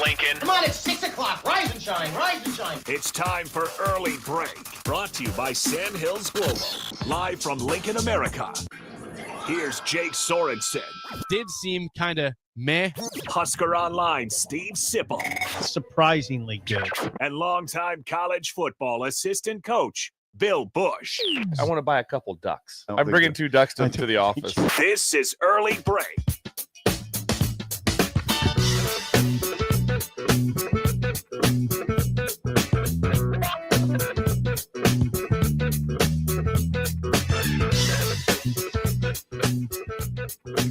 Lincoln. Come on, it's 6 o'clock. Rise and shine, rise and shine. It's time for Early Break. Brought to you by Sand Hills Global. Live from Lincoln, America. Here's Jake Sorensen. Did seem kind of meh. Husker Online, Steve Sipple. Surprisingly good. And longtime college football assistant coach, Bill Busch. I want to buy a couple ducks. I'm bringing 2 ducks to the office. This is Early Break.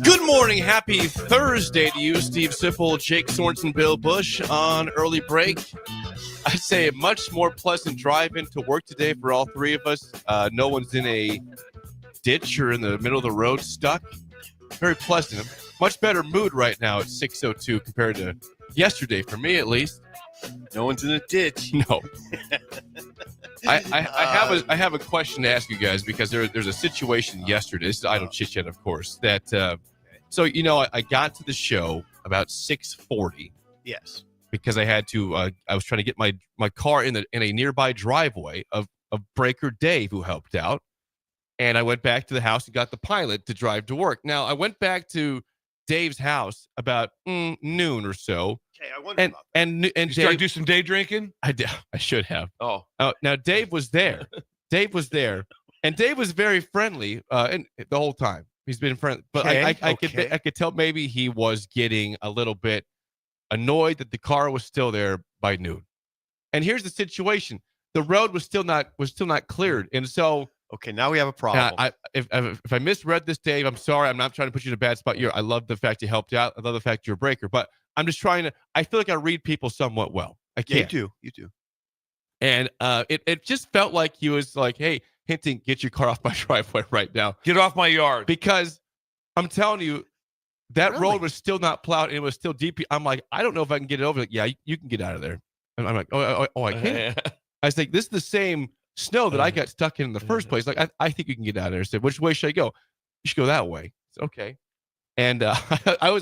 Good morning. Happy Thursday to you, Steve Sipple, Jake Sorensen, Bill Busch on Early Break. I'd say a much more pleasant drive into work today for all three of us. No one's in a ditch or in the middle of the road stuck. Very pleasant. Much better mood right now at 6:02 compared to yesterday, for me at least. No one's in a ditch. No. I have a question to ask you guys because there's a situation yesterday. This is idle chit chat, of course. That I got to the show about 6:40. Yes. Because I had to. I was trying to get my car in a nearby driveway of Breaker Dave, who helped out, and I went back to the house and got the Pilot to drive to work. Now I went back to Dave's house about noon or so. Okay, I wonder about that. And You Dave, started to do some day drinking? I should have. Oh. Now Dave was there. Dave was there, and Dave was very friendly and the whole time. He's been friendly, but I could tell maybe he was getting a little bit annoyed that the car was still there by noon. And here's the situation: the road was still not cleared, and so. Okay, now we have a problem. If I misread this, Dave, I'm sorry. I'm not trying to put you in a bad spot. I love the fact you helped out. I love the fact you're a breaker, but I'm just trying to. I feel like I read people somewhat well. I can't. Yeah, you do. And it just felt like he was like, "Hey, Hinton, get your car off my driveway right now. Get off my yard." Because I'm telling you, that Really? road was still not plowed and it was still deep. I'm like, I don't know if I can get it over. Like, yeah, you can get out of there. And I'm like, oh, I can't. I was like, this is the same snow that I got stuck in the first place. Like, I think you can get out of there. I said, which way should I go? You should go that way. Said, okay. And I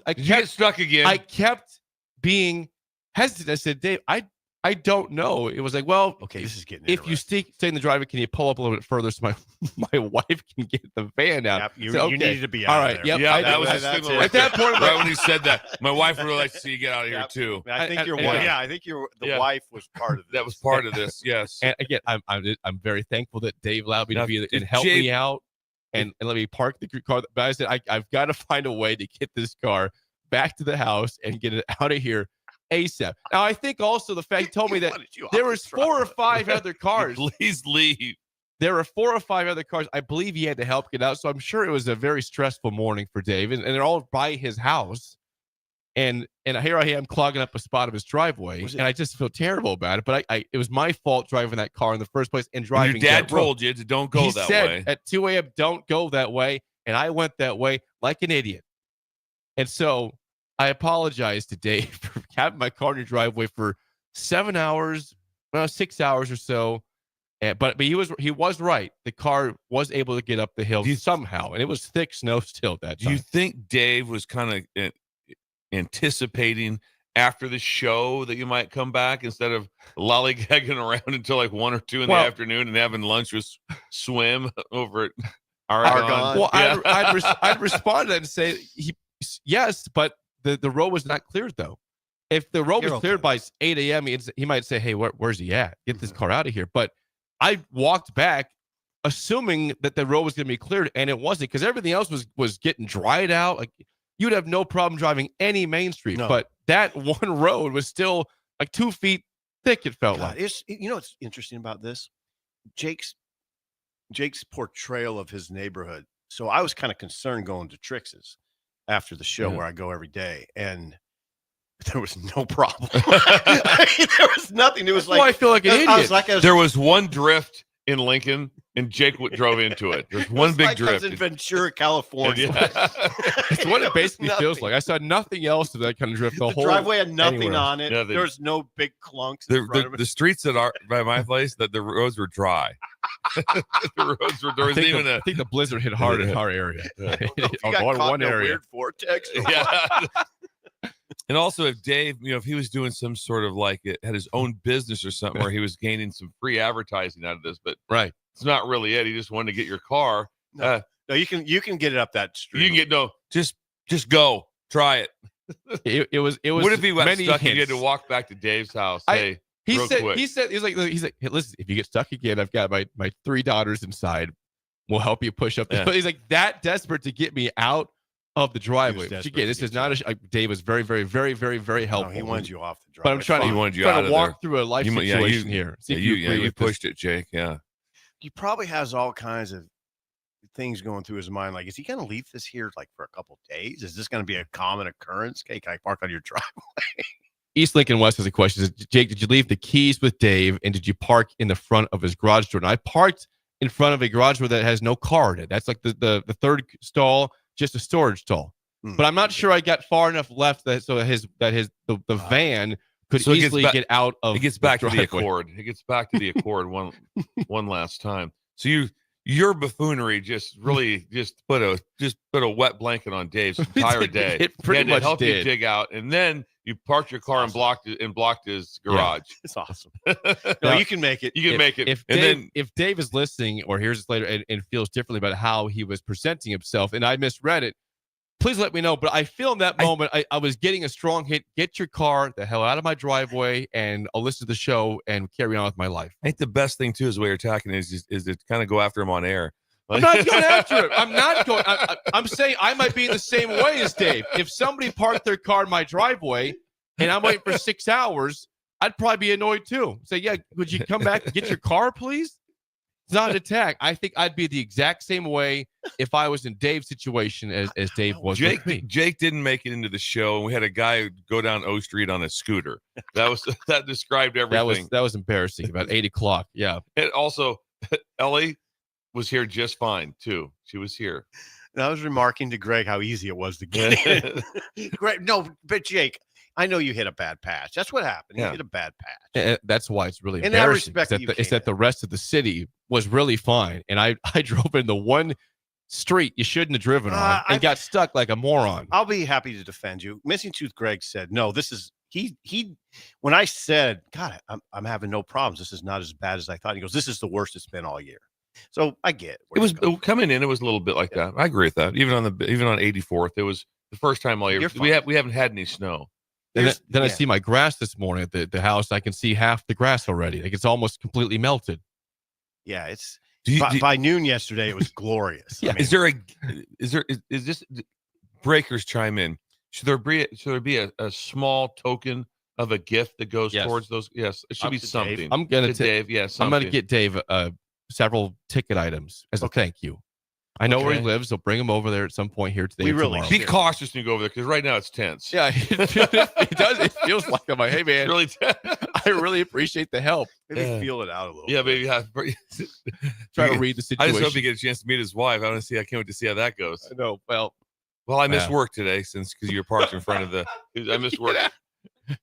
Did you get stuck again? I kept being hesitant. I said, Dave, I don't know. It was like, well, Okay, this is getting if you stay in the driveway, can you pull up a little bit further so my wife can get the van out? Yep, you So, okay. needed to be out All of right. there. Yep. yeah, I that did. was That's the signal it. right At that there. point, right when he said that. My wife would really like to see you get out of here Yep. too. I think your and- wife. and- Yeah, I think the Yeah. wife was part of this. That was part of this. Yes. And again, I'm very thankful that Dave allowed me to Now, be there and if help Jay- me out and let me park the car. But I said, I've got to find a way to get this car back to the house and get it out of here ASAP. Now, I think also the fact he told me that there was 4 or 5 other cars. Please leave. There were 4 or 5 other cars. I believe he had to help get out. So I'm sure it was a very stressful morning for Dave. And they're all by his house. And here I am clogging up a spot of his driveway. And I just feel terrible about it. But it was my fault driving that car in the first place and driving. Your dad that road. told you to don't go He that said way. at 2 a.m., don't go that way. And I went that way like an idiot. And so I apologize to Dave for having my car in your driveway for 7 hours, 6 hours or so. But he was right. The car was able to get up the hill somehow, and it was thick snow still at that time. Do you think Dave was kind of anticipating after the show that you might come back instead of lollygagging around until like 1 or 2 in the afternoon and having lunch with Swim over at Argonne? Well, Yeah. I'd respond to that and say yes, but the road was not cleared though. If the road was cleared by 8 a.m., he might say, "Hey, where's he at? Get this car out of here." But I walked back assuming that the road was going to be cleared, and it wasn't because everything else was getting dried out. Like you'd have no problem driving any main street, but that one road was still like 2 feet thick. It felt like. What's interesting about this? Jake's portrayal of his neighborhood. So I was kind of concerned going to Trix's after the show where I go every day, and there was no problem. There was nothing. It was like I feel like an idiot. I was like, There was one drift in Lincoln, and Jake drove into it. There's one big like I was drift. in Ventura, California. It's what it basically feels like. I saw nothing else of that kind of drift. The whole driveway had nothing anywhere. on it. Nothing. There was no big clunks in front of it. The streets that are by my place, that the roads were dry. The roads were. There was even I think the blizzard hit hard in our area. You got caught in a weird vortex. Yeah. And also, if Dave, if he was doing some sort of had his own business or something where he was gaining some free advertising out of this, but right, it's not really it. He just wanted to get your car. No, you can get it up that street. You can just go try it. It was. What if he got stuck and you had hints. to walk back to Dave's house? He real said, quick. he's like, hey, listen, if you get stuck again, I've got my 3 daughters inside. We'll help you push up. Yeah. He's like that desperate to get me out of the driveway. Which again, this is not Dave was very, very, very, very, very helpful. No, he wanted you off the driveway. But I'm trying to walk through a life situation here. See if you pushed it, Jake. Yeah. He probably has all kinds of things going through his mind. Like, is he going to leave this here for a couple of days? Is this going to be a common occurrence? Okay, can I park on your driveway? East Lincoln West has a question. Jake, did you leave the keys with Dave, and did you park in the front of his garage door? And I parked in front of a garage door that has no car in it. That's like the third stall, just a storage stall. But I'm not sure I got far enough left the van could easily get out of. It gets back to the Accord. It gets back to the Accord one last time. So your buffoonery just really just put a wet blanket on Dave's entire day. It pretty much help did. You dig out, and then you parked your car and blocked his garage. Yeah, it's awesome. No, you can make it. You can make it. If Dave is listening or hears this later and feels differently about how he was presenting himself, and I misread it, please let me know. But I feel in that moment I was getting a strong hit. Get your car the hell out of my driveway, and I'll listen to the show and carry on with my life. I think the best thing too is the way you're attacking is to kind of go after him on air. I'm not going after him. I'm not going. I'm saying I might be the same way as Dave. If somebody parked their car in my driveway and I'm waiting for 6 hours, I'd probably be annoyed too. Say, yeah, would you come back and get your car, please? It's not an attack. I think I'd be the exact same way if I was in Dave's situation as Dave was. Jake didn't make it into the show, and we had a guy go down O Street on a scooter. That described everything. That was embarrassing. About 8 o'clock. Yeah. And also, Ellie was here just fine too. She was here. And I was remarking to Greg how easy it was to get in. Greg, no, but Jake, I know you hit a bad patch. That's what happened. You hit a bad patch. And that's why it's really in that embarrassing. respect, It's that the rest of the city was really fine, and I drove in the one street you shouldn't have driven on and got stuck like a moron. I'll be happy to defend you. Missing Tooth Greg said, "No, this is he." When I said, "God, I'm having no problems. This is not as bad as I thought," he goes, "This is the worst it's been all year." So I get it was coming in. It was a little bit like that. I agree with that. Even on 84th, it was the first time all year. We haven't had any snow. Then I see my grass this morning at the house. I can see half the grass already. Like it's almost completely melted. Yeah, it's by noon yesterday. It was glorious. Yeah. I mean, is this breakers chime in? Should there be a small token of a gift that goes towards those? Yes, it should be something. Dave. I'm gonna get Dave several ticket items as a thank you. I know where he lives. So bring him over there at some point here today. Tomorrow. Be cautious when you go over there because right now it's tense. Yeah, it does. It feels like I'm like, hey man, really tense. I really appreciate the help. Maybe feel it out a little. Yeah, bit. maybe Try to read the situation. I just hope he gets a chance to meet his wife. I can't wait to see how that goes. I know. Well, I missed work today because you were parked in front of the. I missed work.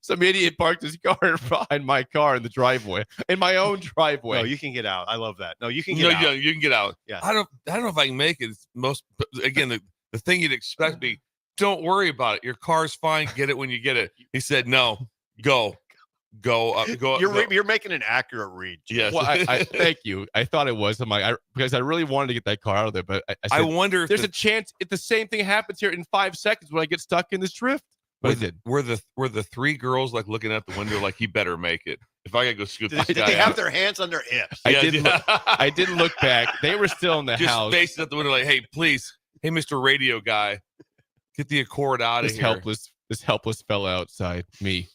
Some idiot parked his car behind my car in the driveway, in my own driveway. No, you can get out. I love that. No, you can get out. Yeah, you can get out. Yeah. I don't know if I can make it. It's the thing you'd expect me. Don't worry about it. Your car's fine. Get it when you get it. He said, no, go. You're making an accurate read. Yes. Well, I thank you. I thought it was. I'm like, because I really wanted to get that car out of there, but I wonder if there's a chance if the same thing happens here in 5 seconds when I get stuck in this drift. Were the 3 girls like looking out the window like he better make it? If I gotta go scoop this Did guy they have out. their hands on their hips? I didn't look back. They were still in the just house. facing out the window like, hey, please, hey, Mr. Radio guy, get the Accord out of here. This helpless fella outside. Me.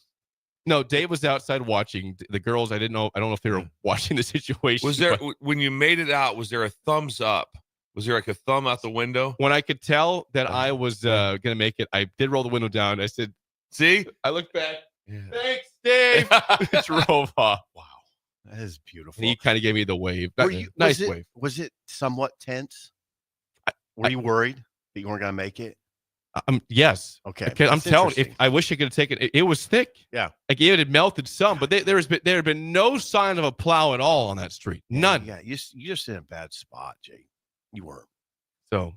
No, Dave was outside watching the girls. I don't know if they were watching the situation. Was there when you made it out? Was there a thumbs up? Was there like a thumb out the window? When I could tell that I was gonna make it, I did roll the window down. I said, "See." I looked back. Yeah. Thanks, Dave. Drove off. Wow, that is beautiful. And he kind of gave me the wave. Nice wave. Was it somewhat tense? Were you worried that you weren't gonna make it? Yes. Okay. I'm telling you, I wish I could have taken it. It was thick. Yeah. Like it had melted some, but there had been no sign of a plow at all on that street. None. Yeah. You just in a bad spot, Jake. You were. So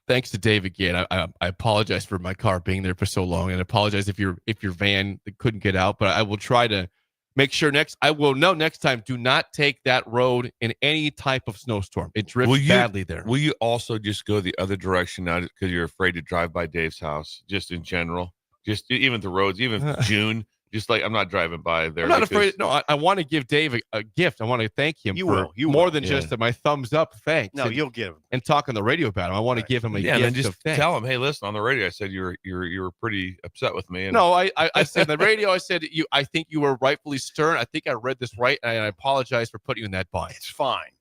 Thanks to Dave again. I apologize for my car being there for so long, and I apologize if your van couldn't get out. But I will try to make sure next time. Do not take that road in any type of snowstorm. It drifts badly there. Will you also just go the other direction now because you're afraid to drive by Dave's house? Just in general, just even the roads, even June. Just like I'm not driving by there. I'm not afraid. No, I want to give Dave a gift. I want to thank him more than just my thumbs up. Thanks. No, you'll give him. And talk on the radio about him. I want to give him a gift. And just of thanks. tell him, hey, listen, on the radio, I said you were pretty upset with me. And no, I said on the radio, I said I think you were rightfully stern. I think I read this right, and I apologize for putting you in that bind. It's fine.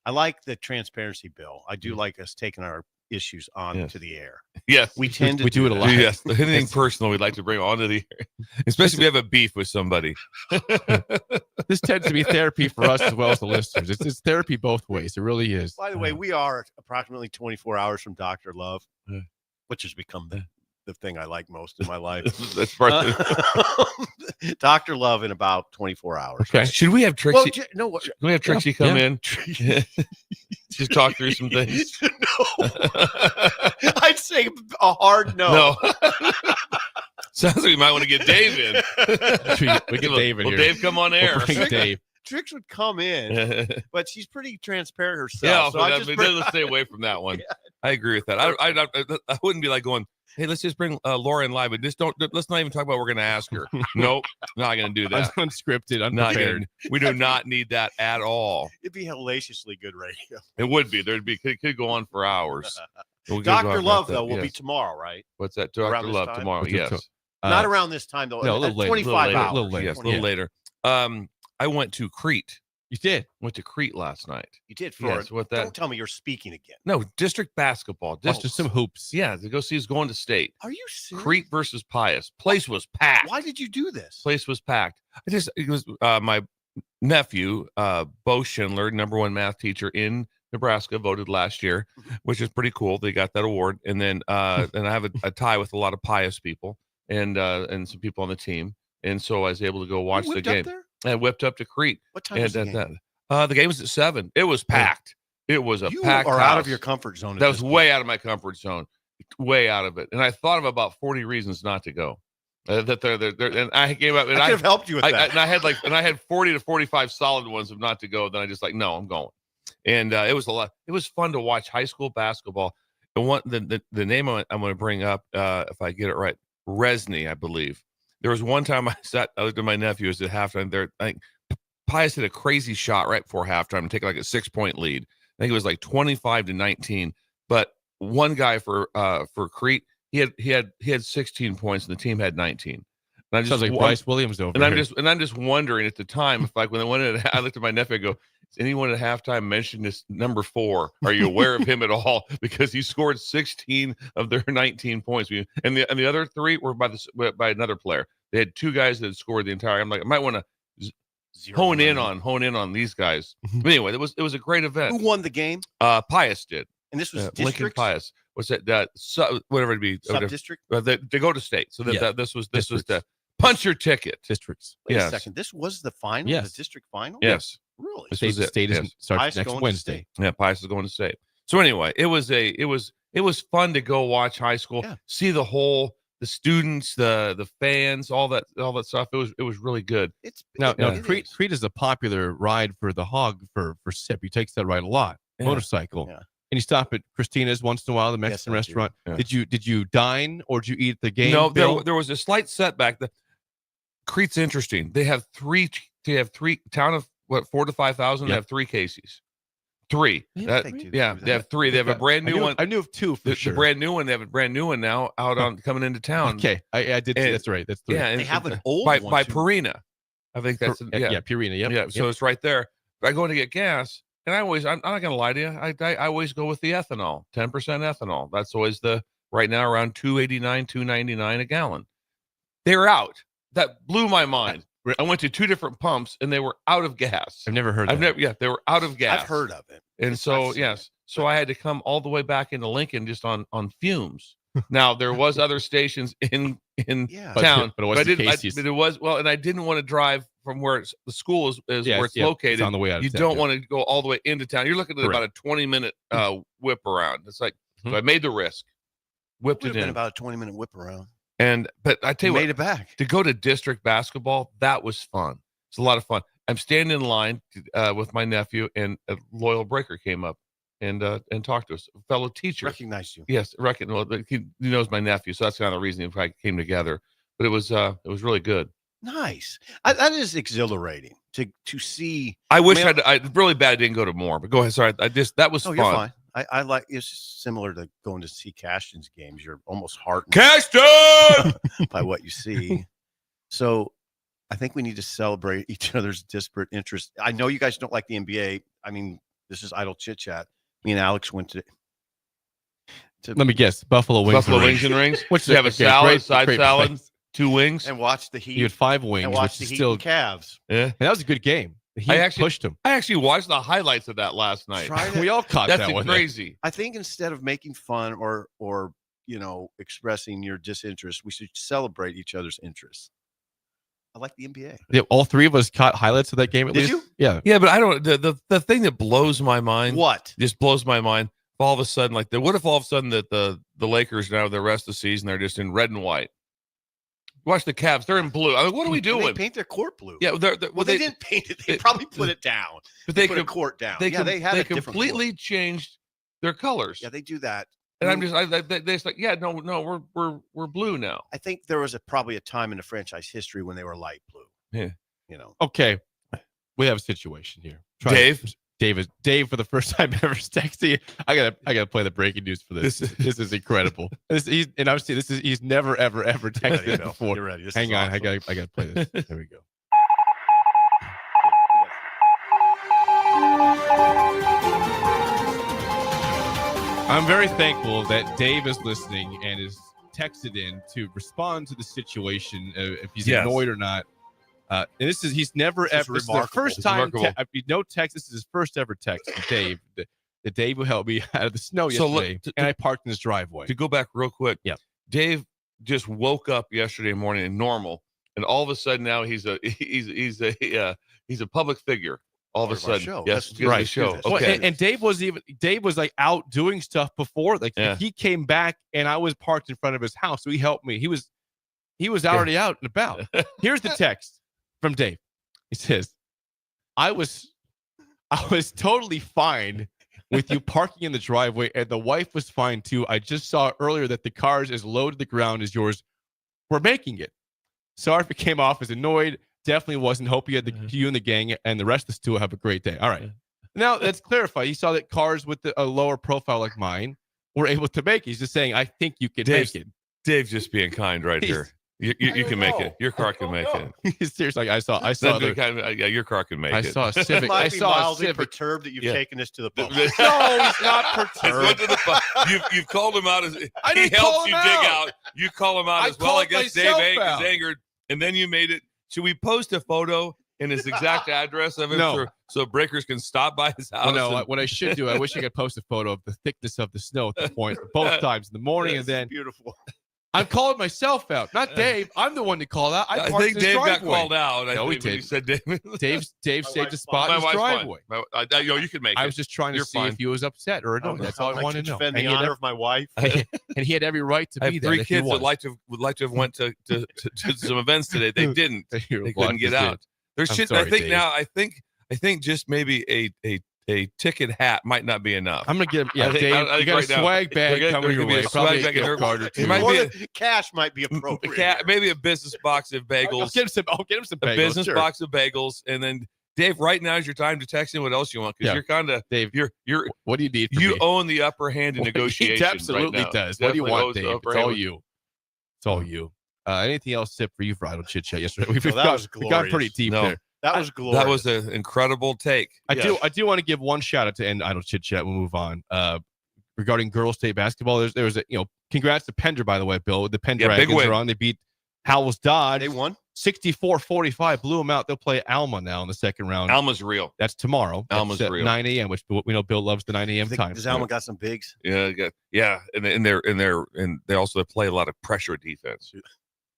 I like the transparency, Bill. I do like us taking our issues on to the air. Yes, we tend to do it a lot. Yes, anything personal we'd like to bring onto the air, especially if we have a beef with somebody. This tends to be therapy for us as well as the listeners. It's therapy both ways. It really is. By the way, we are approximately 24 hours from Dr. Love, which has become the thing I like most in my life. That's right. Dr. Love in about 24 hours. Okay. Right? Should we have Trixie? Well, Can we have Trixie come in? Just talk through some things. No. I'd say a hard no. Sounds like we might want to get Dave in. We get Dave in here. Will Dave come on air? We'll bring Dave. Trix would come in, but she's pretty transparent herself. Yeah, so let's stay away from that one. Yeah. I agree with that. I wouldn't be like going, hey, let's just bring Laura in live, but let's not even talk about what we're going to ask her. Nope, not going to do that. Unscripted, unprepared. We do not need that at all. It'd be hellaciously good radio. It would be. It could go on for hours. Dr. Love, though, will be tomorrow, right? What's that? Dr. Love tomorrow, yes. Not around this time, though. No, a little 25 hours. A little later. Yes, a little later. I went to Crete. You did? Went to Crete last night. You did? Don't tell me you're speaking again. No, district basketball. Just some hoops. Yeah, to go see who's going to state. Are you serious? Crete versus Pius. Place was packed. Why did you do this? Place was packed. It was my nephew, Bo Schindler, #1 math teacher in Nebraska, voted last year, which is pretty cool. They got that award. And then and I have a tie with a lot of Pius people and some people on the team. And so I was able to go watch the game. I whipped up to Crete. What time was the game? The game was at 7. It was packed. It was a packed house. out of your comfort zone. That was way out of my comfort zone. Way out of it. And I thought of about 40 reasons not to go. And I came up and I could have helped you with that. And I had 40 to 45 solid ones of not to go. Then I just no, I'm going. And it was a lot. It was fun to watch high school basketball. The name I'm going to bring up, if I get it right, Resney, I believe. There was one time I looked at my nephew as at halftime. There, I think Pius hit a crazy shot right before halftime and take like a 6-point lead. I think it was like 25-19. But one guy for Crete, he had 16 points and the team had 19. And I just sounds like Bryce Williams over and here. I'm just wondering at the time if when they went in, I looked at my nephew and go, "Is anyone at halftime mentioned this number 4? Are you aware of him at all?" Because he scored 16 of their 19 points, and the other 3 were by another player. They had 2 guys that had scored the entire. I'm like, I might want to hone in on these guys. But anyway, it was a great event. Who won the game? Pius did. And this was Lincoln Pius. What's that? Whatever it be. Sub-district? They go to state. So this was the punch your ticket. Districts. Wait a second. This was the final? Yes. The district final? Yes. Really? State starts next Wednesday. Yeah, Pius is going to state. So anyway, it was fun to go watch high school, see the students, the fans, all that stuff. It was really good. Crete is a popular ride for the hog for SIP. He takes that ride a lot. Motorcycle. Yeah. And you stop at Christina's once in a while, the Mexican restaurant. Yeah. Did you dine or did you eat at the game? No, there was a slight setback. Crete's interesting. They have three town of 4,000 to 5,000. They have 3 Casey's. 3. They have 3. They have a brand new one. I knew of 2 for sure. The brand new one. They have a brand new one now out on coming into town. Okay, I did. That's right. That's 3. Yeah, and they have an old one by Purina. I think that's Purina. Yep. Yeah. So it's right there. I go to get gas, and I'm not going to lie to you. I always go with the ethanol, 10% ethanol. That's always right now around $2.89, $2.99 a gallon. They're out. That blew my mind. I went to 2 different pumps and they were out of gas. I've never heard of that. They were out of gas. I've heard of it. And so, so I had to come all the way back into Lincoln just on fumes. Now, there was other stations in town, but it was and I didn't want to drive from where the school is where it's located. It's on the way out of you town, don't want to go all the way into town. You're looking at about a 20-minute whip around. It's like, So I made the risk, whipped Would it have been in. about a 20-minute whip around. But I tell you Made what, it back. to go to district basketball, that was fun. It's a lot of fun. I'm standing in line with my nephew, and a loyal breaker came up and talked to us, a fellow teacher. Recognized you. Yes, well, he knows my nephew, so that's kind of the reason I came together. But it was really good. Nice. That is exhilarating to see. I wish I really bad didn't go to more, but go ahead. Sorry, that was fun. You're fine. I like it's similar to going to see Cashton's games. You're almost heartened Cashton by what you see. So I think we need to celebrate each other's disparate interests. I know you guys don't like the NBA. I mean, this is idle chit chat. Me and Alex went to Let me guess. Buffalo wings and rings. Which you have a salad, great salad, place. 2 wings, and watch the Heat. You had 5 wings, and which watch the is Heat still and Cavs. Yeah, and that was a good game. He pushed him. I actually watched the highlights of that last night. We all caught That's that one. Crazy. I think instead of making fun or expressing your disinterest, we should celebrate each other's interests. I like the NBA. Yeah, all 3 of us caught highlights of that game. At Did least. you? Yeah. Yeah, but I don't. The thing that blows my mind. What? Just blows my mind. All of a sudden, what if all of a sudden that the Lakers now the rest of the season they're just in red and white. Watch the Cavs; they're in blue. I mean, what are we doing? They paint their court blue. Yeah, they didn't paint it. They probably put it down. But they put a court down. They have a completely changed their colors. Yeah, they do that. And I'm just, they're just like, yeah, no, we're blue now. I think there was probably a time in the franchise history when they were light blue. Yeah, Okay, we have a situation here. Dave, for the first time ever texting you. I gotta play the breaking news for this. This is incredible. He's never ever texted before. You're ready. Hang on, awesome. I gotta play this. There we go. I'm very thankful that Dave is listening and is texted in to respond to the situation, if he's annoyed or not. And he's never ever. This is the first time. No text. This is his first ever text from Dave. The Dave who helped me out of the snow yesterday, and I parked in his driveway. To go back real quick, yeah. Dave just woke up yesterday morning and normal, and all of a sudden now he's a public figure. All of a sudden, show. Yes, right. Show. Okay. Well, and Dave was like out doing stuff before. Like he came back, and I was parked in front of his house, so he helped me. He was already out and about. Here's the text from Dave. He says, I was totally fine with you parking in the driveway, and the wife was fine too. I just saw earlier that the cars as low to the ground as yours were making it. Sorry if it came off as annoyed. Definitely wasn't. Hope you had you and the gang and the rest of us too have a great day. All right. Now let's clarify. You saw that cars with a lower profile like mine were able to make it. He's just saying, I think you can make it. Dave's just being kind right here. You can make it. Your car can make it. Seriously, I saw. Your car can make it. I saw a Civic. I saw a Civic. Perturbed that you've taken this to the pub. No, he's not perturbed. You've called him out as he helps you dig out. You call him out as well. I guess Dave is angered, and then you made it. Should we post a photo and his exact address of him so breakers can stop by his house? Well, no, what I should do, I wish I could post a photo of the thickness of the snow at the point, both times in the morning and then. Beautiful. I'm calling myself out, not Dave. I'm the one to call out. I think Dave got called out. No, he did. He said Dave saved a spot in his driveway. You can make it. I was just trying to see if he was upset or annoyed. That's all I wanted to know. Defend the honor of my wife. And he had every right to be there. I have 3 kids that would like to have went to some events today. They didn't. They couldn't get out. There's shit. I think Dave. Now. I think just maybe a ticket hat might not be enough. I'm gonna get him. Yeah, Dave, you got a swag bag coming your way. Probably a gift card or two. Cash might be appropriate. Maybe a business box of bagels. I'll get him some bagels. A business box of bagels, and then Dave. Right now is your time to text in what else you want because you're kind of Dave. You're what do you need? You own the upper hand in negotiations. He absolutely right now. does. What do you want, Dave? It's all you. It's all you. Anything else, Sip, for you for Idle Chit Chat yesterday? We've got pretty deep there. That was glorious. That was an incredible take. I do want to give one shout out to end Idle Chit Chat. We'll move on. Regarding girls' state basketball, there was a congrats to Pender, by the way, Bill. The Pender Dragons are on. They beat Howells Dodge. They won 64-45. Blew them out. They'll play Alma now in the second round. Alma's real. That's tomorrow. Alma's real. 9 a.m. Which we know Bill loves the 9 a.m. time. Does Alma got some bigs? Yeah, and they also play a lot of pressure defense.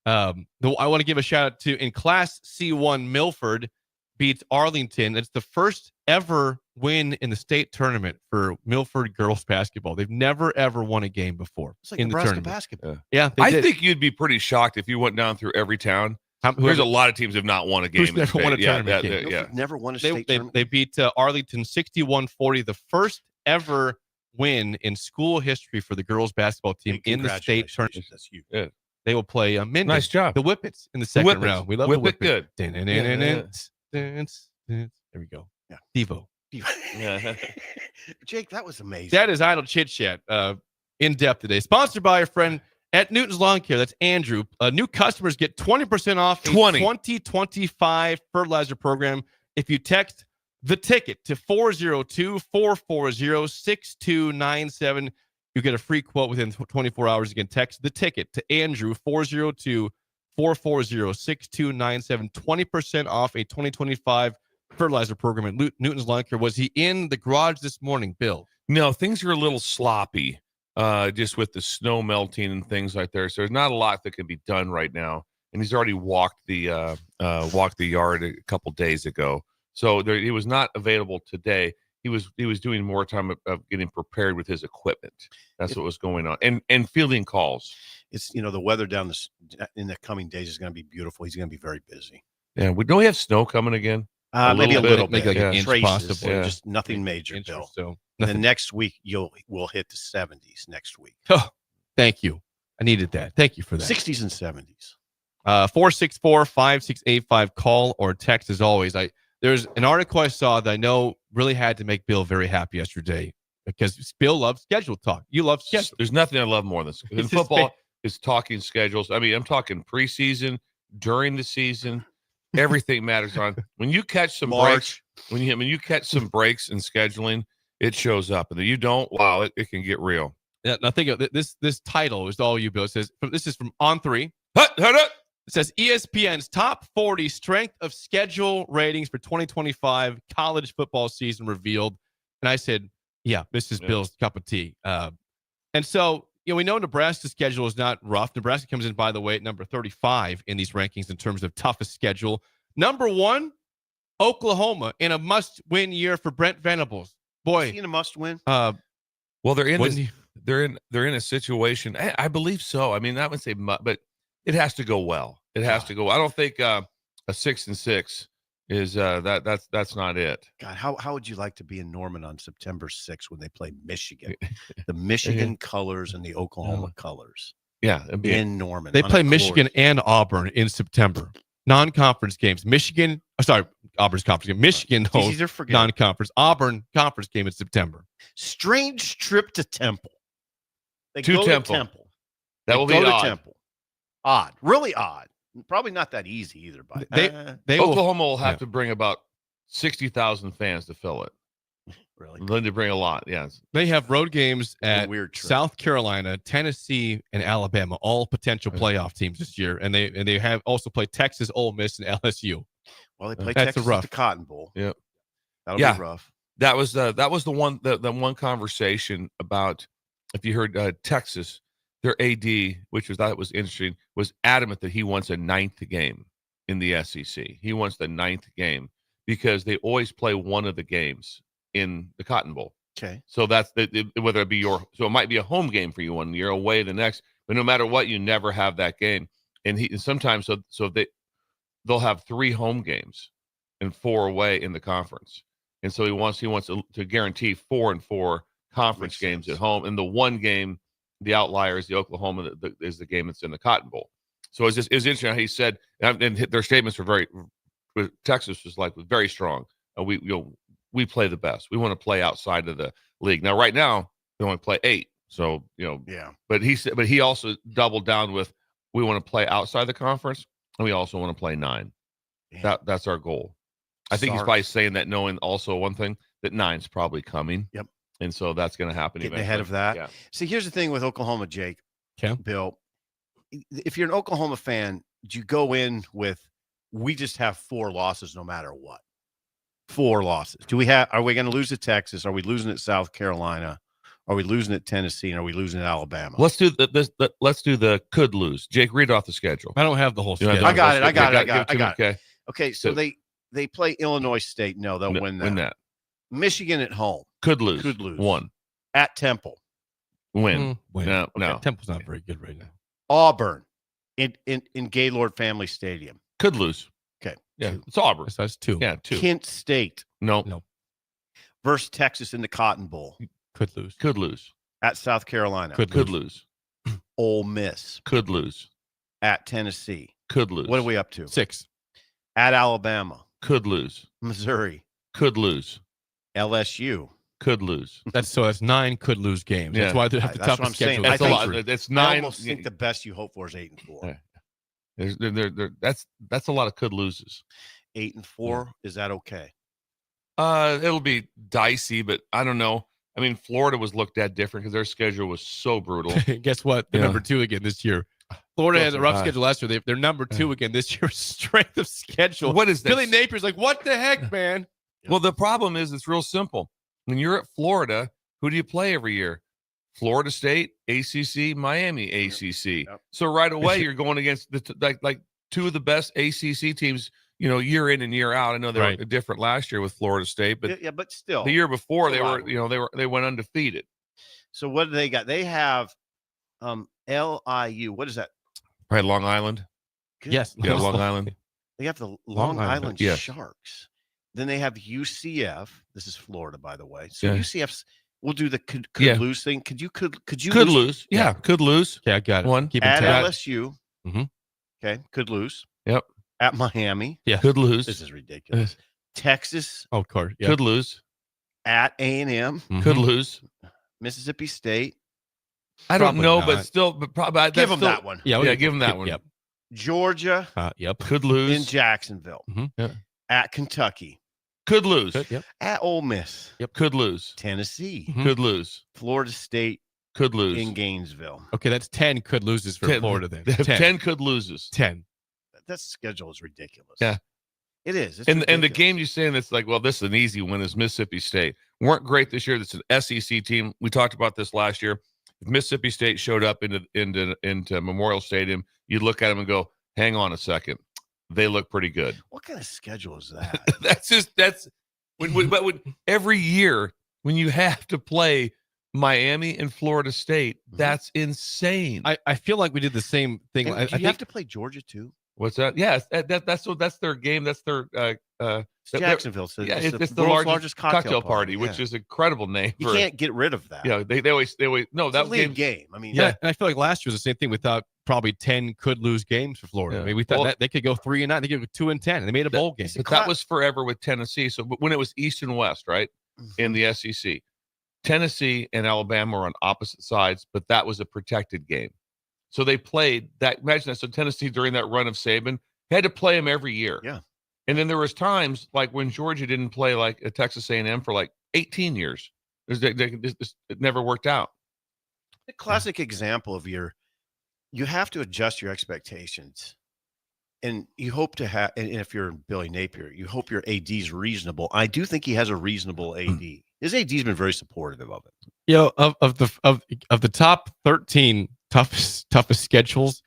I want to give a shout out to in Class C1 Milford beats Arlington. It's the first ever win in the state tournament for Milford girls basketball. They've never ever won a game before. It's like in Nebraska the tournament. basketball. Yeah, I think you'd be pretty shocked if you went down through every town. There's a lot of teams that have not won a game. Who's never won a tournament game? Milford never won a state tournament. They beat Arlington 61-40, the first ever win in school history for the girls basketball team in the state tournament. That's huge. Yeah. They will play Minden. Nice job. The Whippets in the second round. We love the Whippet. Whippet. Good. There we go. Yeah. Devo. Jake, that was amazing. That is Idle Chit Chat in depth today. Sponsored by our friend at Newton's Lawn Care. That's Andrew. New customers get 20% off a 2025 fertilizer program if you text the ticket to 402-440-6297. You get a free quote within 24 hours. You can text the ticket to Andrew 402-440-6297. 20% off a 2025 fertilizer program at Newton's Lawn Care. Was he in the garage this morning, Bill? No, things are a little sloppy, just with the snow melting and things like that. So there's not a lot that can be done right now. And he's already walked the yard a couple days ago. So he was not available today. He was doing more time of getting prepared with his equipment. That's what was going on, and fielding calls. It's the weather in the coming days is going to be beautiful. He's going to be very busy. Yeah, don't we have snow coming again? Maybe a little bit, maybe like an inch traces, possible. just nothing major, Inch or Bill. so. And then next week we'll hit the 70s next week. Oh, thank you. I needed that. Thank you for that. 60s and 70s. 464-5685. Call or text as always. There's an article I saw that I know really had to make Bill very happy yesterday because Bill loves schedule talk. You love schedule. There's nothing I love more than in football is talking schedules. I mean, I'm talking preseason, during the season. Everything matters on when you catch some breaks. When you catch some breaks in scheduling, it shows up, and then you don't. Wow, it can get real. Yeah, now think of this title is all you, Bill. It says this is from On3. It says ESPN's top 40 strength of schedule ratings for 2025 college football season revealed. And I said, yeah, this is Bill's cup of tea. And so, we know Nebraska's schedule is not rough. Nebraska comes in, by the way, at number 35 in these rankings in terms of toughest schedule. Number 1, Oklahoma in a must-win year for Brent Venables. Boy, is he in a must-win? Well, they're in a situation. I believe so. I mean, I would say, but it has to go well. It has to go. I don't think a 6-6 is that's not it. God, how would you like to be in Norman on September 6th when they play Michigan? The Michigan colors and the Oklahoma colors. Yeah, in Norman. They play Michigan and Auburn in September. Non-conference games. Auburn's conference game. Michigan hosts non-conference. Auburn conference game in September. Strange trip to Temple. They to go Temple. to Temple. That will be odd. Temple. Odd. Really odd. Probably not that easy either. But Oklahoma will have to bring about 60,000 fans to fill it. Really? Then to bring a lot, yes. They have road games at South Carolina, Tennessee, and Alabama, all potential playoff teams this year. And they have also played Texas, Ole Miss, and LSU. Well, they play Texas at the Cotton Bowl. Yeah, that'll be rough. That was the one conversation about if you heard Texas. Their AD, which was that was interesting, was adamant that he wants a 9th game in the SEC. He wants the 9th game because they always play one of the games in the Cotton Bowl. Okay. So that's whether it be so it might be a home game for you one year, away the next, but no matter what, you never have that game. And sometimes they'll have 3 home games and 4 away in the conference. And so he wants to guarantee 4 and 4 conference games at home, and the one game. The outlier is the Oklahoma is the game that's in the Cotton Bowl. So it's interesting how he said, and their statements were Texas was very strong. We play the best. We want to play outside of the league. Now, right now, they only play 8. So, yeah. But he also doubled down with, we want to play outside the conference, and we also want to play 9. Yeah. That's our goal. I think he's probably saying that knowing also one thing, that 9's probably coming. Yep. And so that's going to happen. Getting ahead of that. Yeah. See, here's the thing with Oklahoma, Jake. Okay. Bill, if you're an Oklahoma fan, you go in with, we just have 4 losses no matter what. 4 losses. Are we going to lose to Texas? Are we losing at South Carolina? Are we losing at Tennessee? And are we losing at Alabama? Let's do let's do the could lose. Jake, read off the schedule. I don't have the whole schedule. I got it. Okay. Okay, so they play Illinois State. No, they'll win that. Michigan at home. Could lose. Could lose. 1. At Temple. Win. Win. No, Okay, no. Temple's not very good right now. Auburn in Gaylord Family Stadium. Could lose. Okay. Yeah, 2. it's Auburn. So that's 2. Yeah, 2. Kent State No. versus Texas in the Cotton Bowl. Could lose. Could lose. At South Carolina. Could lose. Ole Miss. Could lose. At Tennessee. Could lose. What are we up to? 6. At Alabama. Could lose. Missouri. Could lose. LSU. Could lose. That's 9 could lose games. Yeah. That's why they have the That's what I'm toughest saying. schedule. That's a think- lot. That's I 9. almost think the best you hope for is 8-4. Yeah. That's a lot of could loses. 8-4. Is that okay? It'll be dicey, but I don't know. I mean, Florida was looked at different because their schedule was so brutal. Guess what? They're Yeah. number 2 again this year. Florida has a rough Right. schedule last year. They're number 2 again this year. Strength of schedule. What is that? Billy Napier's like, what the heck, man? Well, the problem is it's real simple. When you're at Florida, who do you play every year? Florida State, ACC, Miami, ACC. Yep. So right away you're going against the like 2 of the best ACC teams, year in and year out. I know they Right. were different last year with Florida State, but Yeah, but still. the year before they Still were, they went undefeated. So what do they got? They have LIU. What is that? Right, Long Island. Good. Yes. Yeah, Long Island. They have the Long Long Island, Island yeah. Sharks. Then they have UCF. This is Florida, by the way. So Yeah. UCF's. We'll do the could Yeah. lose thing. Could you Could lose lose. Yeah, could lose. Okay, I got it. One. Keep it at tight. LSU? Mhm. Okay, could lose. Yep. At Miami. Yeah. Could lose. This is ridiculous. Texas Oh, of course. Yeah. Could lose. at A&M. Mhm. Could lose. Mississippi State. I don't Probably know, not. but still, but probably Give that's them still- that one. Yeah, Yeah, give 'em that one. Yep. Georgia Yep. Could in lose. Jacksonville. Mhm. Yeah. At Kentucky. Could lose. Good. Yep. At Ole Miss. Could lose. Tennessee. Mhm. Could lose. Florida State Could lose. in Gainesville. Okay, that's 10 could loses for 10. Florida then. 10 could loses. 10. That schedule is ridiculous. Yeah. It is. It's And the ridiculous. game you're saying that's like, well, this is an easy win is Mississippi State. Weren't great this year. That's an SEC team. We talked about this last year. If Mississippi State showed up into Memorial Stadium, you'd look at them and go, hang on a second. They look pretty good. What kind of schedule is that? that's when every year when you have to play Miami and Florida State, that's insane. I feel like we did the same thing. And I do you think have to play Georgia too? What's that? Yeah, that's their game. That's their Jacksonville. So yeah, it's the world's largest cocktail party, which yeah. is a credible name. You for, can't get rid of that. Yeah, they always no It's a that league game. game. I mean, yeah, and I feel like last year was the same thing. We thought probably 10 could lose games for Florida. Yeah. I mean, we thought Well- that they could go 3-9, they could go 2-10, and they made a bowl game. it's a But that was forever with Tennessee. So but when it was East and West, right, in the SEC, Tennessee and Alabama were on opposite sides, but that was a protected game. So they played that. Imagine that. So Tennessee during that run of Saban had to play them every year. Yeah. And then there was times like when Georgia didn't play like a Texas A&M for like 18 years. It never worked out. a classic example of you have to adjust your expectations. And you hope to have, and if you're Billy Napier, you hope your AD is reasonable. I do think he has a reasonable AD. His AD's been very supportive of it. You know, of the top 13 toughest schedules,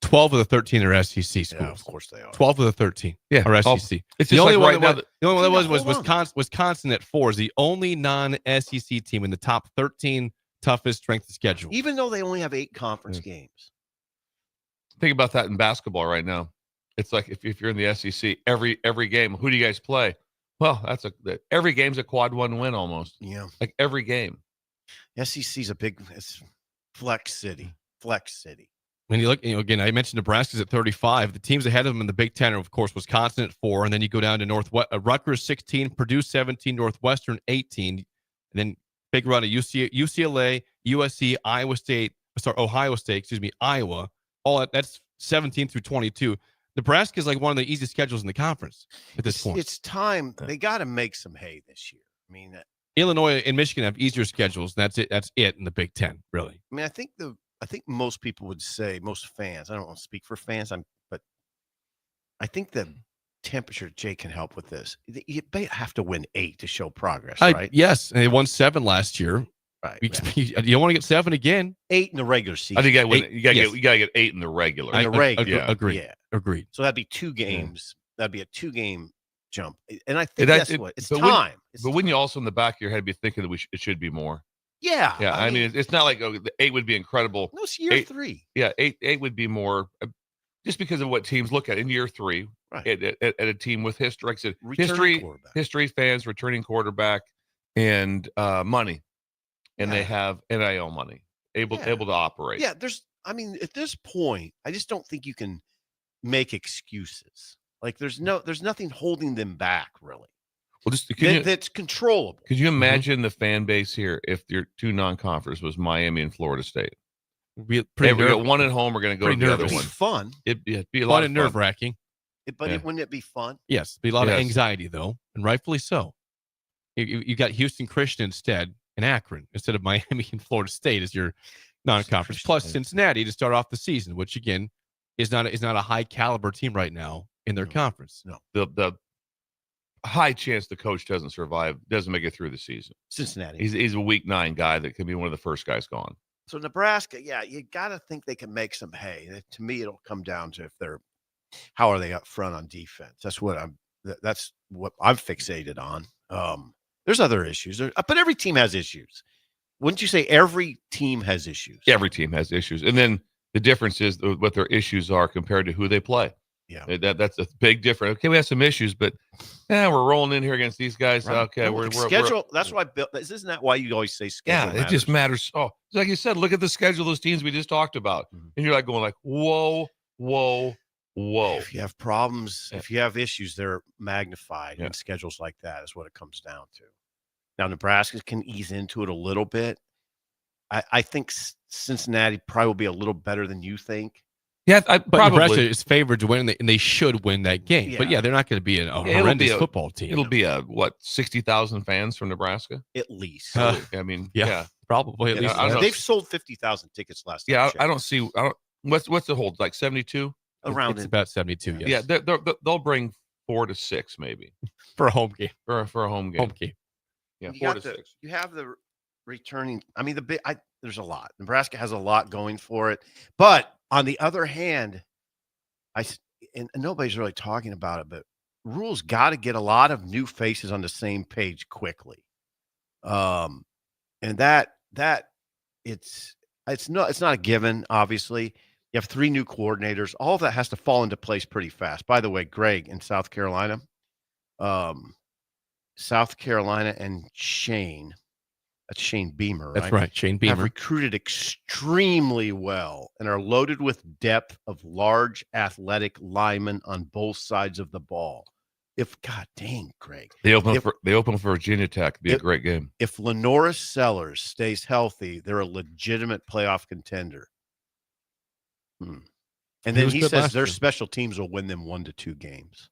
12 of the 13 are SEC schools. Yeah, of course they are. 12 of the 13 Yeah, are all- SEC. It's The just only like one right that now. was, the only one that was Hold on. Wisconsin at 4 is the only non-SEC team in the top 13 toughest strength of schedule. Even though they only have 8 conference games. Think about that in basketball right now. It's like if you're in the SEC, every game, who do you guys play? Well, every game's a quad 1 win almost. Yeah. Like every game. SEC's it's flex city. Flex city. When you look, again, I mentioned Nebraska's at 35. The teams ahead of them in the Big Ten are, of course, Wisconsin at 4, and then you go down to Rutgers 16, Purdue 17, Northwestern 18, and then big run of UCLA, USC, Ohio State, Iowa. All that's 17 through 22. Nebraska is like one of the easiest schedules in the conference at this point. It's time. They got to make some hay this year. I mean, Illinois and Michigan have easier schedules. And that's it. That's it in the Big Ten, really. I think most people would say, most fans, I don't want to speak for fans, but I think the temperature, Jay can help with this. You have to win 8 to show progress, right? Yes, and they won 7 last year. Right. You don't want to get 7 again. 8 in the regular season. I think you got Yes. to get 8 in the regular. In the regular. yeah. Agreed. Yeah. Agreed. So that'd be 2 games. That'd be a 2-game jump. And I think That's guess what? It's but time. But wouldn't you also in the back of your head be thinking that it should be more? Yeah. Yeah. I mean, it's not like the 8 would be incredible. No, it's year 3. Yeah, eight would be more, just because of what teams look at in year 3 Right. at a team with history. Like I said, history, fans, returning quarterback, and money, and they have NIL money able to operate. Yeah, at this point, I just don't think you can make excuses. Like there's nothing holding them back really. Well, that's controllable. Could you imagine the fan base here if your 2 non-conference was Miami and Florida State? We got one at home. We're going to go to the other It'd one. be fun. It'd be a lot of nerve wracking. Wouldn't it be fun? Yes, be a lot of anxiety though, and rightfully so. You got Houston Christian instead and Akron instead of Miami and Florida State as your non-conference, plus Cincinnati to start off the season, which again is not a high caliber team right now in their conference. No, the high chance the coach doesn't make it through the season. Cincinnati. He's a week 9 guy that could be one of the first guys gone. So Nebraska, you got to think they can make some hay. To me, it'll come down to how are they up front on defense. That's what I'm fixated on. There's other issues, but every team has issues. Wouldn't you say every team has issues? Every team has issues, and then the difference is what their issues are compared to who they play. Yeah, that's a big difference. Okay, we have some issues, but we're rolling in here against these guys. Right. Okay, we're schedule. That's why. Isn't that why you always say schedule? Yeah, it just matters. Oh, like you said, look at the schedule of those teams we just talked about, and you're like going like, whoa. If you have problems, if you have issues, they're magnified in schedules like that. Is what it comes down to. Now Nebraska can ease into it a little bit. I think Cincinnati probably will be a little better than you think. Yeah, but Nebraska is favored to win, and they should win that game. Yeah. But they're not going to be a horrendous football team. It'll be 60,000 fans from Nebraska at least. I mean, probably at least. They've sold 50,000 tickets last. Yeah, I don't see. What's the hold like 72? It's about 72. Yes. Yeah, they'll bring 4 to 6 maybe for a home game. For a home game. Yeah, 4 to 6. You have the returning. I mean, there's a lot. Nebraska has a lot going for it, but on the other hand, and nobody's really talking about it, but Rule's got to get a lot of new faces on the same page quickly. And that it's not a given. Obviously, you have 3 new coordinators. All of that has to fall into place pretty fast. By the way, Greg in South Carolina and Shane. That's Shane Beamer, right? That's right, Shane Beamer. Have recruited extremely well and are loaded with depth of large athletic linemen on both sides of the ball. God dang, Greg. They open for Virginia Tech. Be a great game. If Lenora Sellers stays healthy, they're a legitimate playoff contender. And then he says their special teams will win them 1 to 2 games.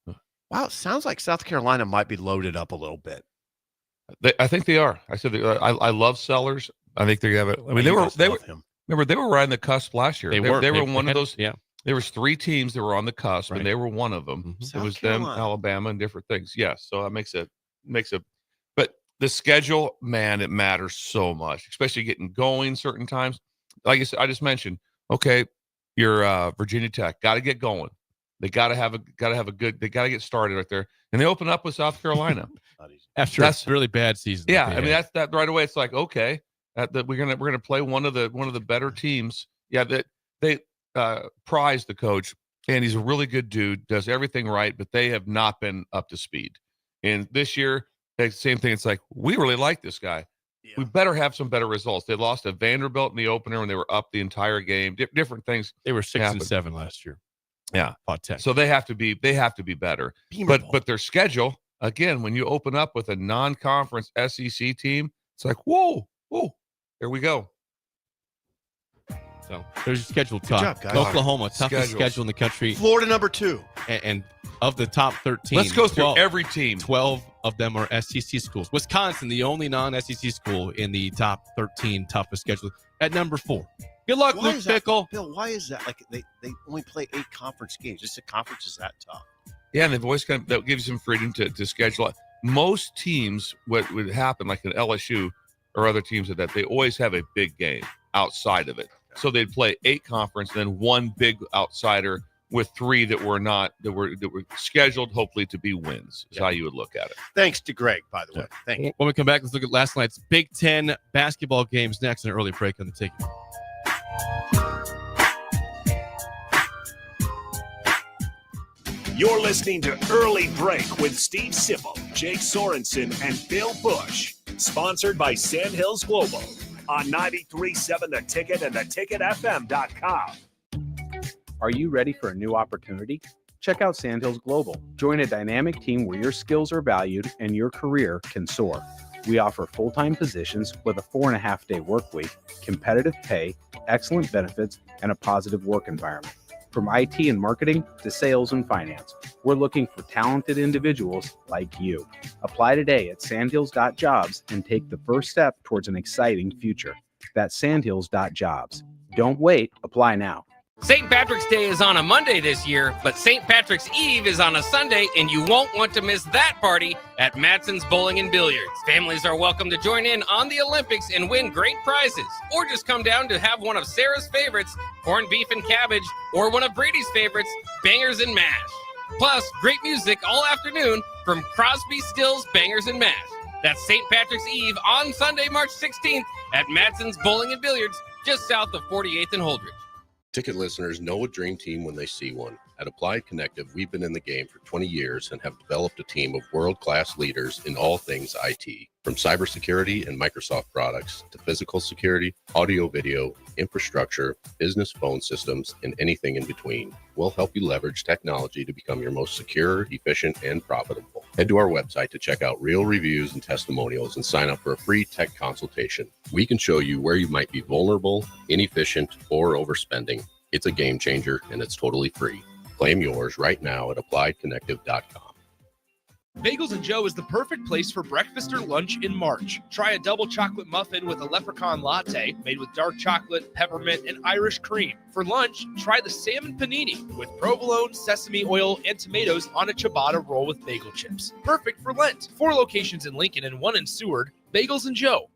Wow, it sounds like South Carolina might be loaded up a little bit. I think they are. I said I love Sellers. I think they have it. I mean, they were right on the cusp last year. They were one of those. Yeah, there was 3 teams that were on the cusp, and they were one of them. Mm-hmm. It was them, Alabama, and different things. Yes, so that makes a. But the schedule, man, it matters so much, especially getting going certain times. Like I just mentioned, okay, your Virginia Tech got to get going. They got to have a good. They got to get started right there, and they open up with South Carolina after that's a really bad season. Yeah, I mean that's that right away. It's like okay, that we're gonna play one of the better teams. Yeah, that they prize the coach, and he's a really good dude. Does everything right, but they have not been up to speed. And this year, same thing. It's like we really like this guy. Yeah. We better have some better results. They lost to Vanderbilt in the opener, and they were up the entire game. Different things. They were 6-7 last year. Yeah, so they have to be better. But their schedule again, when you open up with a non-conference SEC team, it's like whoa, here we go. So there's your schedule talk. Job, Oklahoma, toughest schedule in the country. Florida number 2, and of the top 13, let's go through every team. 12 of them are SEC schools. Wisconsin, the only non-SEC school in the top 13 toughest schedule, at number 4. Good luck, Luke Fickell. Bill, why is that? Like they only play 8 conference games. Just a conference is that tough. Yeah, and they've always that gives them freedom to schedule it. Most teams, what would happen, like an LSU or other teams that they always have a big game outside of it. So they'd play 8 conference, and then 1 big outsider with 3 that were scheduled, hopefully to be wins. Is how you would look at it. Thanks to Greg, by the way. Thank you. When we come back, let's look at last night's Big Ten basketball games next. An early break on the ticket. You're listening to Early Break with Steve Sipple, Jake Sorensen, and Bill Busch. Sponsored by Sandhills Global on 93.7 The Ticket and theticketfm.com. Are you ready for a new opportunity? Check out Sandhills Global. Join a dynamic team where your skills are valued and your career can soar. We offer full-time positions with a 4.5-day work week, competitive pay, excellent benefits, and a positive work environment. From IT and marketing to sales and finance, we're looking for talented individuals like you. Apply today at sandhills.jobs and take the first step towards an exciting future. That's sandhills.jobs. Don't wait. Apply now. St. Patrick's Day is on a Monday this year, but St. Patrick's Eve is on a Sunday, and you won't want to miss that party at Matson's Bowling and Billiards. Families are welcome to join in on the Olympics and win great prizes, or just come down to have one of Sarah's favorites, corned beef and cabbage, or one of Brady's favorites, bangers and mash. Plus, great music all afternoon from Crosby, Stills, Bangers and Mash. That's St. Patrick's Eve on Sunday, March 16th at Matson's Bowling and Billiards, just south of 48th and Holdridge. Ticket listeners know a dream team when they see one. At Applied Connective, we've been in the game for 20 years and have developed a team of world-class leaders in all things IT. From cybersecurity and Microsoft products to physical security, audio-video, infrastructure, business phone systems, and anything in between. We'll help you leverage technology to become your most secure, efficient, and profitable. Head to our website to check out real reviews and testimonials and sign up for a free tech consultation. We can show you where you might be vulnerable, inefficient, or overspending. It's a game changer, and it's totally free. Claim yours right now at appliedconnective.com. Bagels & Joe is the perfect place for breakfast or lunch in March. Try a double chocolate muffin with a leprechaun latte made with dark chocolate, peppermint, and Irish cream. For lunch, try the salmon panini with provolone, sesame oil, and tomatoes on a ciabatta roll with bagel chips. Perfect for Lent. 4 locations in Lincoln and 1 in Seward. Bagels & Joe.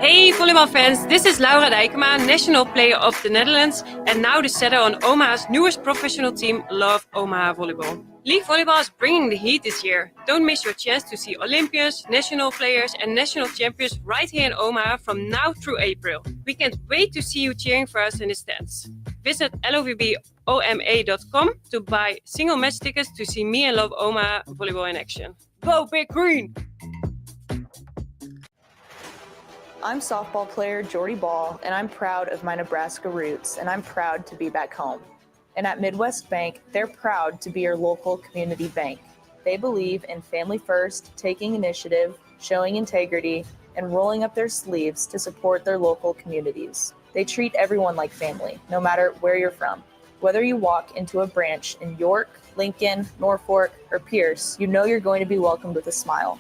Hey volleybalfans, this is Laura Dijkema, national player of the Netherlands and now the setter on Omaha's newest professional team, Love Omaha Volleyball. League volleyball is bringing the heat this year. Don't miss your chance to see Olympians, national players and national champions right here in Omaha from now through April. We can't wait to see you cheering for us in the stands. Visit lovboma.com to buy single match tickets to see me and Love Omaha Volleyball in action. Go Big Green! I'm softball player Jordy Ball, and I'm proud of my Nebraska roots, and I'm proud to be back home. And at Midwest Bank, they're proud to be your local community bank. They believe in family first, taking initiative, showing integrity, and rolling up their sleeves to support their local communities. They treat everyone like family, no matter where you're from. Whether you walk into a branch in York, Lincoln, Norfolk, or Pierce, you know you're going to be welcomed with a smile.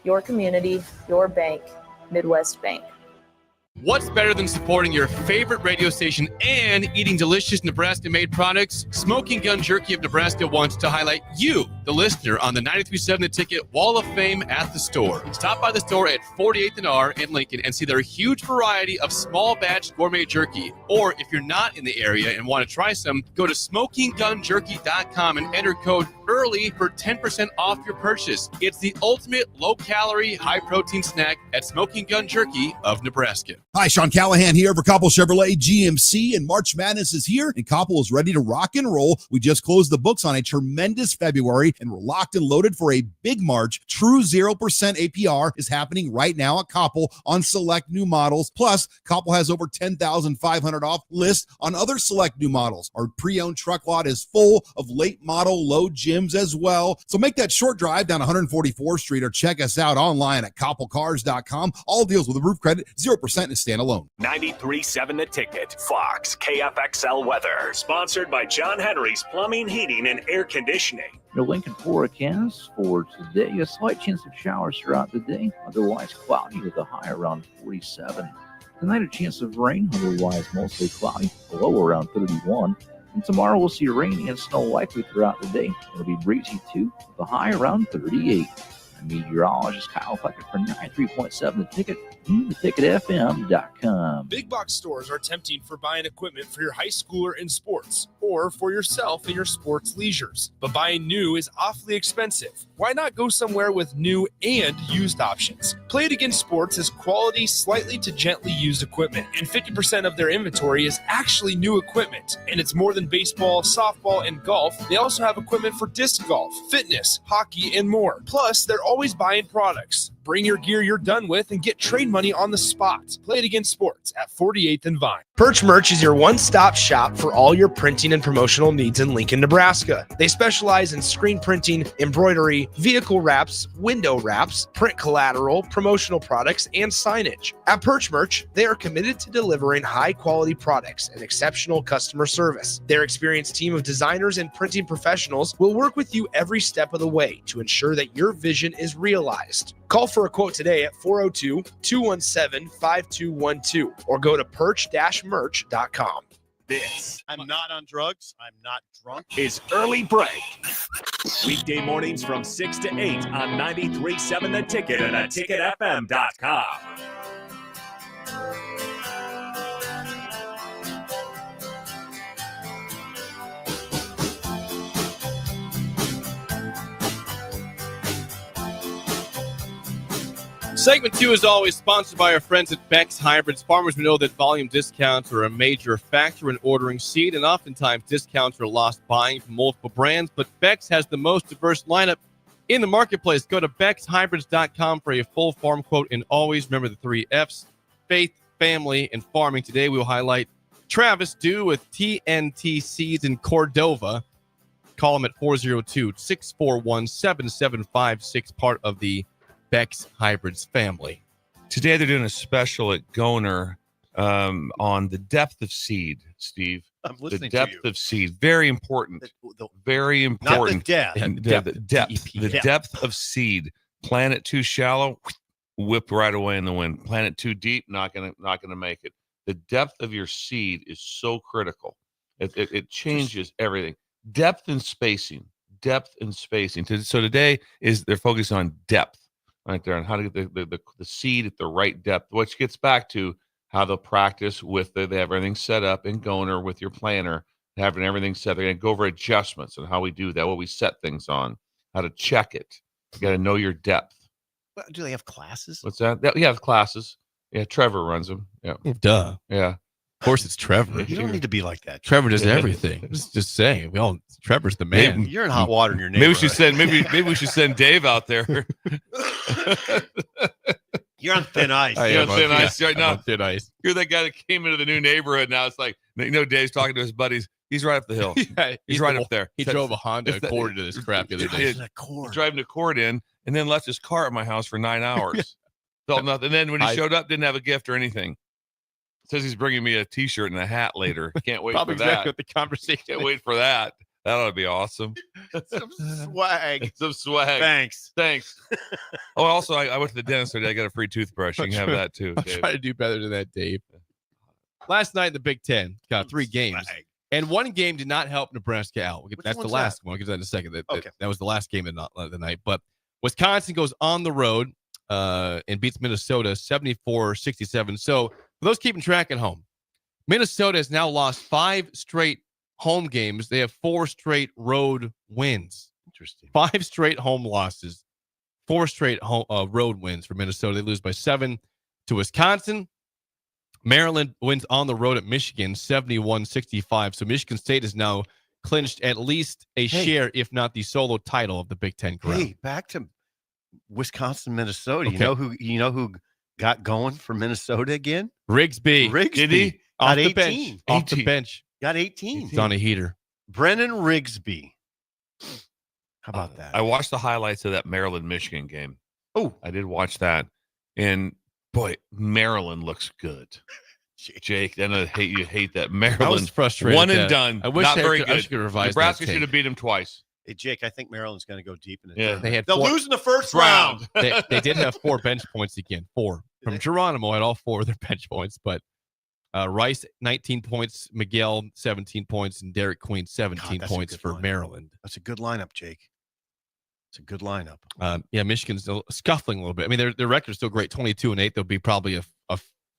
Your community, your bank, Midwest Bank. What's better than supporting your favorite radio station and eating delicious Nebraska-made products? Smoking Gun Jerky of Nebraska wants to highlight you, the listener, on the 93.7 The Ticket Wall of Fame at the store. Stop by the store at 48th and R in Lincoln and see their huge variety of small batch gourmet jerky. Or if you're not in the area and want to try some, go to smokinggunjerky.com and enter code EARLY for 10% off your purchase. It's the ultimate low-calorie, high-protein snack at Smoking Gun Jerky of Nebraska. Hi, Sean Callahan here for Koppel Chevrolet GMC, and March Madness is here, and Koppel is ready to rock and roll. We just closed the books on a tremendous February, and we're locked and loaded for a big March. True 0% APR is happening right now at Koppel on select new models. Plus, Koppel has over $10,500 off list on other select new models. Our pre-owned truck lot is full of late model low gyms as well. So make that short drive down 144th Street or check us out online at koppelcars.com. All deals with a roof credit, 0% is standalone. 93.7 The Ticket, Fox, KFXL weather. Sponsored by John Henry's Plumbing, Heating, and Air Conditioning. Your Lincoln forecast for today, a slight chance of showers throughout the day, otherwise cloudy with a high around 47. Tonight, a chance of rain, otherwise mostly cloudy, a low around 31. And tomorrow, we'll see rain and snow likely throughout the day. It'll be breezy too, with a high around 38. Meteorologist Kyle Puckett for 93.7 The Ticket and theticketfm.com. Big box stores are tempting for buying equipment for your high schooler in sports or for yourself in your sports leisures. But buying new is awfully expensive. Why not go somewhere with new and used options? Play It Again Sports has quality, slightly to gently used equipment, and 50% of their inventory is actually new equipment. And it's more than baseball, softball, and golf. They also have equipment for disc golf, fitness, hockey, and more. Plus, they're always buying products. Bring your gear you're done with and get trade money on the spot. Play It Again Sports at 48th and Vine. Perch Merch is your one-stop shop for all your printing and promotional needs in Lincoln, Nebraska. They specialize in screen printing, embroidery, vehicle wraps, window wraps, print collateral, promotional products, and signage. At Perch Merch, they are committed to delivering high-quality products and exceptional customer service. Their experienced team of designers and printing professionals will work with you every step of the way to ensure that your vision is realized. Call for a quote today at 402-217-5212 or go to perch-merch.com. This I'm not on drugs. I'm not drunk. is Early Break. Weekday mornings from 6 to 8 on 93.7 The Ticket and theticketfm.com. Segment 2 is always sponsored by our friends at Beck's Hybrids. Farmers will know that volume discounts are a major factor in ordering seed, and oftentimes discounts are lost buying from multiple brands, but Beck's has the most diverse lineup in the marketplace. Go to beckshybrids.com for a full farm quote, and always remember the 3 F's: faith, family, and farming. Today we will highlight Travis Dew with TNT Seeds in Cordova. Call him at 402-641-7756, part of the Beck's Hybrids family. Today they're doing a special at Goner on the depth of seed, Steve. I'm listening the depth to you. of seed. Very important. Very Not the important. depth. The depth of seed. Plant it too shallow, whipped right away in the wind. Plant it too deep, not gonna make it. The depth of your seed is so critical. It changes everything. Depth and spacing. So today they're focused on depth. Right there, on how to get the seed at the right depth, which gets back to how they'll practice with they have everything set up in Goner with your planner, having everything set. They're going to go over adjustments and how we do that, what we set things on, how to check it. You got to know your depth. Well, do they have classes? What's that? Yeah, classes. Yeah, Trevor runs them. Yeah. Duh. Yeah. Of course, it's Trevor. You don't need to be like that. Trevor does everything. just saying. Trevor's the man. You're in hot water in your Maybe neighborhood. we should send Dave out there. You're on thin ice. You're on thin ice right now. Thin ice. You're that guy that came into the new neighborhood. Now it's like, Dave's talking to his buddies. He's right up the hill. Yeah, he's right up there. He drove a Honda Accord to this crap the other day. He's driving the Accord in and then left his car at my house for 9 hours. Felt nothing. And then when he showed up, didn't have a gift or anything. Says he's bringing me a T-shirt and a hat later. Can't wait for that. Exactly what the conversation. Can't wait for that. That ought to be awesome. Some swag. Some swag. Thanks. Oh, also, I went to the dentist today. I got a free toothbrush. You can have that too, I'm Dave. trying to do better than that, Dave. Last night in the Big Ten, got 3 games. And one game did not help Nebraska out. That's the last one. I'll get to that in a second. That was the last game of the night. But Wisconsin goes on the road and beats Minnesota 74-67. So for those keeping track at home, Minnesota has now lost 5 straight home games. They have 4 straight road wins. Interesting. 5 straight home losses, 4 straight road wins for Minnesota. They lose by 7 to Wisconsin. Maryland wins on the road at Michigan 71-65. So Michigan State has now clinched at least a share, if not the solo title of the Big Ten crown. Hey, back to Wisconsin, Minnesota. Okay. You know who got going for Minnesota again? Rigsby. Did he? Off Got the 18. bench. Off the bench. Got 18. He's on a heater. Brennan Rigsby. How about that? I watched the highlights of that Maryland-Michigan game. Oh, I did watch that. And boy, Maryland looks good. Jake, I know you hate that. Maryland. I was frustrated. One and done. I wish not very I good. could revise Nebraska that should have beat him twice. Hey, Jake, I think Maryland's going to go deep in it. Yeah. They'll lose in the first round. They did have 4 bench points again. 4 from Geronimo had all 4 of their bench points, but Rice 19 points, Miguel 17 points, and Derek Queen 17 points for Maryland. That's a good lineup, Jake. It's a good lineup. Michigan's still scuffling a little bit. I mean, their record's still great, 22-8. They'll be probably a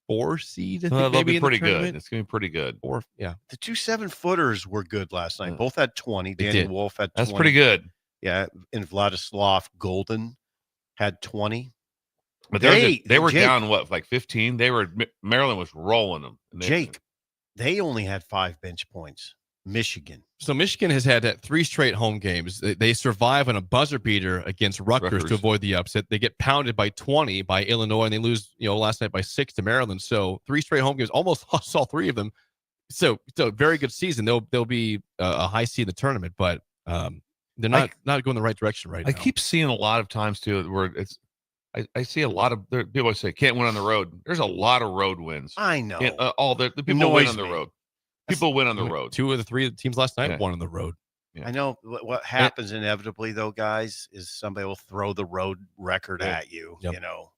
4 seed. I think, they'll be in pretty the good. It's gonna be pretty good. The 2 7-footers were good last night. Both had 20. Danny Wolf had 20. That's pretty good. Yeah, and Vladislav Golden had 20. But they were down like 15. Maryland was rolling them. They only had 5 bench points. Michigan. So Michigan has had 3 straight home games. They survive on a buzzer beater against Rutgers to avoid the upset. They get pounded by 20 by Illinois, and they lose, last night by 6 to Maryland. So 3 straight home games, almost lost all 3 of them. So very good season. They'll be a high seed in the tournament, but they're not going the right direction right now. I keep seeing a lot of times too where it's. I see a lot of people say can't win on the road. There's a lot of road wins. I know. All the people win on the road. People win on the road. 2 of the 3 teams last night won on the road. Yeah. I know what happens inevitably, though, guys, is somebody will throw the road record at you,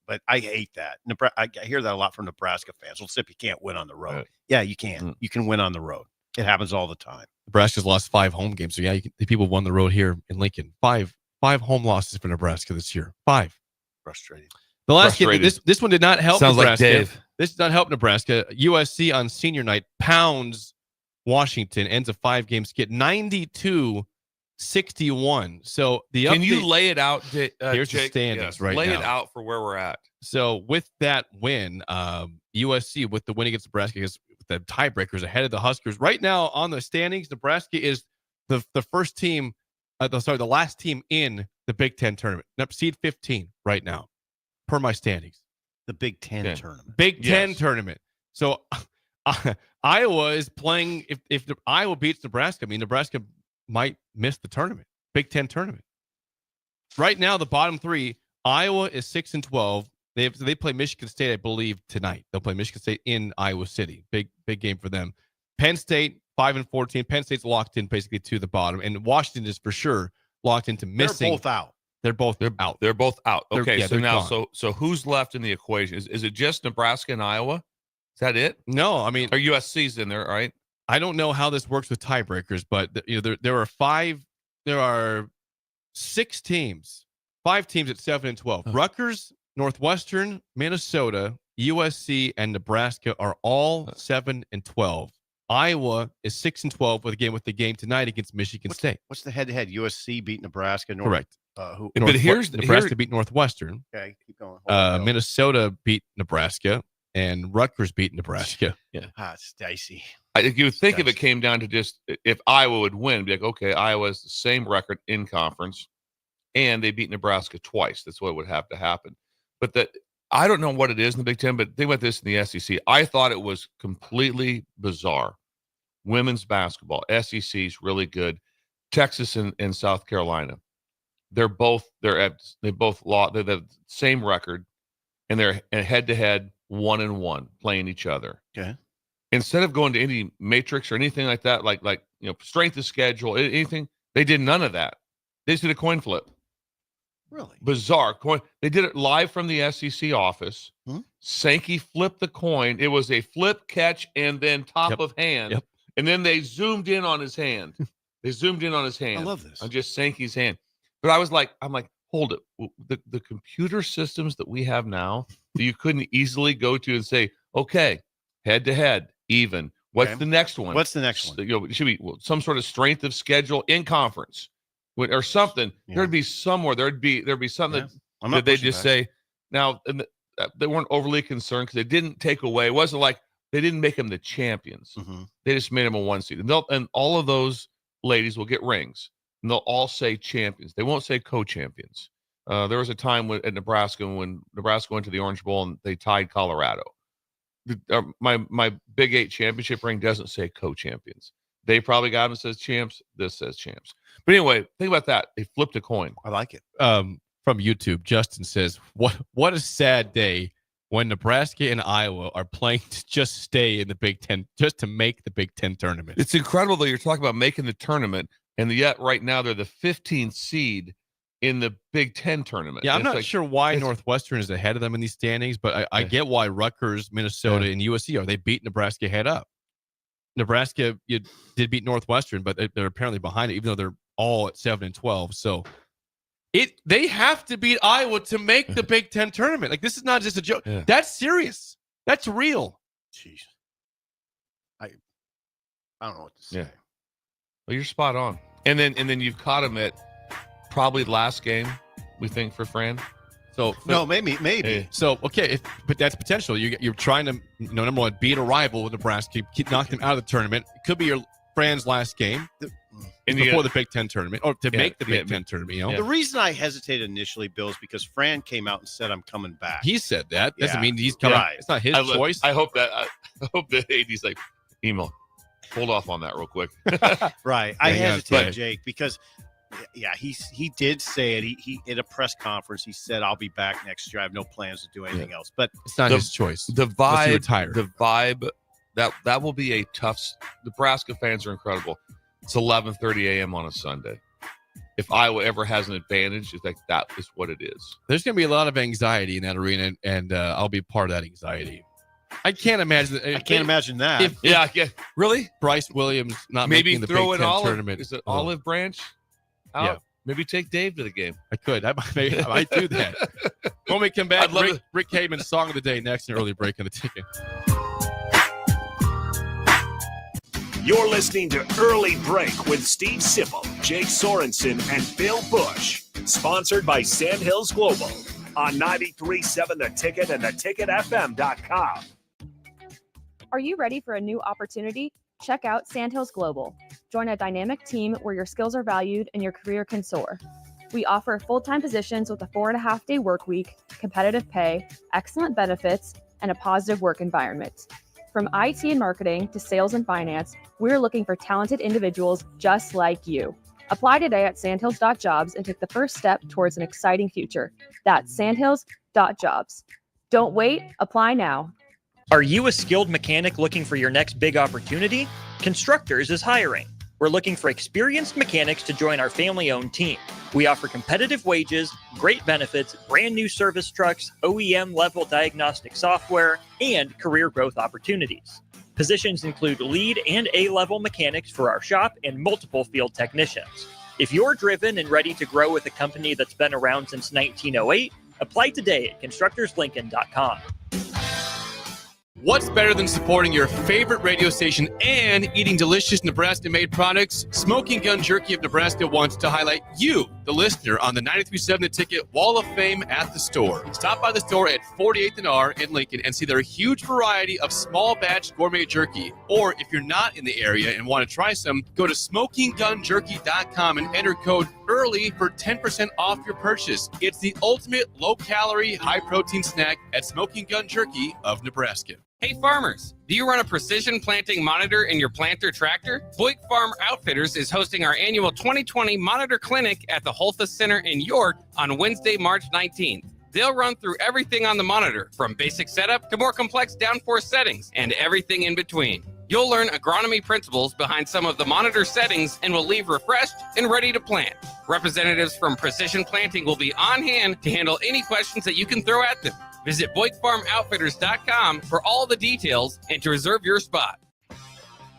But I hate that. I hear that a lot from Nebraska fans. Well, Sip, you can't win on the road. Right. Yeah, you can. You can win on the road. It happens all the time. Nebraska's lost 5 home games. So, the people won the road here in Lincoln. 5 home losses for Nebraska this year. 5. Frustrating. The last game, this one did not help Sounds Nebraska. Like Dave. This did not help Nebraska. USC on senior night pounds Washington, ends a 5-game skid, 92-61. So can you lay it out? Here's Jake? The standings right lay now. Lay it out for where we're at. So with that win, USC with the win against Nebraska, with the tiebreakers ahead of the Huskers. Right now on the standings, Nebraska is the first team. The last team in the Big Ten tournament. Seed 15 right now, per my standings. The Big Ten tournament. Big Ten tournament. So Iowa is playing. If Iowa beats Nebraska, Nebraska might miss the tournament. Big Ten tournament. Right now, the bottom 3, Iowa is 6-12. They play Michigan State, I believe, tonight. They'll play Michigan State in Iowa City. Big game for them. Penn State 5-14. Penn State's locked in basically to the bottom, and Washington is for sure locked into missing. They're both out. They're both out. They're both out. Okay, so now, gone. so who's left in the equation? Is it just Nebraska and Iowa? Is that it? No, or USC's in there, right? I don't know how this works with tiebreakers, but there are 5. There are 6 teams, 5 teams at 7-12. Oh. Rutgers, Northwestern, Minnesota, USC, and Nebraska are all 7-12. Iowa is 6-12 with the game tonight against Michigan State. What's the head-to-head? USC beat Nebraska. Correct. But Nebraska beat Northwestern. Okay, keep going. Minnesota beat Nebraska, and Rutgers beat Nebraska. Yeah, it's dicey. I think you would think if it came down to just if Iowa would win, be like, okay, Iowa has the same record in conference, and they beat Nebraska twice. That's what would have to happen. But I don't know what it is in the Big Ten, but think about this in the SEC. I thought it was completely bizarre. Women's basketball, SEC's really good. Texas and South Carolina, they both lost. They're the same record, and they're head-to-head 1-1 playing each other. Okay. Instead of going to any matrix or anything like that, like strength of schedule, anything, they did none of that. They just did a coin flip. Really bizarre coin. They did it live from the SEC office. Sankey flipped the coin. It was a flip, catch, and then top of hand. And then they zoomed in on his hand. I love this. On just Sankey's hand. But I'm like, hold it. The computer systems that we have now that you couldn't easily go to and say, okay, head to head, even. What's the next one? What's the next one? It should be some sort of strength of schedule in conference. Or something. There'd be somewhere. There'd be something that they just say. Now, they weren't overly concerned because they didn't take away. It wasn't like they didn't make them the champions. They just made them a 1 seed, and all of those ladies will get rings, and they'll all say champions. They won't say co-champions. There was a time at Nebraska when Nebraska went to the Orange Bowl and they tied Colorado. My Big 8 championship ring doesn't say co-champions. They probably got them says champs. This says champs. But anyway, think about that. They flipped a coin. I like it. From YouTube, Justin says, "What a sad day when Nebraska and Iowa are playing to just stay in the Big Ten, just to make the Big Ten tournament." It's incredible that you're talking about making the tournament, and yet right now they're the 15th seed in the Big Ten tournament. Yeah, I'm not sure why Northwestern is ahead of them in these standings, but I get why Rutgers, Minnesota, and USC are. They beat Nebraska head up. Nebraska did beat Northwestern, but they're apparently behind it, even though they're all at 7-12. So They have to beat Iowa to make the Big Ten tournament. Like, this is not just a joke. Yeah. That's serious. That's real. Jeez. I don't know what to say. Yeah. Well, you're spot on. And then you've caught him at probably last game, we think, for Fran. So no, maybe. Hey. So okay, but that's potential. You're trying to, number one, beat a rival with Nebraska, knock them out of the tournament. It could be your Fran's last game before the Big Ten tournament, or to make the Big Ten tournament. The reason I hesitated initially, Bill, is because Fran came out and said, "I'm coming back." He said that. Doesn't mean he's coming. Right. It's not his choice. I hope that AD's like, email, hold off on that real quick. Right. I hesitated, Jake, because he did say it. He at a press conference, he said, "I'll be back next year. I have no plans to do anything else." But it's not his choice. The vibe, that will be a tough. Nebraska fans are incredible. It's 11:30 a.m. on a Sunday. If Iowa ever has an advantage, it's like that is what it is. There's going to be a lot of anxiety in that arena, and I'll be part of that anxiety. I can't imagine. I can't imagine that. Really? Bryce Williams not maybe making the throw Big an Ten tournament. Is it Olive Branch? Out? Yeah. Maybe take Dave to the game. I could. I might do that. When we come back, Rick Haven's song of the day next, an early break on the ticket. You're listening to Early Break with Steve Sipple, Jake Sorensen, and Bill Busch. Sponsored by Sandhills Global on 93.7 The Ticket and theticketfm.com. Are you ready for a new opportunity? Check out Sandhills Global. Join a dynamic team where your skills are valued and your career can soar. We offer full-time positions with a 4.5-day work week, competitive pay, excellent benefits, and a positive work environment. From IT and marketing to sales and finance, we're looking for talented individuals just like you. Apply today at sandhills.jobs and take the first step towards an exciting future. That's sandhills.jobs. Don't wait, apply now. Are you a skilled mechanic looking for your next big opportunity? Constructors is hiring. We're looking for experienced mechanics to join our family-owned team. We offer competitive wages, great benefits, brand new service trucks, OEM-level diagnostic software, and career growth opportunities. Positions include lead and A-level mechanics for our shop and multiple field technicians. If you're driven and ready to grow with a company that's been around since 1908, apply today at constructorslincoln.com. What's better than supporting your favorite radio station and eating delicious Nebraska-made products? Smoking Gun Jerky of Nebraska wants to highlight you, the listener, on the 93.7 The Ticket Wall of Fame at the store. Stop by the store at 48th and R in Lincoln and see their huge variety of small batch gourmet jerky. Or if you're not in the area and want to try some, go to smokinggunjerky.com and enter code EARLY for 10% off your purchase. It's the ultimate low-calorie, high-protein snack at Smoking Gun Jerky of Nebraska. Hey farmers, do you run a precision planting monitor in your planter tractor? Boyk Farm Outfitters is hosting our annual 2020 Monitor Clinic at the Holthus Center in York on Wednesday, March 19th. They'll run through everything on the monitor, from basic setup to more complex downforce settings, and everything in between. You'll learn agronomy principles behind some of the monitor settings and will leave refreshed and ready to plant. Representatives from Precision Planting will be on hand to handle any questions that you can throw at them. Visit BoykFarmOutfitters.com for all the details and to reserve your spot.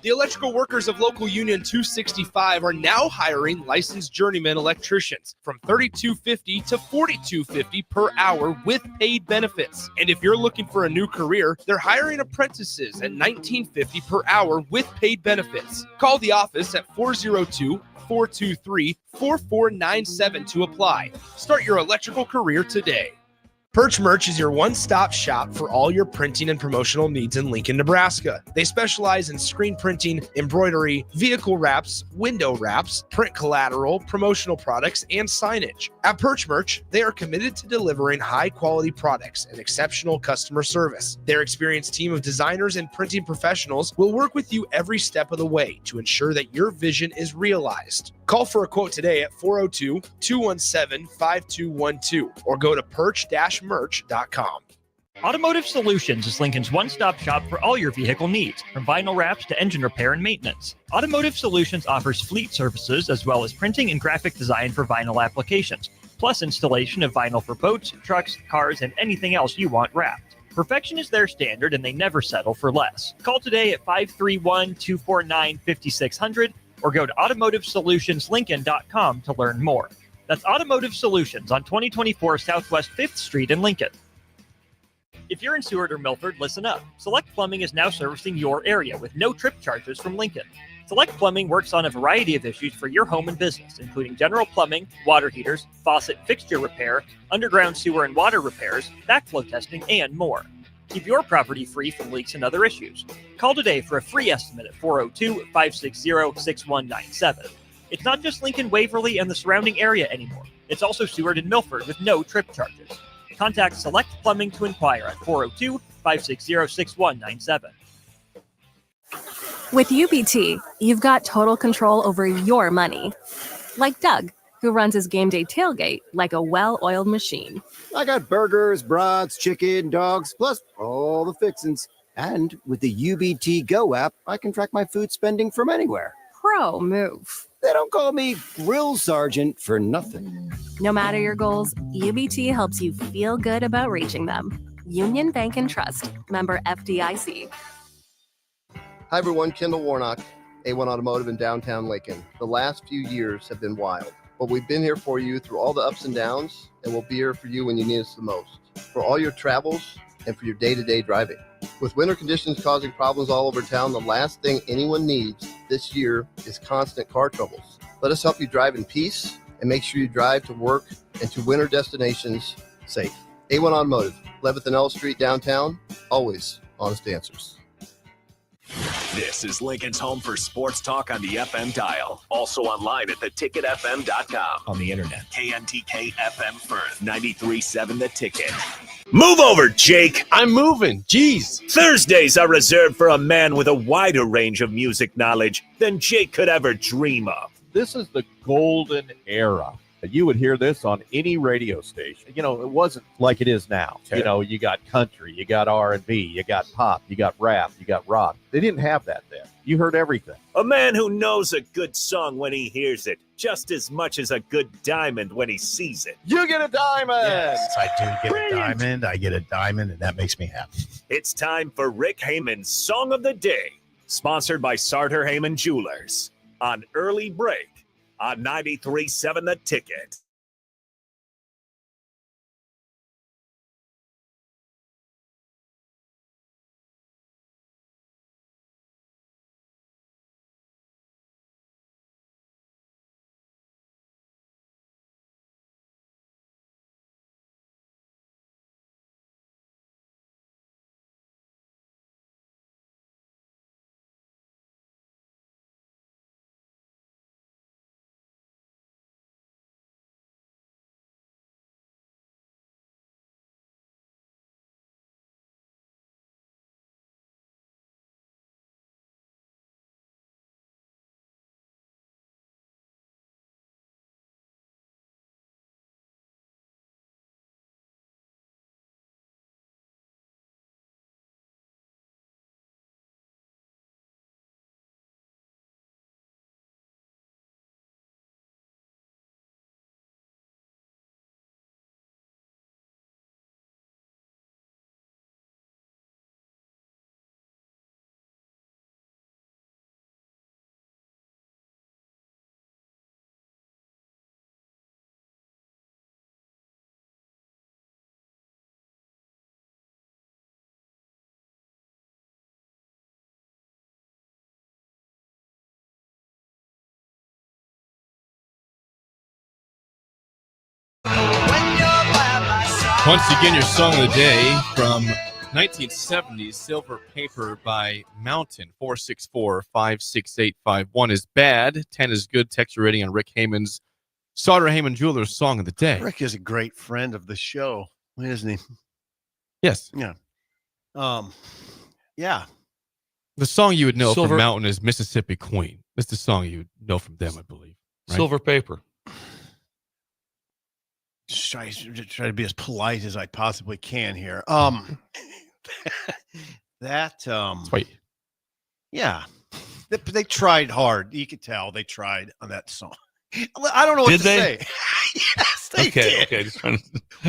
The electrical workers of Local Union 265 are now hiring licensed journeyman electricians from $32.50 to $42.50 per hour with paid benefits. And if you're looking for a new career, they're hiring apprentices at $19.50 per hour with paid benefits. Call the office at 402-423-4497 to apply. Start your electrical career today. Perch Merch is your one-stop shop for all your printing and promotional needs in Lincoln, Nebraska. They specialize in screen printing, embroidery, vehicle wraps, window wraps, print collateral, promotional products, and signage. At Perch Merch, they are committed to delivering high-quality products and exceptional customer service. Their experienced team of designers and printing professionals will work with you every step of the way to ensure that your vision is realized. Call for a quote today at 402-217-5212 or go to perch-merch.com. Automotive Solutions is Lincoln's one-stop shop for all your vehicle needs, from vinyl wraps to engine repair and maintenance. Automotive Solutions offers fleet services as well as printing and graphic design for vinyl applications, plus installation of vinyl for boats, trucks, cars, and anything else you want wrapped. Perfection is their standard and they never settle for less. Call today at 531-249-5600 or go to automotivesolutionslincoln.com to learn more. That's Automotive Solutions on 2024 Southwest 5th Street in Lincoln. If you're in Seward or Milford, listen up. Select Plumbing is now servicing your area with no trip charges from Lincoln. Select Plumbing works on a variety of issues for your home and business, including general plumbing, water heaters, faucet fixture repair, underground sewer and water repairs, backflow testing, and more. Keep your property free from leaks and other issues. Call today for a free estimate at 402-560-6197. It's not just Lincoln, Waverly, and the surrounding area anymore. It's also Seward and Milford with no trip charges. Contact Select Plumbing to inquire at 402-560-6197. With UBT, you've got total control over your money. Like Doug, who runs his game day tailgate like a well-oiled machine. I got burgers, brats, chicken, dogs, plus all the fixins. And with the UBT Go app, I can track my food spending from anywhere. Pro move. They don't call me Grill Sergeant for nothing. No matter your goals, UBT helps you feel good about reaching them. Union Bank and Trust. Member FDIC. Hi, everyone. Kendall Warnock, A1 Automotive in downtown Lincoln. The last few years have been wild, but we've been here for you through all the ups and downs, and we'll be here for you when you need us the most. For all your travels and for your day-to-day driving. With winter conditions causing problems all over town, the last thing anyone needs this year is constant car troubles. Let us help you drive in peace and make sure you drive to work and to winter destinations safe. A1 Automotive, 11th and L Street downtown, always honest answers. This is Lincoln's home for sports talk on the FM dial. Also online at theticketfm.com. On the internet. KNTK FM Firth, 93.7 The Ticket. Move over, Jake. I'm moving. Jeez. Thursdays are reserved for a man with a wider range of music knowledge than Jake could ever dream of. This is the golden era. You would hear this on any radio station. You know, it wasn't like it is now. Okay. You know, you got country, you got R&B, you got pop, you got rap, you got rock. They didn't have that then. You heard everything. A man who knows a good song when he hears it, just as much as a good diamond when he sees it. You get a diamond! Yes, I do get a diamond. I get a diamond, and that makes me happy. It's time for Rick Heyman's Song of the Day, sponsored by Sartor Heyman Jewelers, on Early Break on 93.7 The Ticket. Once again, your song of the day from 1970s, Silver Paper by Mountain. 464-56851 is bad. 10 is good. Text rating on Rick Heyman's Sartor Heyman Jewelers Song of the Day. Rick is a great friend of the show, isn't he? Yes. Yeah. Yeah. The song you would know Silver- from Mountain is Mississippi Queen. That's the song you would know from them, I believe. Right? Silver Paper. Just try to be as polite as I possibly can here. Wait. Yeah, they tried hard. You could tell they tried on that song. I don't know what Did to they? say. Yes, they did. Okay. Just trying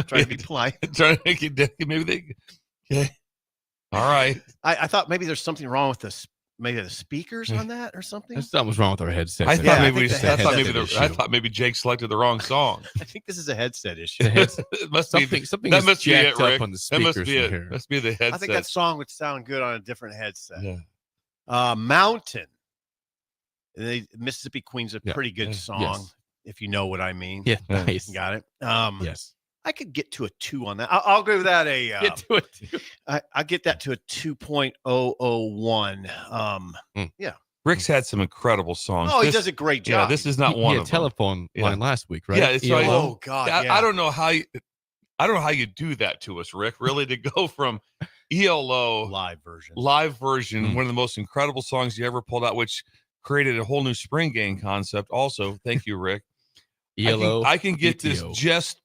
Trying to be polite. Trying to make it. Maybe they. Okay. All right. I thought maybe there's something wrong with this maybe the speakers on that or something. Something was wrong with our headset. I I thought maybe Jake selected the wrong song. I think this is a headset issue. It must something that must be jacked it, up Rick. on the That must speakers be it. here. Must be the headset. I think that song would sound good on a different headset. Yeah. Mountain. Mississippi Queen's a pretty good song, Yes. if you know what I mean. Yeah, nice. Got it. Yes. I could get to a 2 on that. I'll give that a. Get to a 2. I get that to a 2.001. Yeah. Rick's had some incredible songs. Oh, he does a great job. Yeah, this is not one of them. Telephone line last week, right? Yeah, it's ELO? right. Oh God, yeah. I don't know how you do that to us, Rick. Really, to go from ELO live version, one of the most incredible songs you ever pulled out, which created a whole new spring game concept. Also, thank you, Rick. ELO. I can get this ETO. just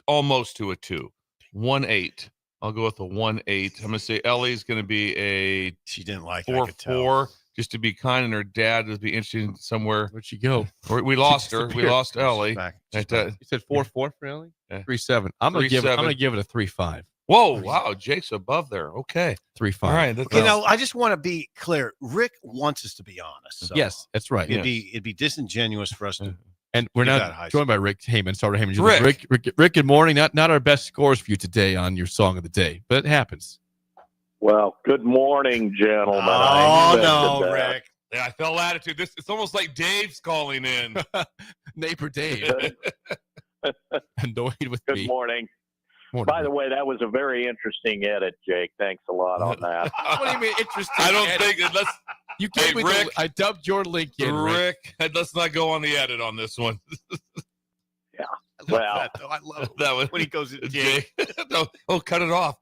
almost to a 2, 1.8. I'll go with a 1.8. I'm gonna say Ellie's gonna be she didn't like 4.4. Just to be kind, and her dad would be interested somewhere. Where'd she go? We lost her. We lost Ellie. You said 4.4 for Ellie? 3.7. I'm gonna give it a 3.5. Whoa! Wow, Jake's above there. Okay, 3.5. All right. I just want to be clear. Rick wants us to be honest. So yes, that's right. It'd be disingenuous for us to. And we're give now that high joined by Rick Heyman. Sorry, Heyman. Rick. Rick, good morning. Not our best scores for you today on your song of the day, but it happens. Well, good morning, gentlemen. Oh no, Rick. Yeah, I felt attitude. It's almost like Dave's calling in. Neighbor Dave. Annoyed with me. Good morning. Morning. By the way, that was a very interesting edit, Jake. Thanks a lot on that. What do you mean interesting? I don't think unless you gave me Rick, I dubbed your link in. Rick, let's not go on the edit on this one. Yeah. I love that one when he goes to Jake. No, cut it off.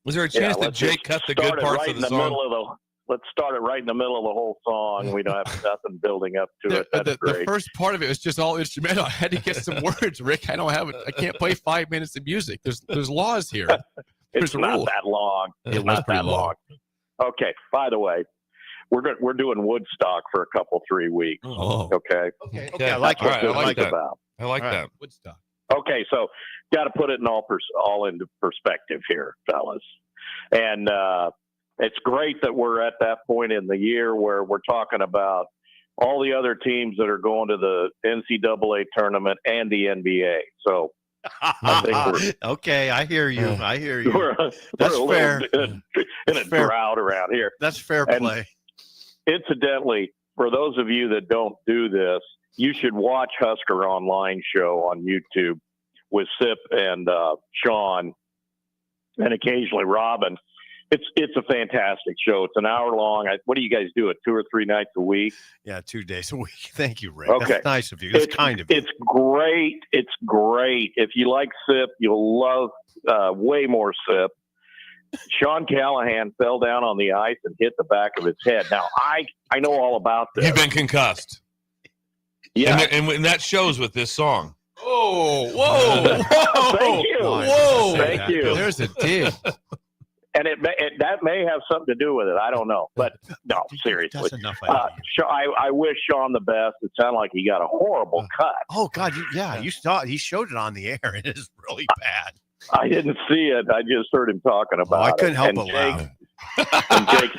Was there a chance that Jake cut the good parts of the song? Let's start it right in the middle of the whole song. We don't have nothing building up to it. That's great. The first part of it was just all instrumental. I had to get some words, Rick. I don't have it. I can't play 5 minutes of music. There's laws here. It's not that long. It was pretty long. Okay. By the way, we're doing Woodstock for a couple 3 weeks. Oh. Okay. Okay. I like All right, That's I what like it's that. about. I like that. Woodstock. Okay, so got to put it in all into perspective here, fellas. And it's great that we're at that point in the year where we're talking about all the other teams that are going to the NCAA tournament and the NBA. So I think okay, I hear you. I hear you. That's fair. In a drought around here. That's fair And play. Incidentally, for those of you that don't do this, you should watch Husker Online show on YouTube with Sip and Sean and occasionally Robin. It's a fantastic show. It's an hour long. What do you guys do it 2 or 3 nights a week? Yeah, 2 days a week. Thank you, Rick. Okay. That's nice of you. That's kind of you. It's great. It's great. If you like Sip, you'll love way more Sip. Sean Callahan fell down on the ice and hit the back of his head. Now, I know all about this. You've been concussed. Yeah. And that shows with this song. Oh, whoa. Thank you. Whoa. Thank you. There's a dig. And that may have something to do with it. I don't know. But no, seriously. That's enough. I wish Sean the best. It sounded like he got a horrible cut. Oh, God. You saw it. He showed it on the air. It is really bad. I didn't see it. I just heard him talking about it. I couldn't help And but laugh. And Jake,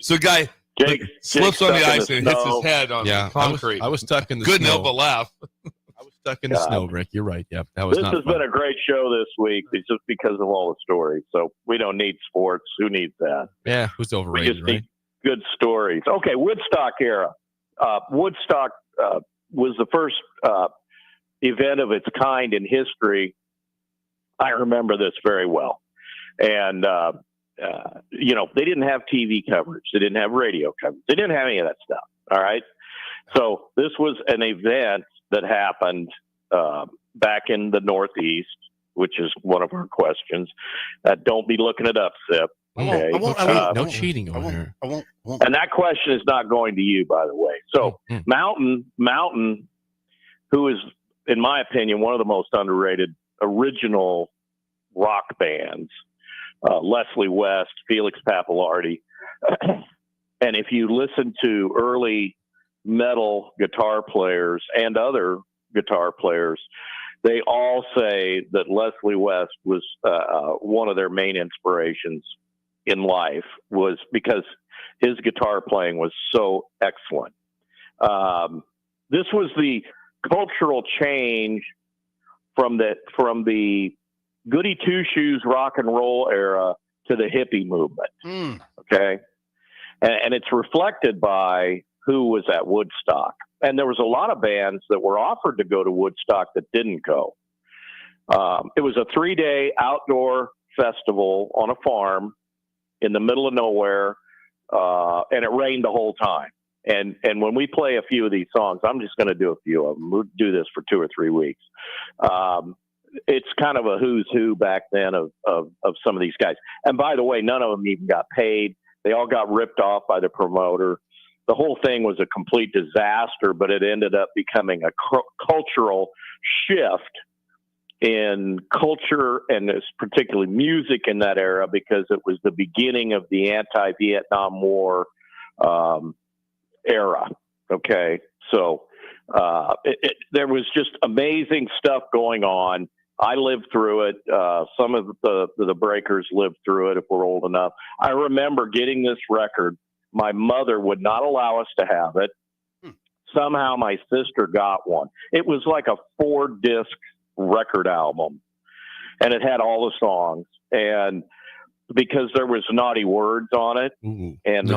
So, guy Jake slips on the stuck in ice the and hits snow. his head on Yeah, concrete. I was stuck in the Couldn't snow. help but laugh. I was stuck in the snow, Rick. You're right. Yeah, that was This not has fun. been a great show this week. It's just because of all the stories. So we don't need sports. Who needs that? Yeah, who's We overrated, just right? need good stories. Okay, Woodstock era. Woodstock was the first event of its kind in history. I remember this very well. And, they didn't have TV coverage. They didn't have radio coverage. They didn't have any of that stuff. All right. So this was an event that happened back in the Northeast, which is one of our questions. Don't be looking it up, Sip. Okay. No cheating over here. I won't. And that question is not going to you, by the way. So Mountain, who is, in my opinion, one of the most underrated original rock bands, Leslie West, Felix Pappalardi. And if you listen to early metal guitar players and other guitar players, they all say that Leslie West was one of their main inspirations in life, was because His guitar playing was so excellent. This was the cultural change from the goody two shoes rock and roll era to the hippie movement. Okay. And it's reflected by who was at Woodstock. And there was a lot of bands that were offered to go to Woodstock that didn't go. It was a 3-day outdoor festival on a farm in the middle of nowhere. And it rained the whole time. And when we play a few of these songs, I'm just going to do a few of them. We'll do this for 2 or 3 weeks. It's kind of a who's who back then of some of these guys. And by the way, none of them even got paid. They all got ripped off by the promoter. The whole thing was a complete disaster, but it ended up becoming a cultural shift in culture and particularly music in that era, because it was the beginning of the anti-Vietnam War era. Okay. So there was just amazing stuff going on. I lived through it. Some of the breakers lived through it, if we're old enough. I remember getting this record. My mother would not allow us to have it. Somehow my sister got one. It was like a 4-disc record album, and it had all the songs. And because there was naughty words on it, and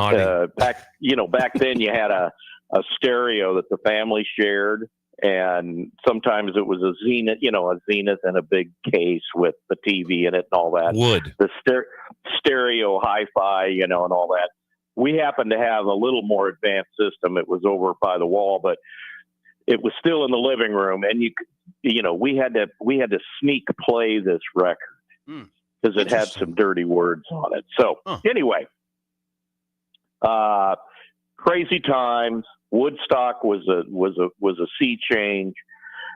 back then you had a stereo that the family shared, and sometimes it was a Zenith in a big case with the TV in it and all that. The stereo hi-fi, and all that. We happened to have a little more advanced system. It was over by the wall, but it was still in the living room, and we had to sneak play this record because it had some dirty words on it. So anyway, crazy times. Woodstock was a sea change.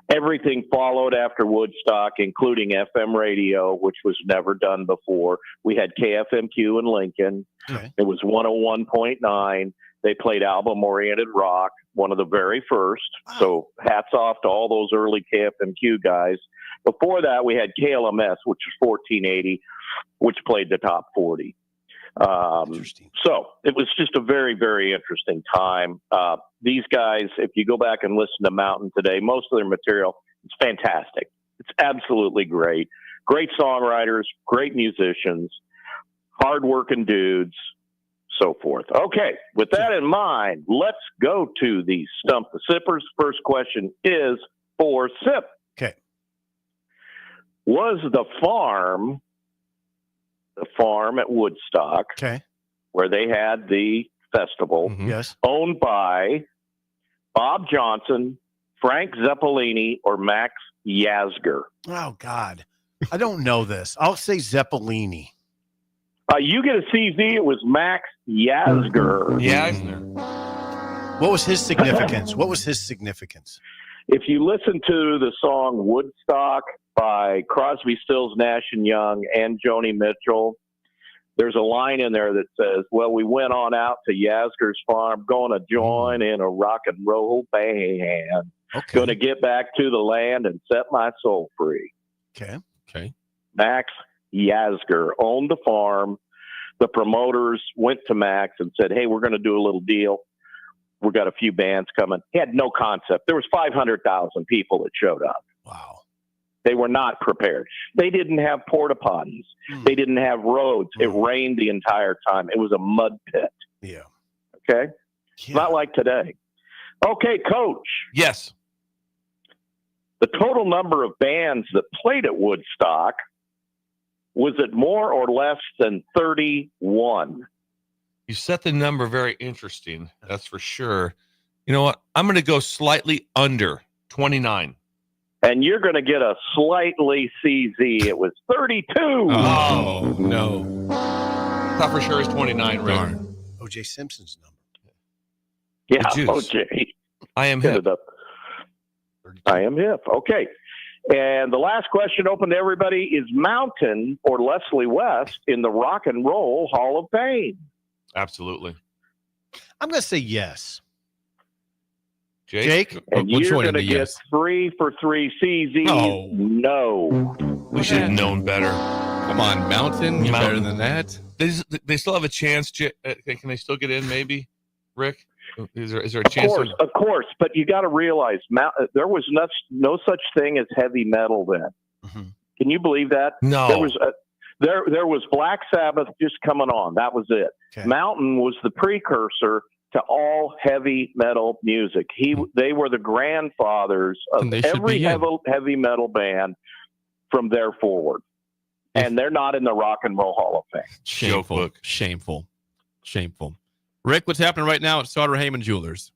Everything followed after Woodstock, including FM radio, which was never done before. We had KFMQ in Lincoln. Okay. It was 101.9. They played album-oriented rock, one of the very first. Wow. So hats off to all those early KFMQ guys. Before that, we had KLMS, which was 1480, which played the top 40. So it was just a very, very interesting time. These guys, if you go back and listen to Mountain today, most of their material, it's fantastic. It's absolutely great. Great songwriters, great musicians, hardworking dudes, so forth. Okay, with that in mind, let's go to the Stump the Sippers. First question is for Sip. Okay. Was the farm at Woodstock, where they had the festival, owned by Bob Johnson, Frank Zeppelini, or Max Yasgur? Oh, God. I don't know this. I'll say Zeppelini. You get a CZ. It was Max Yasgur. What was his significance? If you listen to the song Woodstock by Crosby, Stills, Nash & Young and Joni Mitchell, there's a line in there that says, well, we went on out to Yasgur's farm, going to join in a rock and roll band, going to get back to the land and set my soul free. Okay. Max Yasgur owned the farm. The promoters went to Max and said, hey, we're going to do a little deal. We've got a few bands coming. He had no concept. There was 500,000 people that showed up. Wow. They were not prepared. They didn't have porta potties. They didn't have roads. It rained the entire time. It was a mud pit. Yeah. Okay? It's not like today. Okay, Coach. Yes. The total number of bands that played at Woodstock, was it more or less than 31? You set the number very interesting. That's for sure. You know what? I'm going to go slightly under 29. And you're going to get a slightly CZ. It was 32. Oh, no. I thought for sure it's 29, Rick. O.J. Simpson's number. Yeah, O.J. I am hip. I am hip. Okay. And the last question open to everybody is Mountain or Leslie West in the Rock and Roll Hall of Fame? Absolutely. I'm going to say yes. Jake? And you're going to get 3 for 3 CZ. Oh. No. We should have known better. Come on, Mountain. You're better than that. They still have a chance. Can they still get in? Maybe, Rick. Is there a chance? Of course. But you got to realize, there was no such thing as heavy metal then. Mm-hmm. Can you believe that? No. There was Black Sabbath just coming on. That was it. Okay. Mountain was the precursor to all heavy metal music. They were the grandfathers of every heavy metal band from there forward. And they're not in the Rock and Roll Hall of Fame. Shameful. Rick, what's happening right now at Starter Heyman Jewelers?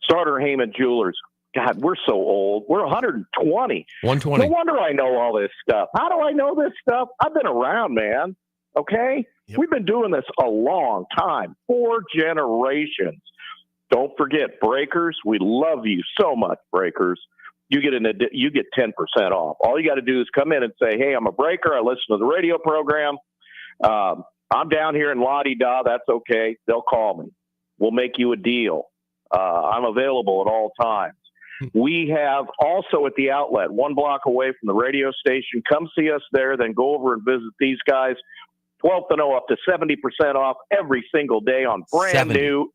Starter Heyman Jewelers. God, we're so old. We're 120. 120. No wonder I know all this stuff. How do I know this stuff? I've been around, man. Okay? Yep. We've been doing this a long time. 4 generations. Don't forget, Breakers. We love you so much, Breakers. You get 10% off. All you got to do is come in and say, hey, I'm a Breaker. I listen to the radio program. I'm down here in La-di-da. That's okay. They'll call me. We'll make you a deal. I'm available at all times. We have also at the outlet, 1 block away from the radio station. Come see us there, then go over and visit these guys. 12th and 0 up to 70% off every single day on brand new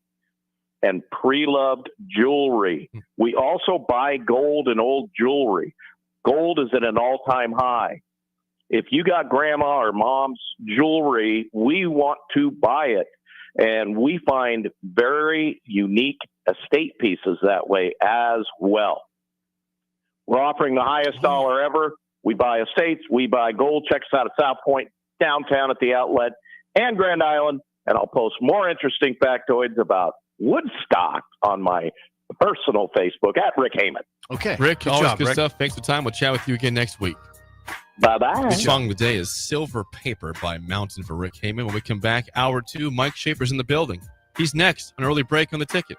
and pre-loved jewelry. We also buy gold and old jewelry. Gold is at an all-time high. If you got grandma or mom's jewelry, we want to buy it. And we find very unique estate pieces that way as well. We're offering the highest dollar ever. We buy estates. We buy gold. Check us out at South Point, downtown at the outlet, and Grand Island. And I'll post more interesting factoids about Woodstock on my personal Facebook at Rick Heyman. Okay. Rick, Good always job, good Rick. stuff. Thanks for the time. We'll chat with you again next week. Bye-bye. The song of the day is Silver Paper by Mountain for Rick Heyman. When we come back, hour 2, Mike Schaefer's in the building. He's next, an early break on the ticket.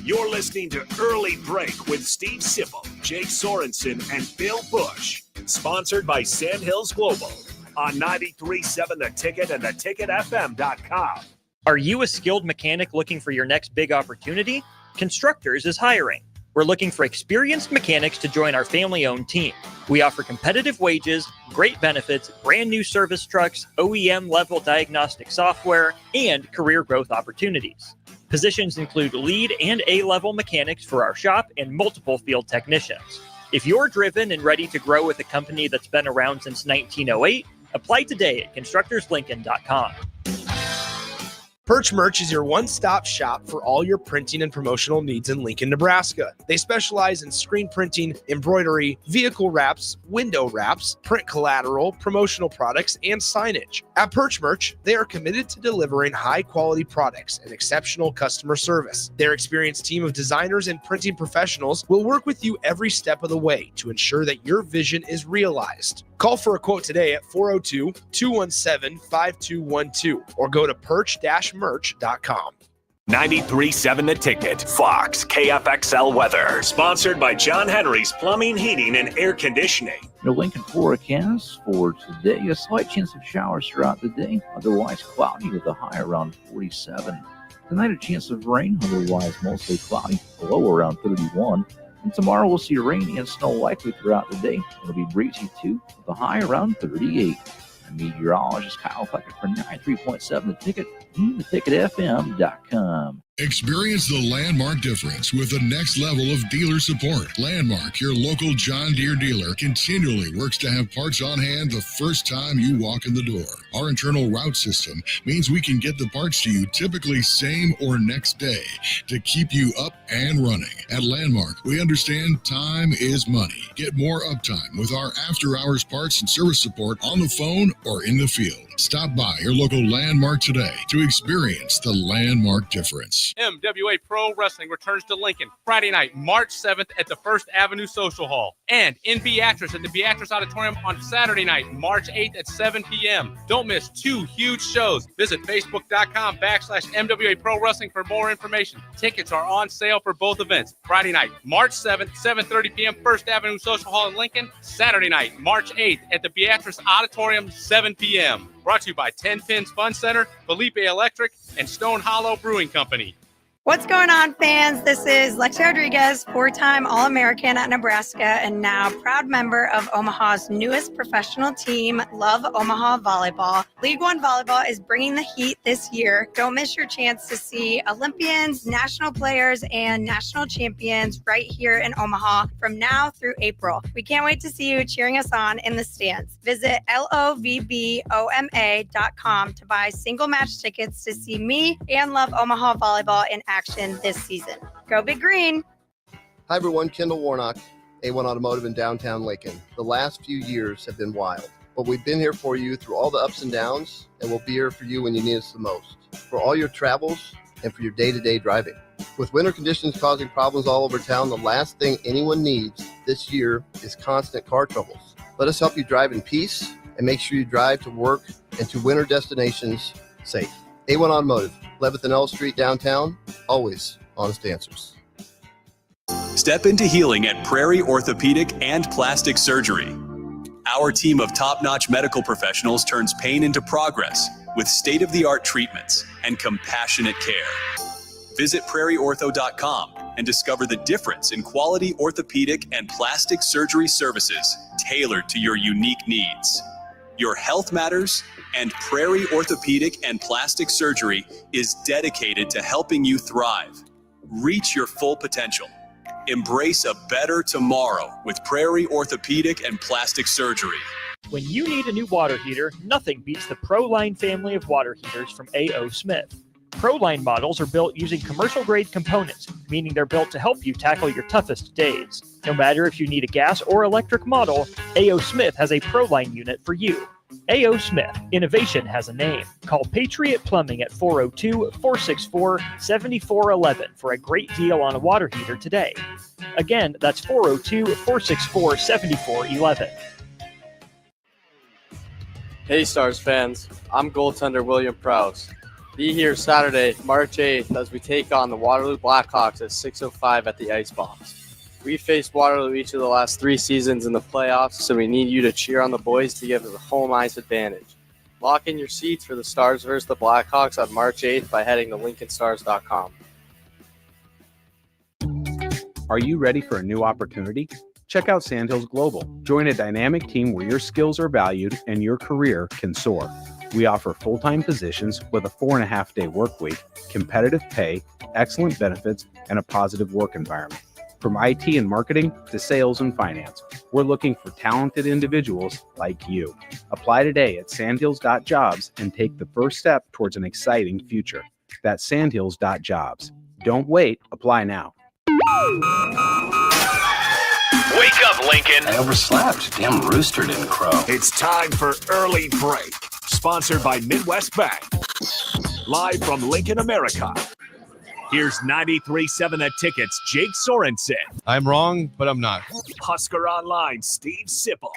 You're listening to Early Break with Steve Sipple, Jake Sorensen, and Bill Busch. Sponsored by Sandhills Global on 93.7 The Ticket and theticketfm.com. Are you a skilled mechanic looking for your next big opportunity? Constructors is hiring. We're looking for experienced mechanics to join our family-owned team. We offer competitive wages, great benefits, brand new service trucks, OEM-level diagnostic software, and career growth opportunities. Positions include lead and A-level mechanics for our shop and multiple field technicians. If you're driven and ready to grow with a company that's been around since 1908, apply today at constructorslincoln.com. Perch Merch is your one-stop shop for all your printing and promotional needs in Lincoln, Nebraska. They specialize in screen printing, embroidery, vehicle wraps, window wraps, print collateral, promotional products, and signage. At Perch Merch, they are committed to delivering high-quality products and exceptional customer service. Their experienced team of designers and printing professionals will work with you every step of the way to ensure that your vision is realized. Call for a quote today at 402-217-5212 or go to perch-merch.com. 93.7 The Ticket, Fox, KFXL weather. Sponsored by John Henry's Plumbing, Heating, and Air Conditioning. The Lincoln forecast for today, a slight chance of showers throughout the day, otherwise cloudy with a high around 47. Tonight, a chance of rain, otherwise mostly cloudy, a low around 31. And tomorrow, we'll see rain and snow likely throughout the day. It'll be breezy too, with a high around 38. I'm meteorologist Kyle Flecker for 93.7 The Ticket and theticketfm.com. Experience the Landmark difference with the next level of dealer support. Landmark, your local John Deere dealer, continually works to have parts on hand the first time you walk in the door. Our internal route system means we can get the parts to you typically same or next day to keep you up and running. At Landmark, we understand time is money. Get more uptime with our after-hours parts and service support on the phone or in the field. Stop by your local Landmark today to experience the Landmark difference. MWA Pro Wrestling returns to Lincoln Friday night, March 7th at the First Avenue Social Hall. And in Beatrice at the Beatrice Auditorium on Saturday night, March 8th at 7 p.m. Don't miss 2 huge shows. Visit Facebook.com/MWA Pro Wrestling for more information. Tickets are on sale for both events. Friday night, March 7th, 7:30 p.m. First Avenue Social Hall in Lincoln. Saturday night, March 8th at the Beatrice Auditorium, 7 p.m. Brought to you by 10 Pins Fun Center, Felipe Electric, and Stone Hollow Brewing Company. What's going on, fans? This is Lexi Rodriguez, four-time All-American at Nebraska and now proud member of Omaha's newest professional team, Love Omaha Volleyball. League One Volleyball is bringing the heat this year. Don't miss your chance to see Olympians, national players, and national champions right here in Omaha from now through April. We can't wait to see you cheering us on in the stands. Visit lovboma.com to buy single match tickets to see me and Love Omaha Volleyball in action this season. Go Big Green! Hi everyone, Kendall Warnock, A1 Automotive in downtown Lincoln. The last few years have been wild, but we've been here for you through all the ups and downs, and we'll be here for you when you need us the most, for all your travels and for your day-to-day driving. With winter conditions causing problems all over town, the last thing anyone needs this year is constant car troubles. Let us help you drive in peace and make sure you drive to work and to winter destinations safe. A1 Automotive, 11th and L Street downtown, always honest answers. Step into healing at Prairie Orthopedic and Plastic Surgery. Our team of top-notch medical professionals turns pain into progress with state-of-the-art treatments and compassionate care. Visit prairieortho.com and discover the difference in quality orthopedic and plastic surgery services tailored to your unique needs. Your health matters, and Prairie Orthopedic and Plastic Surgery is dedicated to helping you thrive. Reach your full potential. Embrace a better tomorrow with Prairie Orthopedic and Plastic Surgery. When you need a new water heater, nothing beats the ProLine family of water heaters from A.O. Smith. ProLine models are built using commercial-grade components, meaning they're built to help you tackle your toughest days. No matter if you need a gas or electric model, A.O. Smith has a ProLine unit for you. A.O. Smith, innovation has a name. Call Patriot Plumbing at 402-464-7411 for a great deal on a water heater today. Again, that's 402-464-7411. Hey Stars fans, I'm goaltender William Prowse. Be here Saturday, March 8th as we take on the Waterloo Blackhawks at 6:05 at the Icebox. We faced Waterloo each of the last 3 seasons in the playoffs, so we need you to cheer on the boys to give us a home ice advantage. Lock in your seats for the Stars versus the Blackhawks on March 8th by heading to LincolnStars.com. Are you ready for a new opportunity? Check out Sandhills Global. Join a dynamic team where your skills are valued and your career can soar. We offer full-time positions with a 4.5-day work week, competitive pay, excellent benefits, and a positive work environment. From IT and marketing to sales and finance, we're looking for talented individuals like you. Apply today at sandhills.jobs and take the first step towards an exciting future. That's sandhills.jobs. Don't wait. Apply now. Wake up, Lincoln. I overslept. Damn rooster didn't crow. It's time for Early Break, sponsored by Midwest Bank. Live from Lincoln, America. Here's 93.7 The Ticket's Jake Sorensen. I'm wrong, but I'm not. Husker Online, Steve Sipple.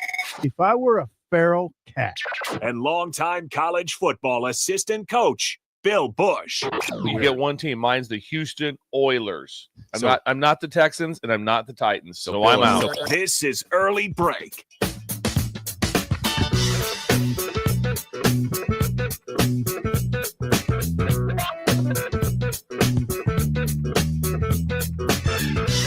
If I were a feral cat. And longtime college football assistant coach, Bill Busch. You get one team. Mine's the Houston Oilers. I'm not the Texans, and I'm not the Titans, so I'm out. This is Early Break.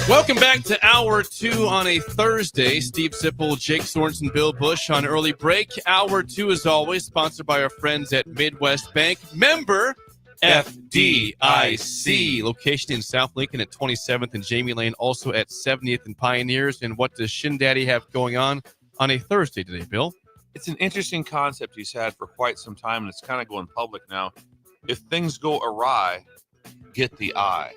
Welcome back to Hour 2 on a Thursday. Steve Sipple, Jake Sorensen, Bill Busch on Early Break. Hour 2, as always, sponsored by our friends at Midwest Bank. Member FDIC. Location in South Lincoln at 27th and Jamie Lane, also at 70th and Pioneers. And what does Shin Daddy have going on a Thursday today, Bill? It's an interesting concept he's had for quite some time, and it's kind of going public now. If things go awry, get the eye.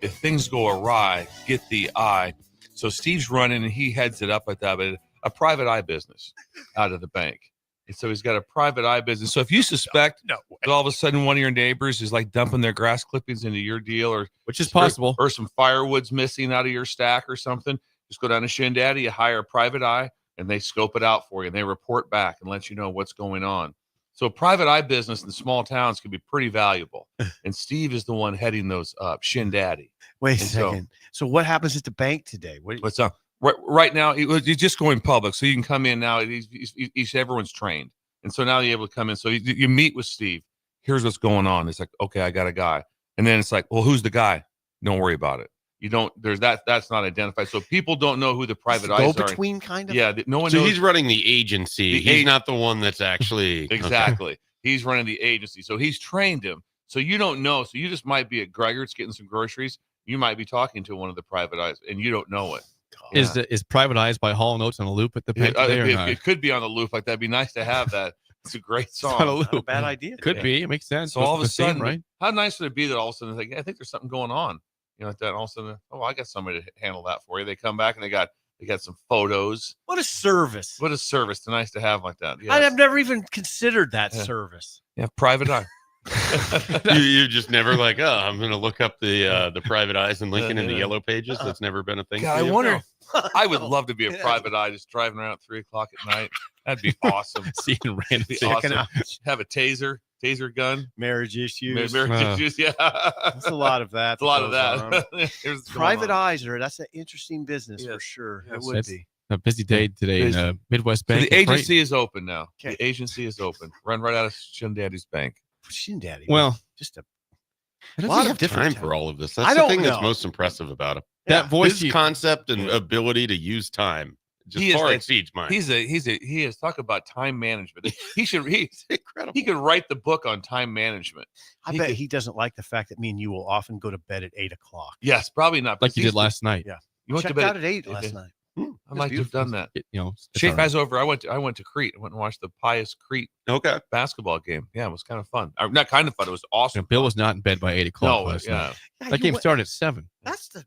If things go awry, get the eye. So Steve's running, and he heads it up at that, but a private eye business out of the bank. And so he's got a private eye business. So if you suspect that all of a sudden one of your neighbors is like dumping their grass clippings into your deal, or which is possible, or some firewood's missing out of your stack or something, just go down to Shin Daddy, you hire a private eye, and they scope it out for you, and they report back and let you know what's going on. So private eye business in small towns can be pretty valuable. And Steve is the one heading those up, Shin Daddy. Wait a second. So what happens at the bank today? What's up? Right now, he's just going public. So you can come in now. Everyone's trained. And so now you're able to come in. So you meet with Steve. Here's what's going on. It's like, okay, I got a guy. And then it's like, well, who's the guy? don't worry about it. You don't. There's that's not identified, so people don't know who the private eyes are. Go-between kind of. Yeah, no one So knows. he's running the agency. He's not the one that's actually exactly. Okay. He's running the agency, so he's trained him. So you don't know. So you just might be at Gregor's getting some groceries. You might be talking to one of the private eyes, and you don't know it. Is Private Eyes by Hall & Oates on a loop at the bank today or not? It could be on a loop like that. It'd be nice to have that. It's a great song. It's on a loop. Not a bad idea. Could be. It makes sense. So all of a It's the theme, sudden, right? how nice would it be that all of a sudden, like, I think there's something going on, like that. And all of a sudden, I got somebody to handle that for you. They come back and they got some photos. What a service! What a service! It's nice to have like that. Yes. I've never even considered that service. Yeah, private eye. you just never like, I'm going to look up the private eyes in Lincoln in the yellow pages. That's never been a thing. God, for I you? wonder. I would love to be a private eye, just driving around at 3:00 at night. That'd be awesome. Seeing random Be awesome. Have a taser gun. Marriage issues. Marriage issues. Yeah, that's a lot of that. It's a lot of that. Private eyes that's an interesting business for sure. Yes. It would be. A busy day today in Midwest So Bank. the agency is open now. Okay. The agency is open. Run right out of Shindaddy's bank. Shindaddy. Well, just a lot of time for all of this. That's I the don't thing know. that's most impressive about him. That voice, his concept and ability to use time just far exceeds mine. He is talk about time management. He's incredible. He could write the book on time management. I bet he doesn't like the fact that me and you will often go to bed at 8:00. Yes, probably not. Like you did last night. Yeah, you went to checked bed out at 8 last night. I might have done that. It's Shake all right. Eyes over. I went to Crete. I went and watched the Pius Crete basketball game. Yeah, it was kind of fun. Not kind of fun. It was awesome. Bill was not in bed by 8:00 No, last night. Yeah, That game started at 7. That's the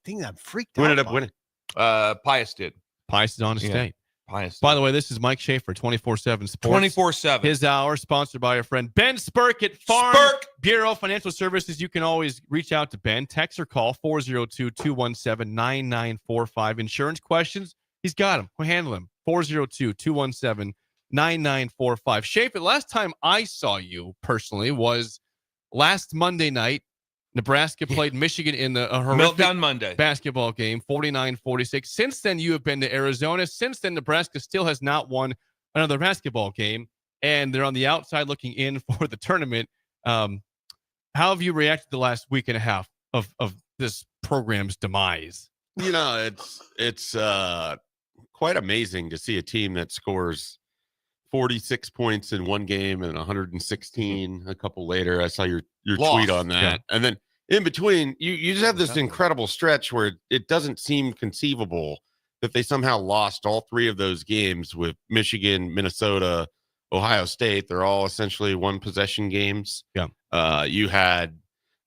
thing that I'm freaked Who out. ended up winning? Pius did. Pius is on his state. Pius. By the way, this is Mike Schaefer, 24/7 Sports. 24/7. His hour, sponsored by our friend Ben Spurk at Farm Bureau Financial Services. You can always reach out to Ben. Text or call 402-217-9945. Insurance questions, he's got them. We'll handle them. 402-217-9945. Schaefer, last time I saw you personally was last Monday night. Nebraska played Michigan in a horrific Meltdown Monday basketball game, 49-46. Since then, you have been to Arizona. Since then, Nebraska still has not won another basketball game, and they're on the outside looking in for the tournament. How have you reacted the last week and a half of this program's demise? You know, it's quite amazing to see a team that scores 46 points in one game and 116 a couple later. I saw your tweet on that. Yeah. And then in between, you just have this incredible stretch where it doesn't seem conceivable that they somehow lost all three of those games with Michigan, Minnesota, Ohio State. They're all essentially one possession games. Yeah. You had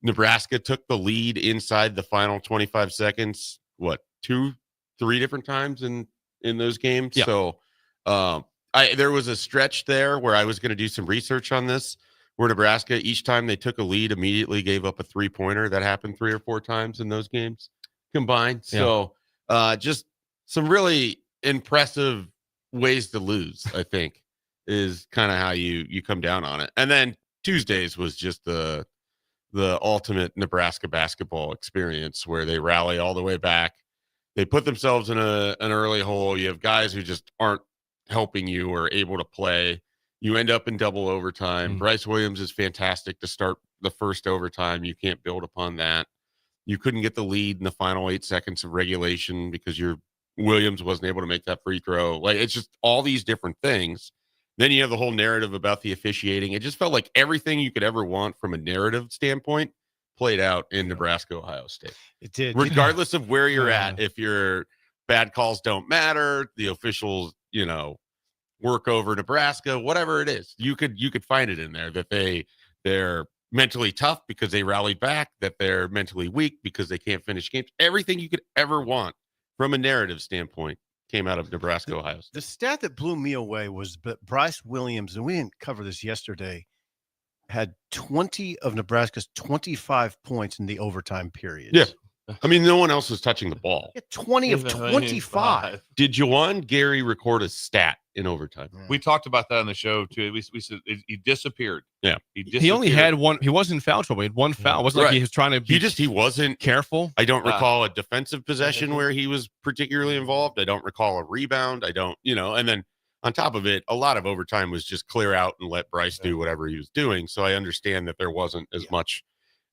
Nebraska took the lead inside the final 25 seconds, 2-3 different times in those games. Yeah. So there was a stretch there where I was going to do some research on this, where Nebraska, each time they took a lead, immediately gave up a 3-pointer. That happened 3 or 4 times in those games combined. Yeah. So just some really impressive ways to lose, I think, is kind of how you come down on it. And then Tuesdays was just the ultimate Nebraska basketball experience where they rally all the way back. They put themselves in an early hole. You have guys who just aren't helping you or able to play. You end up in double overtime. Bryce Williams is fantastic to start the first overtime. You can't build upon that. You couldn't get the lead in the final 8 seconds of regulation because your Williams wasn't able to make that free throw. Like, it's just all these different things. Then you have the whole narrative about the officiating. It just felt like everything you could ever want from a narrative standpoint played out in Nebraska, Ohio State. It did. Regardless of where you're at, if your bad calls don't matter, the officials, work over Nebraska, whatever it is, you could find it in there that they're mentally tough because they rallied back, that they're mentally weak because they can't finish games. Everything you could ever want from a narrative standpoint came out of Nebraska, Ohio State. The stat that blew me away was that Bryce Williams, and we didn't cover this yesterday, had 20 of Nebraska's 25 points in the overtime period. Yeah. I mean, no one else was touching the ball. 20 of 25. Did Juwan Gary record a stat in overtime? We talked about that on the show too. We said he disappeared. Yeah. He only had one. He wasn't in foul trouble. He had one foul. It wasn't like he was trying to be. He wasn't careful. I don't recall a defensive possession where he was particularly involved. I don't recall a rebound. I don't, and then on top of it, a lot of overtime was just clear out and let Bryce do whatever he was doing. So I understand that there wasn't as much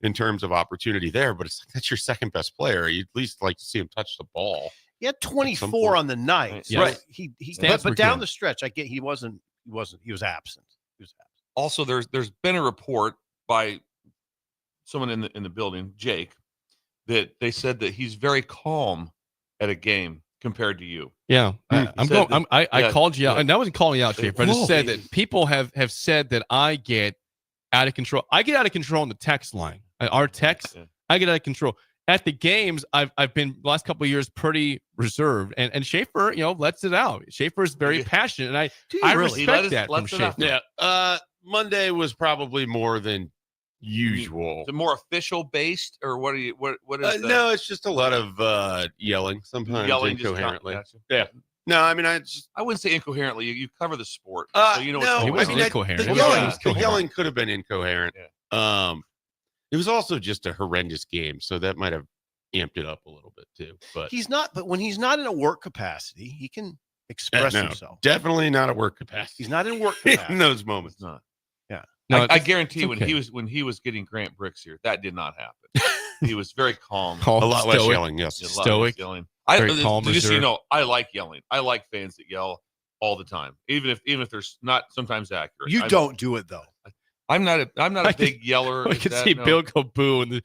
in terms of opportunity there, but it's like that's your second best player. You'd at least like to see him touch the ball. He had 24 on the night. So Right. He Stats but down good. the stretch, I get he was absent. He was absent. Also, there's been a report by someone in the building, Jake, that they said that he's very calm at a game compared to you. Yeah, I called you out, and I wasn't calling you out, Say, Schaefer. I just "Whoa." said that people have said that I get out of control. I get out of control on the text line. Our text, I get out of control. At the games, I've been the last couple of years pretty reserved, and Schaefer, lets it out. Schaefer is very passionate, and I really? respect that from Schaefer. Yeah. Monday was probably more than usual. Is it more official based, or what are you? What is? No, it's just a lot of yelling, sometimes Yelling just incoherently. gotcha. Yeah. No, I mean, I wouldn't say incoherently. You cover the sport, so you know. No, what's I going mean, on. incoherent. The yelling could have been incoherent. It was also just a horrendous game, so that might have amped it up a little bit too. But He's not. But when he's not in a work capacity, he can express no, himself. definitely not at work capacity. He's not in work capacity. in those moments. Not. Yeah. No, I guarantee when he was getting Grant Bricks here, that did not happen. He was very calm. A lot less yelling. Yes. A lot less Stoic. yelling. Very calm, Just so you reserved. know, I like yelling. I like fans that yell all the time, even if they're not sometimes accurate. You don't do it though. I'm not a big yeller. I Is can that- see no. Bill go boo and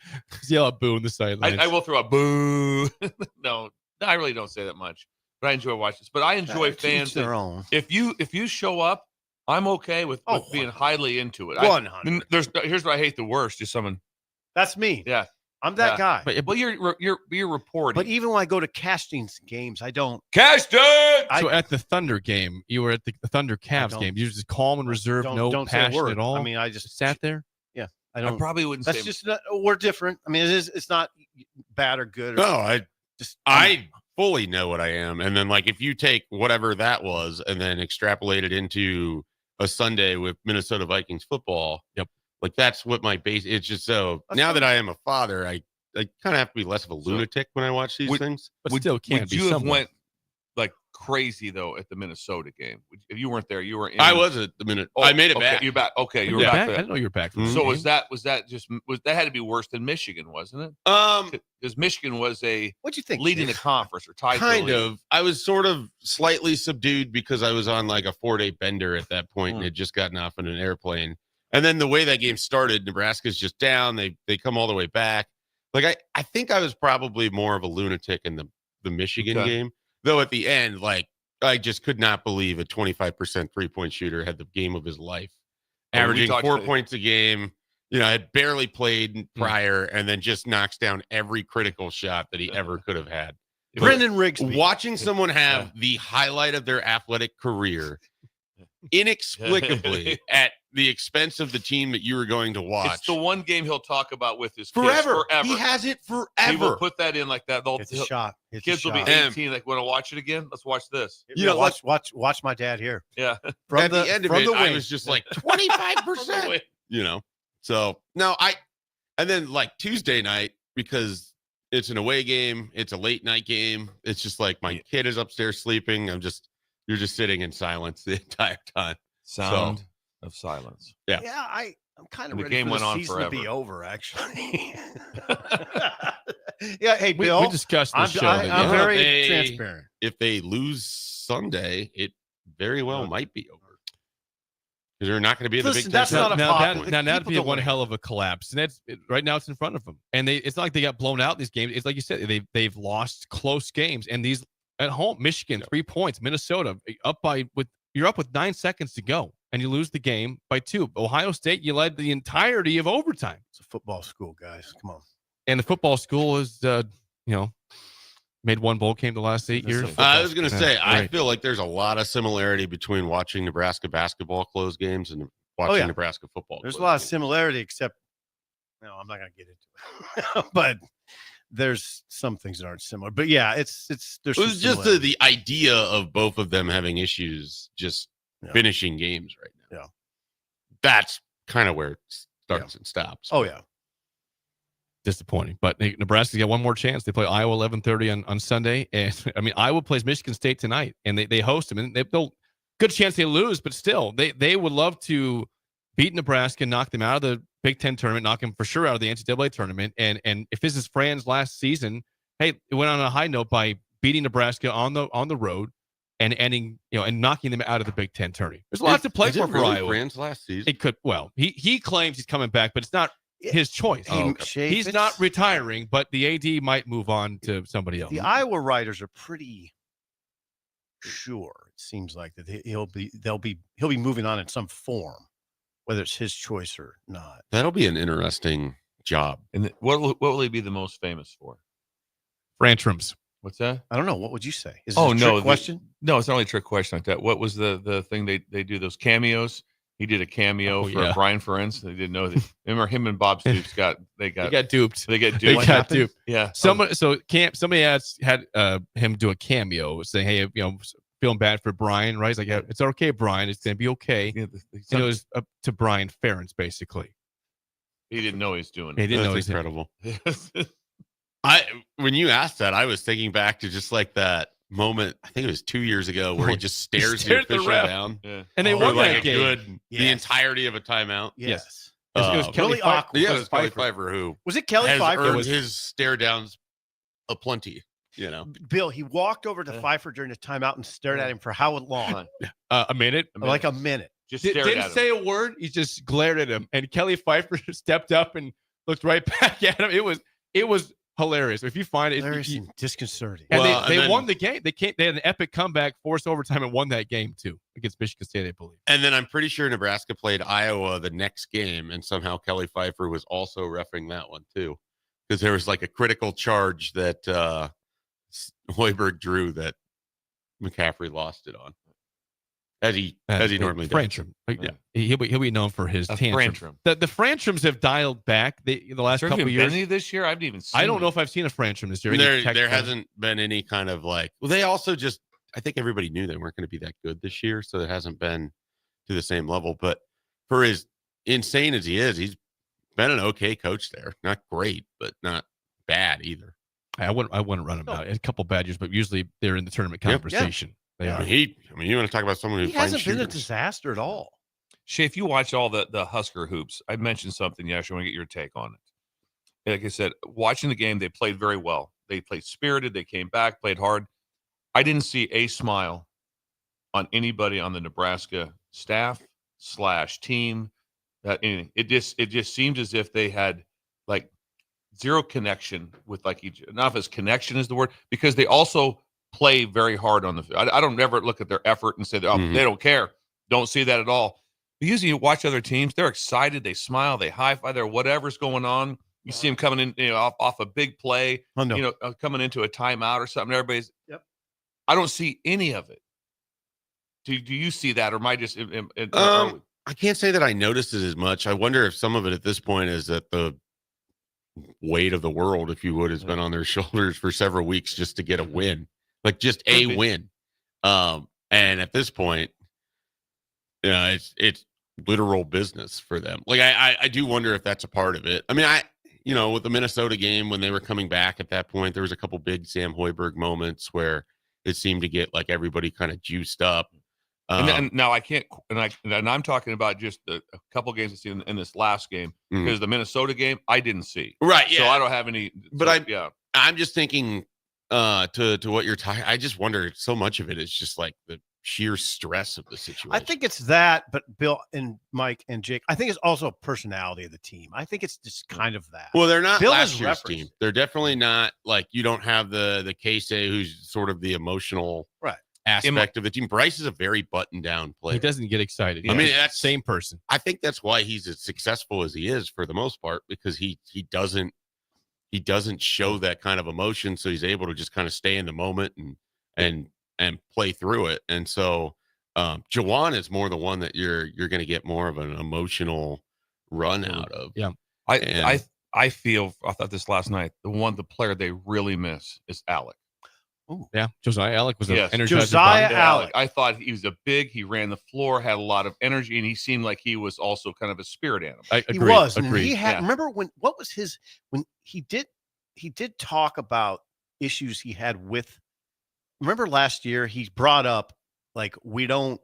yell out boo on the sidelines. I will throw a boo. No, I really don't say that much, but I enjoy watching this. But I enjoy To fans. each their that- own. If you show up, I'm okay with being highly into it. 100. Here's what I hate the worst is someone. That's me. Yeah, I'm that guy. Well, you're reporting. But even when I go to Castings games, I don't. Casting. So at the Thunder game, you were at the Thunder Cavs don't- game. You were just calm and reserved, Don't no say a passion word. at all. I mean, I just sat there. Yeah, I I don't. probably wouldn't That's say. just not, we're different. I mean, it's not bad or good. Or, No, just I fully know what I am. And then, like, if you take whatever that was and then extrapolate it into a Sunday with Minnesota Vikings football, like that's what my base. It's just so now that I am a father, I kind of have to be less of a lunatic when I watch these things. But still can't Would be you have somewhat. went like crazy though at the Minnesota game? If you weren't there, you were in. I was at the minute. I made it okay, back. You're back. Okay, you You were were back. back? for I that. didn't know you were back. from So the was game. that had to be worse than Michigan, wasn't it? Because Michigan was What'd you think? leading the Jake? conference or tied. for the Kind lead. of. I was sort of slightly subdued because I was on like a 4-day bender at that point and had just gotten off on an airplane. And then the way that game started, Nebraska's just down. They come all the way back. Like I think I was probably more of a lunatic in the Michigan Okay. game. Though at the end, like I just could not believe a 25% 3-point shooter had the game of his life. Oh, we Averaging talked 4 about- points a game. Had barely played prior and then just knocks down every critical shot that he ever could have had. Brendan Rigsby. Watching someone have the highlight of their athletic career inexplicably at the expense of the team that you were going to watch. It's the one game he'll talk about with his kids forever. forever. He has it He will forever. put that in like that. It's a shot. It's a Kids will be shot. 18. Like, want to watch it again? Let's watch this. You know, watch my dad here. Yeah. From at the end of from it, the I wing. was just like 25%. So no, and then like Tuesday night, because it's an away game, it's a late night game. It's just like my kid is upstairs sleeping. you're just sitting in silence the entire time. Sound of silence. Yeah. Yeah, I'm kind of The ready game for went the on season to be forever. over. Actually. Yeah. Hey, We Bill. discussed this I'm, show. I, I'm Yeah. very transparent. If they lose Sunday, it very well might be over. Because they're not going to be in the Listen, Big Ten. that's not a problem. now that'd People be don't one like hell of a collapse, and right now it's in front of them. And it's not like they got blown out in these games. It's like you said, they've lost close games, and these at home, Michigan 3 points, Minnesota you're up with 9 seconds to go, and you lose the game by 2. Ohio State, you led the entirety of overtime. It's a football school, guys. Come on. And the football school is, made one bowl game the last 8 years. I was going to say, I right. feel like there's a lot of similarity between watching Nebraska basketball close games and watching Nebraska football. There's a close lot of games. similarity, except no, I'm not going to get into it. But there's some things that aren't similar. But yeah, there's. It was just the idea of both of them having issues just finishing games right now. Yeah. That's kind of where it starts and stops. Oh, yeah. Disappointing, but Nebraska's got one more chance. They play Iowa 11:30 on Sunday, and I mean Iowa plays Michigan State tonight, and they host them, and they'll good chance they lose, but still they would love to beat Nebraska, knock them out of the Big Ten tournament, knock him for sure out of the NCAA tournament. And if this is Fran's last season, hey, it went on a high note by beating Nebraska on the road and ending, and knocking them out of the Big Ten tournament. There's a lot to play for Iowa. Fran's last season? It could. Well, he claims he's coming back, but it's not his choice. He's not retiring, but the AD might move on to somebody else. The Iowa writers are pretty sure. It seems like that he'll be moving on in some form, whether it's his choice or not. That'll be an interesting job. And what will he be the most famous for? Frantrums. What's that? I don't know. What would you say? Is this a trick question? No, it's not only a trick question like that. What was the thing they do those cameos? He did a cameo for Brian Ferencz. They didn't know that. Remember him and Bob Stoops got duped. They got duped. They got duped. Yeah. Somebody had him do a cameo saying, "Hey, feeling bad for Brian, right?" He's like, "Yeah, it's okay, Brian. It's gonna be okay." And it was up to Brian Ferencz, basically. He didn't know he was doing it. He didn't know That's he was incredible. When you asked that, I was thinking back to just like that moment. I think it was 2 years ago where he just stares the official down, and they won that game. The entirety of a Yes. It was Kelly really Pfeiffer. awkward. Yeah, it was Kelly Pfeiffer who Was it Kelly has Pfeiffer? earned his stare downs aplenty. Bill, he walked over to Pfeiffer during the timeout and stared at him for how long? A minute. Like a minute. Just stared Didn't at him. say a word. He just glared at him, and Kelly Pfeiffer stepped up and looked right back at him. It was hilarious. If you find it, Hilarious and disconcerting. And they won the game. They had an epic comeback, forced overtime, and won that game too against Michigan State, I believe. And then I'm pretty sure Nebraska played Iowa the next game, and somehow Kelly Pfeiffer was also reffing that one too, because there was like a critical charge that Hoiberg drew that McCaffrey lost it on, as he normally does. Frantrum. Yeah. He'll be known for his tantrum. Frantrum. The Frantrums have dialed back the last couple of years. Any this year? I haven't even seen I don't know if I've seen a Frantrum this year. There hasn't been any kind of like. Well, they also just. I think everybody knew they weren't going to be that good this year, so it hasn't been to the same level. But for as insane as he is, he's been an okay coach there. Not great, but not bad either. I wouldn't run him out. A couple bad years, but usually they're in the tournament conversation. They are. You want to talk about someone who hasn't been a disaster at all. Shay, if you watch all the Husker hoops, I mentioned something. I want to get your take on it. Like I said, watching the game, they played very well. They played spirited. They came back, played hard. I didn't see a smile on anybody on the Nebraska staff / team. It just seemed as if they had like zero connection with like each. Not if connection is the word, because they also play very hard on the field. I don't ever look at their effort and say they don't care. Don't see that at all. But usually you watch other teams, they're excited, they smile, they high five, they're whatever's going on. You see them coming in, off a big play, coming into a timeout or something. Everybody's. Yep. I don't see any of it. Do you see that, or am I just? I can't say that I noticed it as much. I wonder if some of it at this point is that the weight of the world, if you would, has been on their shoulders for several weeks just to get a win. Like just a win. And at this point, it's literal business for them. Like I do wonder if that's a part of it. I mean, with the Minnesota game, when they were coming back at that point, there was a couple big Sam Hoiberg moments where it seemed to get like everybody kind of juiced up. And now I can't, and I'm talking about just a couple games I've seen in this last game, because the Minnesota game I didn't see. Right. Yeah. So I don't have any. But I'm just thinking to what you're talking. I just wonder, so much of it is just like the sheer stress of the situation. I think it's that, but Bill and Mike and Jake, I think it's also personality of the team. I think it's just kind of that. Well, they're not Bill last year's team. They're definitely not like, you don't have the Casey who's sort of the emotional aspect of the team. Bryce is a very buttoned down player. He doesn't get excited. I mean, that's same person. I think that's why he's as successful as he is for the most part, because he doesn't show that kind of emotion, so he's able to just kind of stay in the moment and play through it. And so Jawan is more the one that you're going to get more of an emotional run out of. Yeah. I thought this last night, the player they really miss is Alec. Ooh. Yeah, Josiah Alec was an energizer. Josiah Alec. I thought he was he ran the floor, had a lot of energy, and he seemed like he was also kind of a spirit animal. He was. And he had, remember when he did talk about issues he had with, remember last year he brought up like, we don't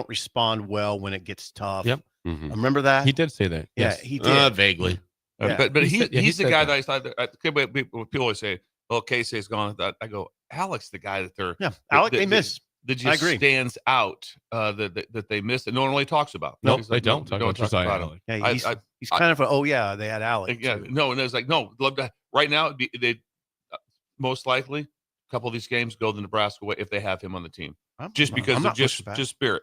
respond well when it gets tough. Yep. Remember that? He did say that. Yeah, Yes. he did. Vaguely. But he's the said guy that. that I thought. People always say, "Oh, Casey's gone." I go, Alex, the guy that they're Alec, they miss. That I just agree. stands out that they missed that no one really talks about. No, He's they like, don't talk about Josiah him. Alec. Yeah, he's kind of a, they had Alec. Yeah, too. no, and it's like, no, love to, right now, they most likely a couple of these games go the Nebraska way if they have him on the team, just because I'm of not just pushing back. spirit.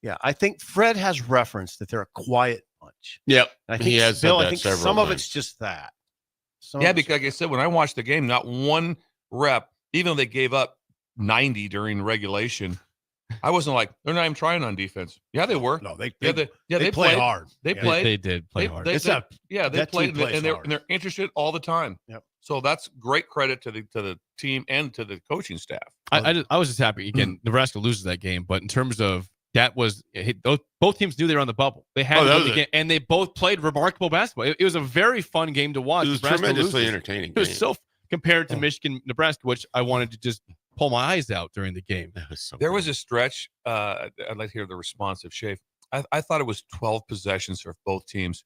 Yeah, I think Fred has referenced that they're a quiet bunch. Yep. And I think He has said Bill, I that think several some of times. it's just that. Yeah, because like I said, when I watched the game, not one rep, even though they gave up 90 during regulation, I wasn't like, they're not even trying on defense. Yeah, they were. No, they played played hard. They Yeah. played. They did play hard. They that played, team plays and they're interested all the time. Yep. So that's great credit to the team and to the coaching staff. I was just happy again. Nebraska loses that game, but in terms of that was both teams knew they were on the bubble. They had to win the game, and they both played remarkable basketball. It was a very fun game to watch. It was Nebraska tremendously loses. entertaining. It was game. so compared to Michigan, Nebraska, which I wanted to just pull my eyes out during the game. That was so There was a stretch. I'd like to hear the response of Schaefer. I thought it was 12 possessions for both teams,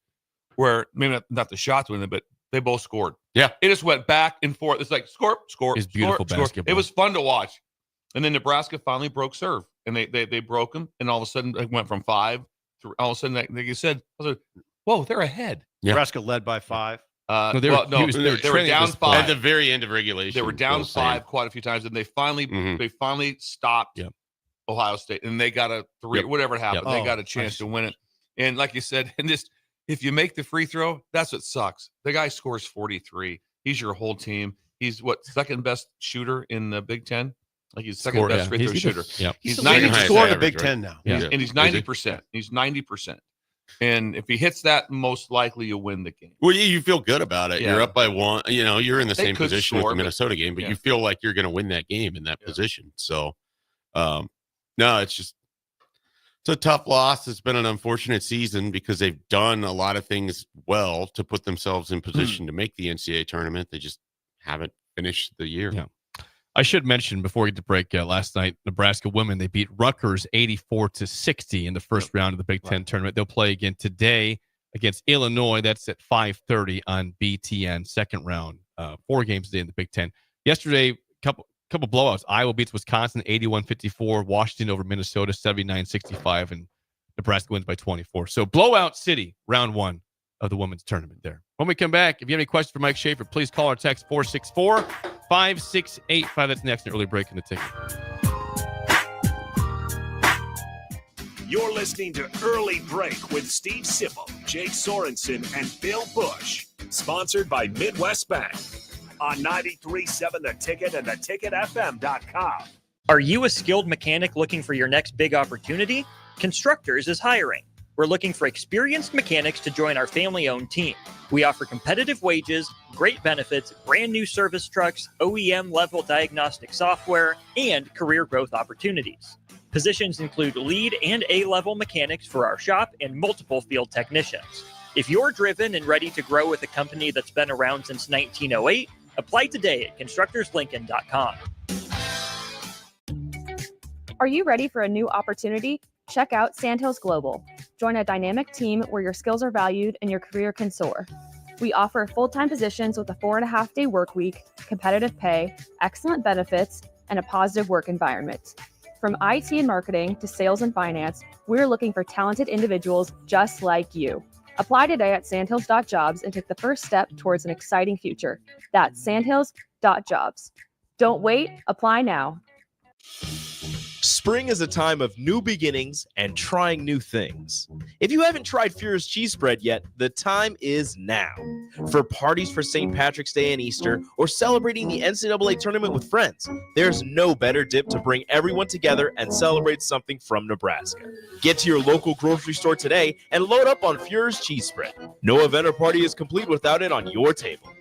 where maybe not the shots winning, but they both scored. Yeah, it just went back and forth. It's like score. It's beautiful basketball. It was fun to watch. And then Nebraska finally broke serve, and they broke them, and all of a sudden it went from 5 to all of a sudden, like you said, I was like, whoa, they're ahead. Yeah. Nebraska led by 5. They were down 5 at the very end of regulation. They were down 5 quite a few times, and they finally stopped Ohio State, and they got a 3, whatever happened. They got a chance to win it. And like you said, and this, if you make the free throw, that's what sucks. The guy scores 43. He's your whole team. He's second best shooter in the Big Ten. Like he's second best free throw shooter. He's 90% score in the Big Ten now. Yeah. And he's 90%. He's 90%. And if he hits that, most likely you'll win the game. Well, you feel good about it. Yeah. You're up by 1. You're in the They same could position score, with the Minnesota game, but you feel like you're going to win that game in that position. So, no, it's a tough loss. It's been an unfortunate season because they've done a lot of things well to put themselves in position to make the NCAA tournament. They just haven't finished the year. Yeah. I should mention before we get to break, last night, Nebraska women, they beat Rutgers 84-60 in the first round of the Big Ten tournament. They'll play again today against Illinois. That's at 5:30 on BTN, second round. 4 games today in the Big Ten. Yesterday, couple blowouts. Iowa beats Wisconsin 81-54, Washington over Minnesota 79-65, and Nebraska wins by 24. So blowout city, round 1 of the women's tournament there. When we come back, if you have any questions for Mike Schaefer, please call or text 464-5685. That's next, an early break in the ticket. You're listening to Early Break with Steve Sipple, Jake Sorensen, and Bill Busch. Sponsored by Midwest Bank on 93.7 The Ticket and theticketfm.com. Are you a skilled mechanic looking for your next big opportunity? Constructors is hiring. We're looking for experienced mechanics to join our family-owned team. We offer competitive wages, great benefits, brand new service trucks, OEM-level diagnostic software, and career growth opportunities. Positions include lead and A-level mechanics for our shop and multiple field technicians. If you're driven and ready to grow with a company that's been around since 1908, apply today at constructorslincoln.com. Are you ready for a new opportunity? Check out Sandhills Global. Join a dynamic team where your skills are valued and your career can soar. We offer full-time positions with a 4.5-day work week, competitive pay, excellent benefits, and a positive work environment. From IT and marketing to sales and finance, we're looking for talented individuals just like you. Apply today at sandhills.jobs and take the first step towards an exciting future. That's sandhills.jobs. Don't wait, apply now. Spring is a time of new beginnings and trying new things. If you haven't tried Furious Cheese Spread yet, the time is now. For parties for St. Patrick's Day and Easter, or celebrating the NCAA tournament with friends, there's no better dip to bring everyone together and celebrate something from Nebraska. Get to your local grocery store today and load up on Furious Cheese Spread. No event or party is complete without it on your table.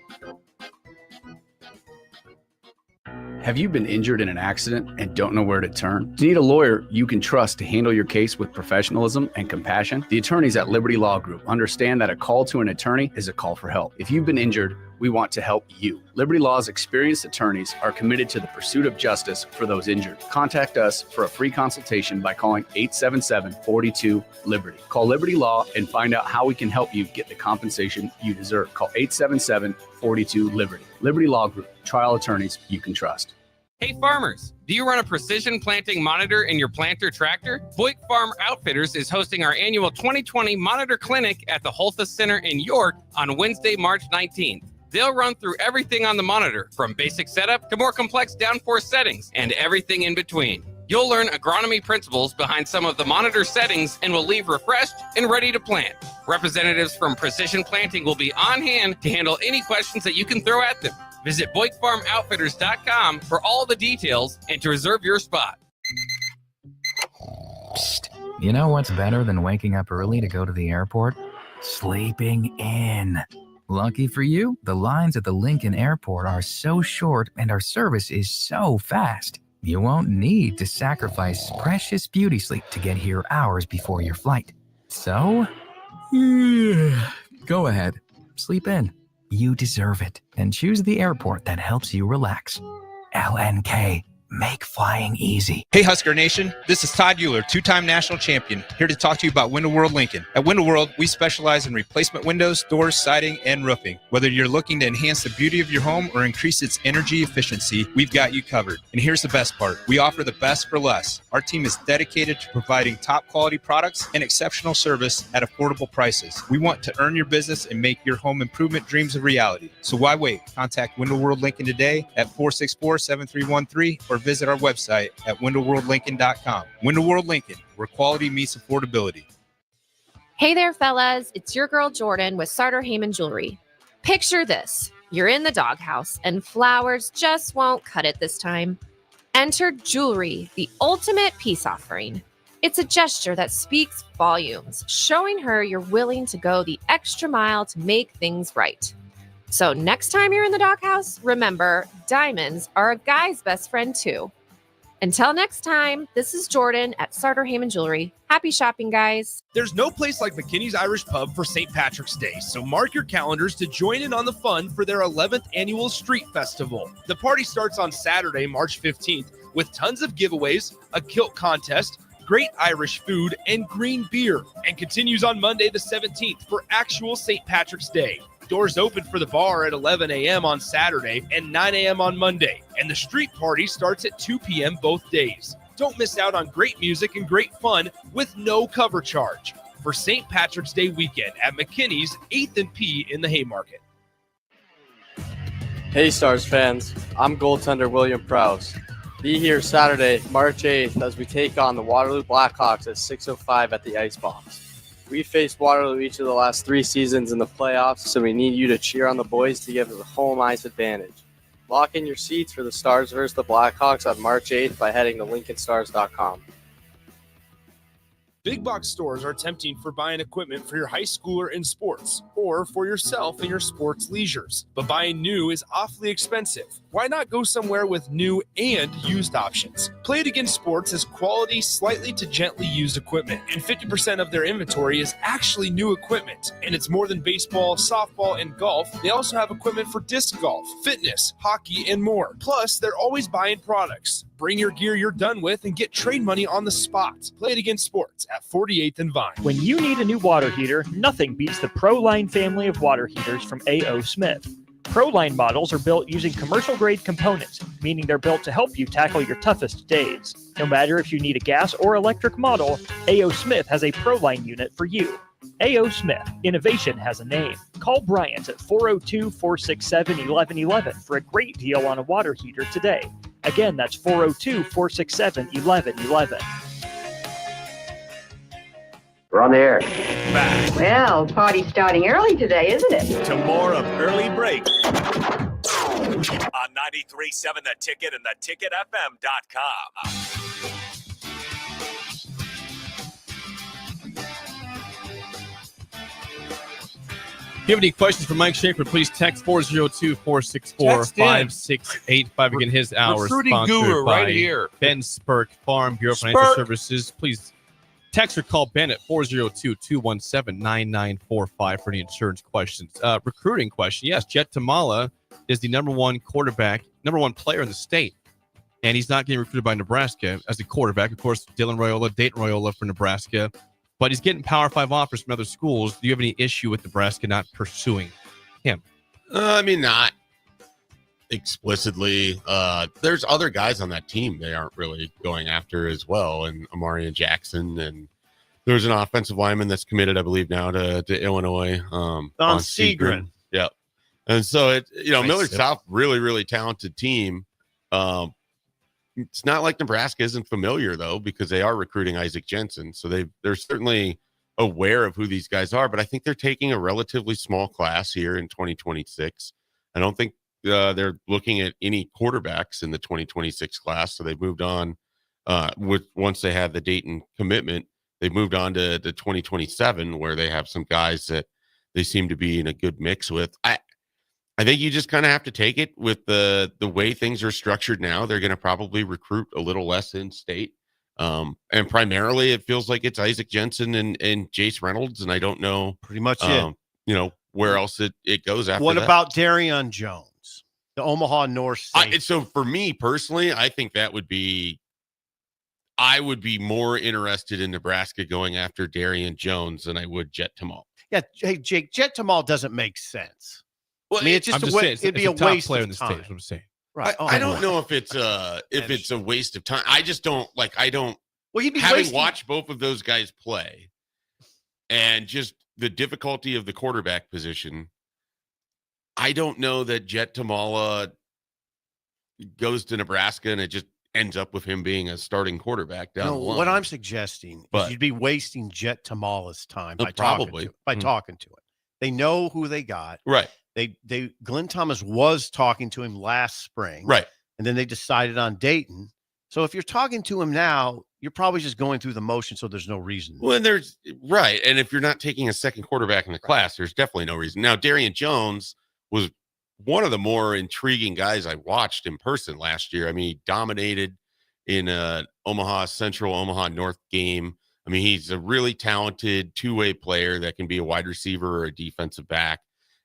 Have you been injured in an accident and don't know where to turn? Do you need a lawyer you can trust to handle your case with professionalism and compassion? The attorneys at Liberty Law Group understand that a call to an attorney is a call for help. If you've been injured, we want to help you. Liberty Law's experienced attorneys are committed to the pursuit of justice for those injured. Contact us for a free consultation by calling 877-42-LIBERTY. Call Liberty Law and find out how we can help you get the compensation you deserve. Call 877-42-LIBERTY. Liberty Law Group, trial attorneys you can trust. Hey farmers, do you run a precision planting monitor in your planter tractor? Boyk Farm Outfitters is hosting our annual 2020 Monitor Clinic at the Holthus Center in York on Wednesday, March 19th. They'll run through everything on the monitor, from basic setup to more complex downforce settings, and everything in between. You'll learn agronomy principles behind some of the monitor settings and will leave refreshed and ready to plant. Representatives from Precision Planting will be on hand to handle any questions that you can throw at them. Visit BoykFarmOutfitters.com for all the details and to reserve your spot. Psst. You know what's better than waking up early to go to the airport? Sleeping in. Lucky for you, the lines at the Lincoln Airport are so short and our service is so fast. You won't need to sacrifice precious beauty sleep to get here hours before your flight. So, go ahead, sleep in. You deserve it, and choose the airport that helps you relax. LNK. Make flying easy. Hey Husker Nation, this is Todd Euler, two-time national champion, here to talk to you about Window World Lincoln. At Window World, we specialize in replacement windows, doors, siding, and roofing. Whether you're looking to enhance the beauty of your home or increase its energy efficiency, we've got you covered. And here's the best part. We offer the best for less. Our team is dedicated to providing top quality products and exceptional service at affordable prices. We want to earn your business and make your home improvement dreams a reality. So why wait? Contact Window World Lincoln today at 464-7313 or visit our website at windowworldlincoln.com. Window World Lincoln, where quality meets affordability. Hey there, fellas. It's your girl Jordan with Sartor Heyman Jewelry. Picture this. You're in the doghouse and flowers just won't cut it this time. Enter jewelry, the ultimate peace offering. It's a gesture that speaks volumes, showing her you're willing to go the extra mile to make things right. So next time you're in the doghouse, remember, diamonds are a guy's best friend too. Until next time, this is Jordan at Sartor Heyman Jewelry. Happy shopping, guys. There's no place like McKinney's Irish Pub for St. Patrick's Day, so mark your calendars to join in on the fun for their 11th annual Street Festival. The party starts on Saturday, March 15th, with tons of giveaways, a kilt contest, great Irish food, and green beer, and continues on Monday the 17th for actual St. Patrick's Day. Doors open for the bar at 11 a.m. on Saturday and 9 a.m. on Monday, and the street party starts at 2 p.m. both days. Don't miss out on great music and great fun with no cover charge for St. Patrick's Day weekend at McKinney's 8th and P in the Haymarket. Hey Stars fans, I'm goaltender William Prowse. Be here Saturday, March 8th as we take on the Waterloo Blackhawks at 6:05 at the Icebox. We faced Waterloo each of the last 3 seasons in the playoffs, so we need you to cheer on the boys to give us a home ice advantage. Lock in your seats for the Stars versus the Blackhawks on March 8th by heading to LincolnStars.com. Big box stores are tempting for buying equipment for your high schooler in sports or for yourself in your sports leisures. But buying new is awfully expensive. Why not go somewhere with new and used options? Play It Again Sports has quality, slightly to gently used equipment, and 50% of their inventory is actually new equipment. And it's more than baseball, softball, and golf. They also have equipment for disc golf, fitness, hockey, and more. Plus, they're always buying products. Bring your gear you're done with and get trade money on the spot. Play It Again Sports at 48th and Vine. When you need a new water heater, nothing beats the ProLine family of water heaters from A.O. Smith. ProLine models are built using commercial-grade components, meaning they're built to help you tackle your toughest days. No matter if you need a gas or electric model, A.O. Smith has a ProLine unit for you. A.O. Smith, innovation has a name. Call Bryant at 402-467-1111 for a great deal on a water heater today. Again, that's 402-467-1111. We're on the air. Back. Well, party's starting early today, isn't it? To more of Early Break on 93.7 The Ticket and theticketfm.com. If you have any questions for Mike Schaefer, please text 402-464-5685. Again, his hour Recruiting sponsored guru by right here. Ben Spurk, Farm Bureau Financial Services. Please Text or call Ben at 402-217-9945 for any insurance questions. Recruiting question. Yes, Jet Tamala is the number one player in the state. And he's not getting recruited by Nebraska as a quarterback. Of course, Dayton Royola for Nebraska. But he's getting Power 5 offers from other schools. Do you have any issue with Nebraska not pursuing him? I mean, not explicitly. There's other guys on that team they aren't really going after as well. And Amarian Jackson. And there's an offensive lineman that's committed, I believe, now to Illinois. Don Segrin. Yeah. And so, Millard Yep. South, really, really talented team. It's not like Nebraska isn't familiar, though, because they are recruiting Isaac Jensen. So they're certainly aware of who these guys are. But I think they're taking a relatively small class here in 2026. I don't think they're looking at any quarterbacks in the 2026 class. So they've moved on once they had the Dayton commitment. They've moved on to 2027, where they have some guys that they seem to be in a good mix with. I think you just kind of have to take it with the way things are structured now. They're going to probably recruit a little less in state. And primarily it feels like it's Isaac Jensen and Jace Reynolds. And I don't know pretty much where else it goes after What that. about Darian Jones, the Omaha North safety? So for me personally, I think I would be more interested in Nebraska going after Darian Jones than I would Jet Tamal. Yeah. Hey, Jake, Jet Tamal doesn't make sense. Well, I mean, it's just it'd be a top waste player of in the time. state. Is what I'm saying. Right. I don't know if it's a waste of time. I just don't like. I don't. Well, you'd be having watched both of those guys play, and just the difficulty of the quarterback position. I don't know that Jet Tamala goes to Nebraska and it just ends up with him being a starting quarterback down the line. What I'm suggesting is you'd be wasting Jet Tamala's time by probably talking to it. They know who they got. Right. Glenn Thomas was talking to him last spring. Right. And then they decided on Dayton. So if you're talking to him now, you're probably just going through the motion. So there's no reason. Well, there's right. And if you're not taking a second quarterback in the class, there's definitely no reason. Now, Darian Jones was one of the more intriguing guys I watched in person last year. I mean, he dominated in Omaha Central, Omaha North game. I mean, he's a really talented two-way player that can be a wide receiver or a defensive back.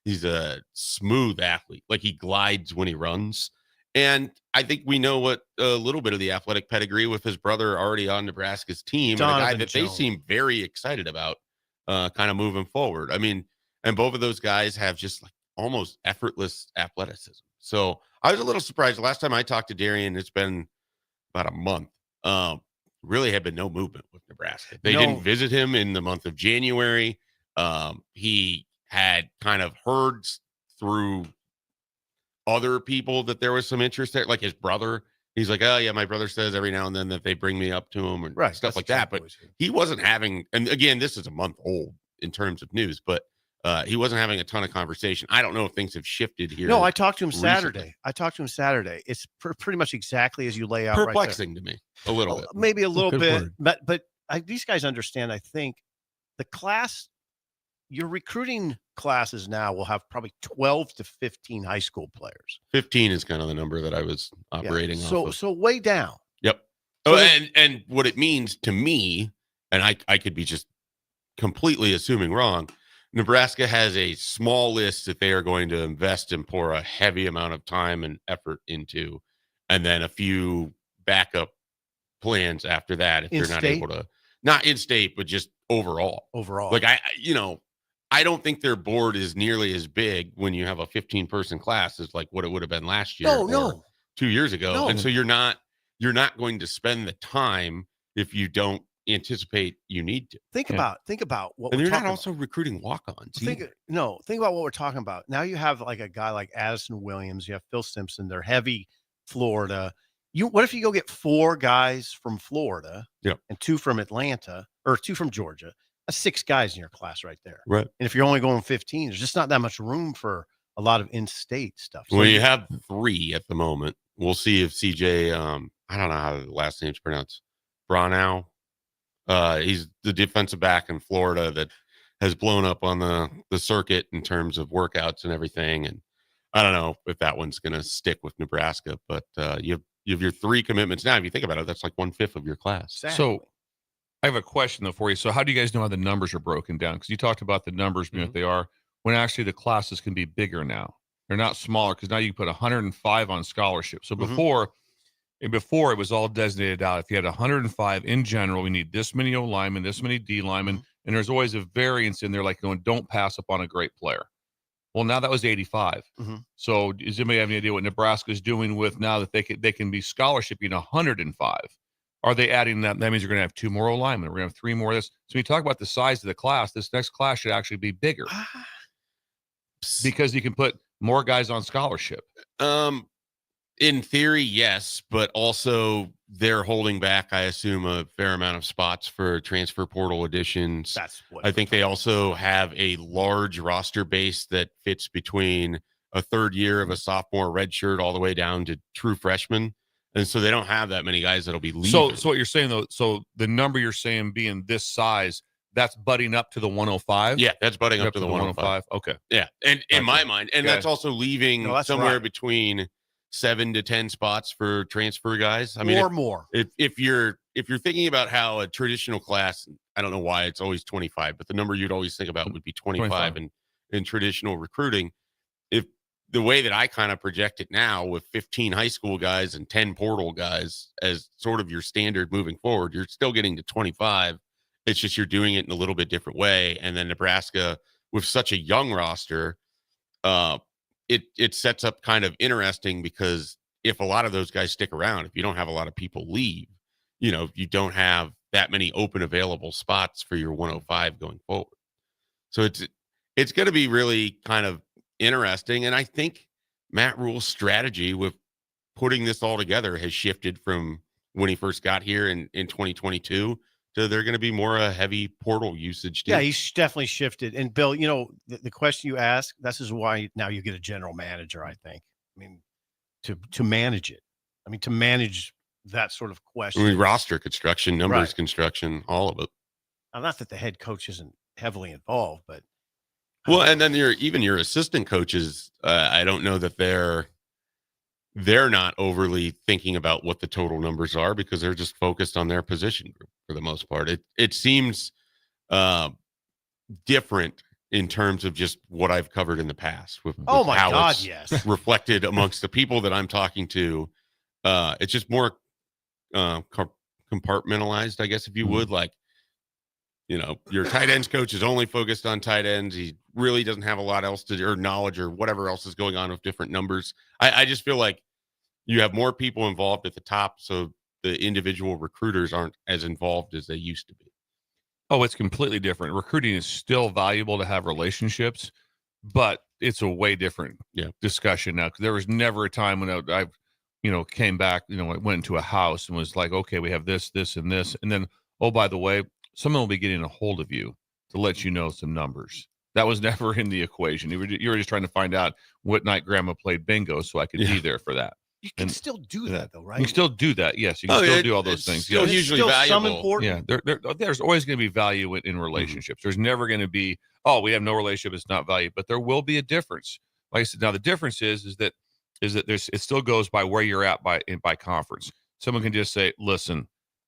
He's a smooth athlete. Like, he glides when he runs. And I think we know what a little bit of the athletic pedigree with his brother already on Nebraska's team. And a guy that they seem very excited about kind of moving forward. I mean, and both of those guys have just like almost effortless athleticism. So I was a little surprised. The last time I talked to Darian, it's been about a month. Really had been no movement with Nebraska. They didn't visit him in the month of January. He had kind of heard through other people that there was some interest there, like his brother. He's like, oh yeah, my brother says every now and then that they bring me up to him and stuff like that. But he wasn't having, and again, this is a month old in terms of news, but he wasn't having a ton of conversation. I don't know if things have shifted here. No, I talked to him recently. Saturday. It's pretty much exactly as you lay out. Perplexing to me a little bit, maybe a little Good bit, word. but these guys understand. I think the class, your recruiting classes now will have probably 12 to 15 high school players. 15 is kind of the number that I was operating off of. So way down. Yep. So and what it means to me, and I could be just completely assuming wrong, Nebraska has a small list that they are going to invest and pour a heavy amount of time and effort into, and then a few backup plans after that if they're not able to, not in state, but just overall. Like I don't think their board is nearly as big when you have a 15-person class as like what it would have been last year or 2 years ago. No. And so you're not going to spend the time if you don't anticipate you need to. Think about what and we're they're talking not also recruiting walk-ons. Think about what we're talking about. Now you have like a guy like Addison Williams, you have Phil Simpson, they're heavy Florida. What if you go get 4 guys from Florida and 2 from Atlanta or 2 from Georgia? That's 6 guys in your class right there. Right. And if you're only going 15, there's just not that much room for a lot of in-state stuff. So Well, you have 3 at the moment. We'll see if CJ, I don't know how the last name's pronounced, Bronow. He's the defensive back in Florida that has blown up on the circuit in terms of workouts and everything. And I don't know if that one's going to stick with Nebraska, but you have your 3 commitments now. If you think about it, that's like 1/5 of your class. So I have a question though for you. So how do you guys know how the numbers are broken down? Because you talked about the numbers being what they are, when actually the classes can be bigger now. They're not smaller because now you put 105 on scholarship. So before it was all designated out. If you had 105 in general, we need this many O linemen, this many D linemen, and there's always a variance in there, like going, don't pass up on a great player. Well, now that was 85. So does anybody have any idea what Nebraska's doing with now that they can be scholarshiping 105? Are they adding that? That means you're going to have 2 more O linemen. We're going to have 3 more of this. So when you talk about the size of the class, this next class should actually be bigger because you can put more guys on scholarship. In theory, yes, but also they're holding back, I assume, a fair amount of spots for transfer portal additions. I think they also have a large roster base that fits between a third year of a sophomore redshirt all the way down to true freshmen. And so they don't have that many guys that'll be leaving. So what you're saying though, so the number you're saying being this size, that's butting up to the 105? Yeah, that's butting up to the 105. Okay. Yeah. And in my mind, and that's also leaving somewhere between 7 to 10 spots for transfer guys. I mean, or more. If you're thinking about how a traditional class, I don't know why it's always 25, but the number you'd always think about would be 25 in traditional recruiting. If the way that I kind of project it now with 15 high school guys and 10 portal guys as sort of your standard moving forward, you're still getting to 25. It's just you're doing it in a little bit different way. And then Nebraska, with such a young roster, it sets up kind of interesting because if a lot of those guys stick around, if you don't have a lot of people leave, you don't have that many open available spots for your 105 going forward. So it's going to be really kind of interesting. And I think Matt Rule's strategy with putting this all together has shifted from when he first got here in 2022 to they're going to be more a heavy portal usage. Yeah, he's definitely shifted. And Bill, the question you ask, this is why now you get a general manager, I think. I mean, to manage it. I mean, to manage that sort of question. I mean, roster construction, numbers construction, all of it. Not that the head coach isn't heavily involved, but. Well, and then your assistant coaches, I don't know that they're not overly thinking about what the total numbers are because they're just focused on their position group for the most part. It seems different in terms of just what I've covered in the past with oh my how God, it's yes, reflected amongst the people that I'm talking to. It's just more compartmentalized, I guess, if you would. Like, your tight ends coach is only focused on tight ends. He really doesn't have a lot else to, or knowledge or whatever else is going on with different numbers. I just feel like you have more people involved at the top, so the individual recruiters aren't as involved as they used to be. Oh, it's completely different. Recruiting is still valuable to have relationships, but it's a way different discussion now. Because there was never a time when I came back, I went into a house and was like, okay, we have this, this, and this. And then, oh, by the way, someone will be getting a hold of you to let you know some numbers. That was never in the equation. You were just trying to find out what night grandma played bingo so I could be there for that. You can still do that, though, right? You can still do that. Yes, you can still do all those things. Still usually valuable. Some important. Yeah, there's always going to be value in relationships. There's never going to be, we have no relationship, it's not value, but there will be a difference. Like I said, now the difference is that it still goes by where you're at by conference. Someone can just say, listen,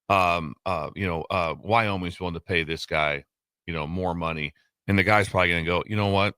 Wyoming's willing to pay this guy, more money, and the guy's probably going to go, you know what?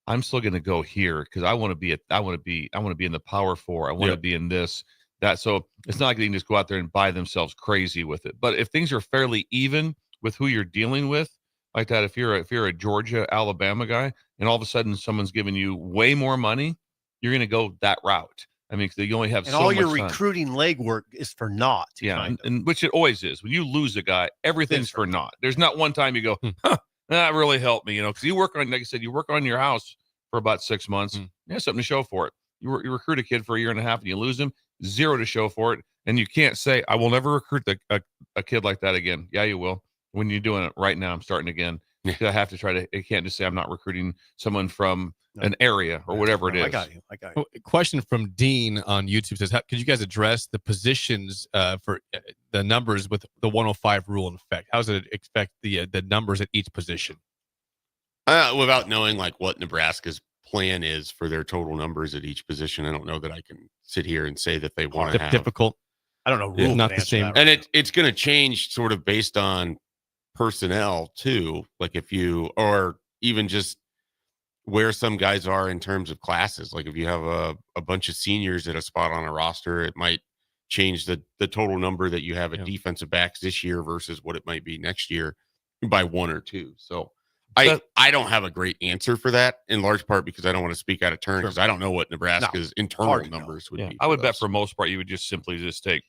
I'm still going to go here because I want to be in the Power Four. I want to be in this, that. So it's not like they can just go out there and buy themselves crazy with it. But if things are fairly even with who you're dealing with, like that, if you're a Georgia, Alabama guy, and all of a sudden someone's giving you way more money, you're going to go that route. I mean, you only have and so all much your time. recruiting legwork is for naught. Yeah, and which it always is. When you lose a guy, everything's for naught. There's not one time you go, that really helped me, because you work on, like I said, you work on your house for about 6 months. You have something to show for it. You recruit a kid for a year and a half and you lose him, zero to show for it. And you can't say, I will never recruit a kid like that again. Yeah, you will. When you're doing it right now, I'm starting again. I have to I can't just say I'm not recruiting someone from an area or whatever it is. I got you. A question from Dean on YouTube says, could you guys address the positions for the numbers with the 105 rule in effect? How does it affect the numbers at each position? Without knowing like what Nebraska's plan is for their total numbers at each position, I don't know that I can sit here and say that they want to have difficult. I don't know. Yeah, Rule not can the answer same. that. And it's going to change sort of based on personnel too. Like if you, or even just where some guys are in terms of classes. Like if you have a bunch of seniors at a spot on a roster, it might change the total number that you have at defensive backs this year versus what it might be next year by 1 or 2. So I don't have a great answer for that, in large part because I don't want to speak out of turn because I don't know what Nebraska's internal numbers would be. I would bet for most part you would just simply just take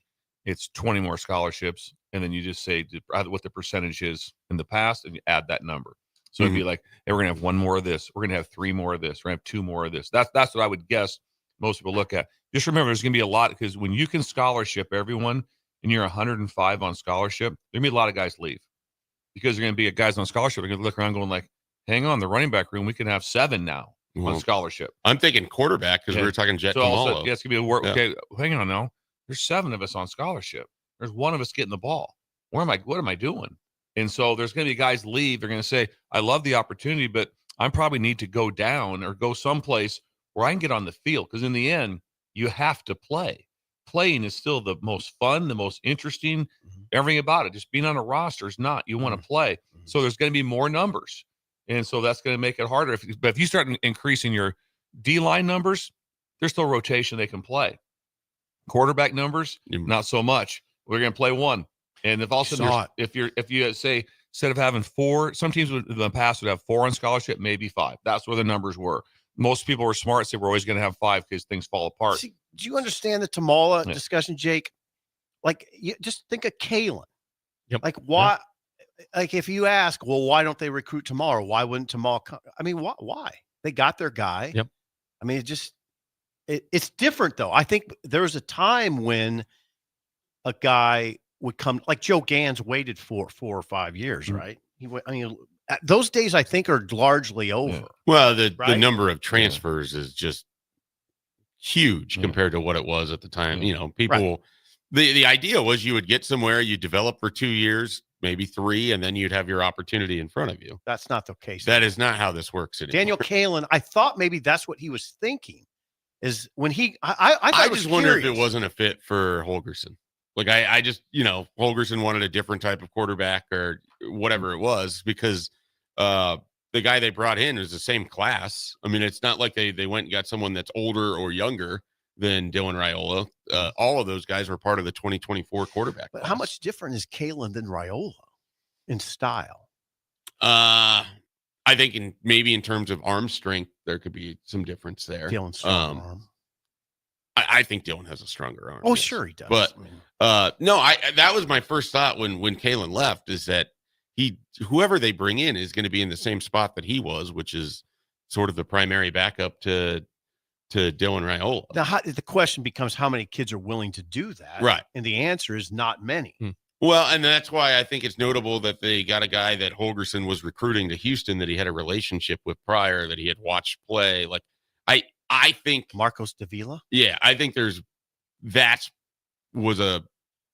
it's 20 more scholarships, and then you just say what the percentage is in the past, and you add that number. So it'd be like, hey, we're gonna have 1 more of this, we're gonna have 3 more of this, we're gonna have 2 more of this. That's what I would guess most people look at. Just remember, there's gonna be a lot because when you can scholarship everyone and you're 105 on scholarship, there's gonna be a lot of guys leave. Because they're going to be guys on scholarship. They're going to look around going like, hang on, the running back room, we can have 7 now on scholarship. I'm thinking quarterback because we were talking Jet Kamalo. Yeah, it's going to be a work. Yeah. Okay, hang on now. There's 7 of us on scholarship. There's 1 of us getting the ball. What am I doing? And so there's going to be guys leave. They're going to say, I love the opportunity, but I probably need to go down or go someplace where I can get on the field. Because in the end, you have to play. Playing is still the most fun, the most interesting, everything about it. Just being on a roster is not. You want to play. So there's going to be more numbers. And so that's going to make it harder. But if you start increasing your D-line numbers, there's still rotation they can play. Quarterback numbers, not so much. We're going to play 1. And if also if you say instead of having 4, some teams in the past would have 4 on scholarship, maybe 5. That's where the numbers were. Most people were smart, say we're always going to have 5 because things fall apart. See, do you understand the Tamala discussion, Jake? Like, you just think of Kalen. Yep. Like, why? Like, if you ask, well, why don't they recruit tomorrow? Why wouldn't tomorrow come? I mean, why? They got their guy. Yep. I mean, it's different, though. I think there was a time when a guy would come, like Joe Gans waited for 4 or 5 years, right? Those days, I think, are largely over. Well, the number of transfers is just huge compared to what it was at the time. You know, people, the idea was you would get somewhere, you develop for 2 years, maybe 3, and then you'd have your opportunity in front of you. That's not the case. That is not how this works anymore. Daniel Kalen, I thought maybe that's what he was thinking is when I just wonder if it wasn't a fit for Holgorsen. Like I just, Holgorsen wanted a different type of quarterback or whatever it was because the guy they brought in is the same class. I mean, it's not like they went and got someone that's older or younger than Dylan Raiola. All of those guys were part of the 2024 quarterback But class. how much different is Kalen than Raiola in style? I think maybe in terms of arm strength, there could be some difference there. Dylan's strong arm. I think Dylan has a stronger arm. Oh, sure he does. But no, that was my first thought when Kalen left is that whoever they bring in is going to be in the same spot that he was, which is sort of the primary backup to Dylan Raiola. Now, the question becomes how many kids are willing to do that? Right. And the answer is not many. Well, and that's why I think it's notable that they got a guy that Holgorsen was recruiting to Houston that he had a relationship with prior, that he had watched play. Like, I think Marcos Davila. Yeah, I think that was a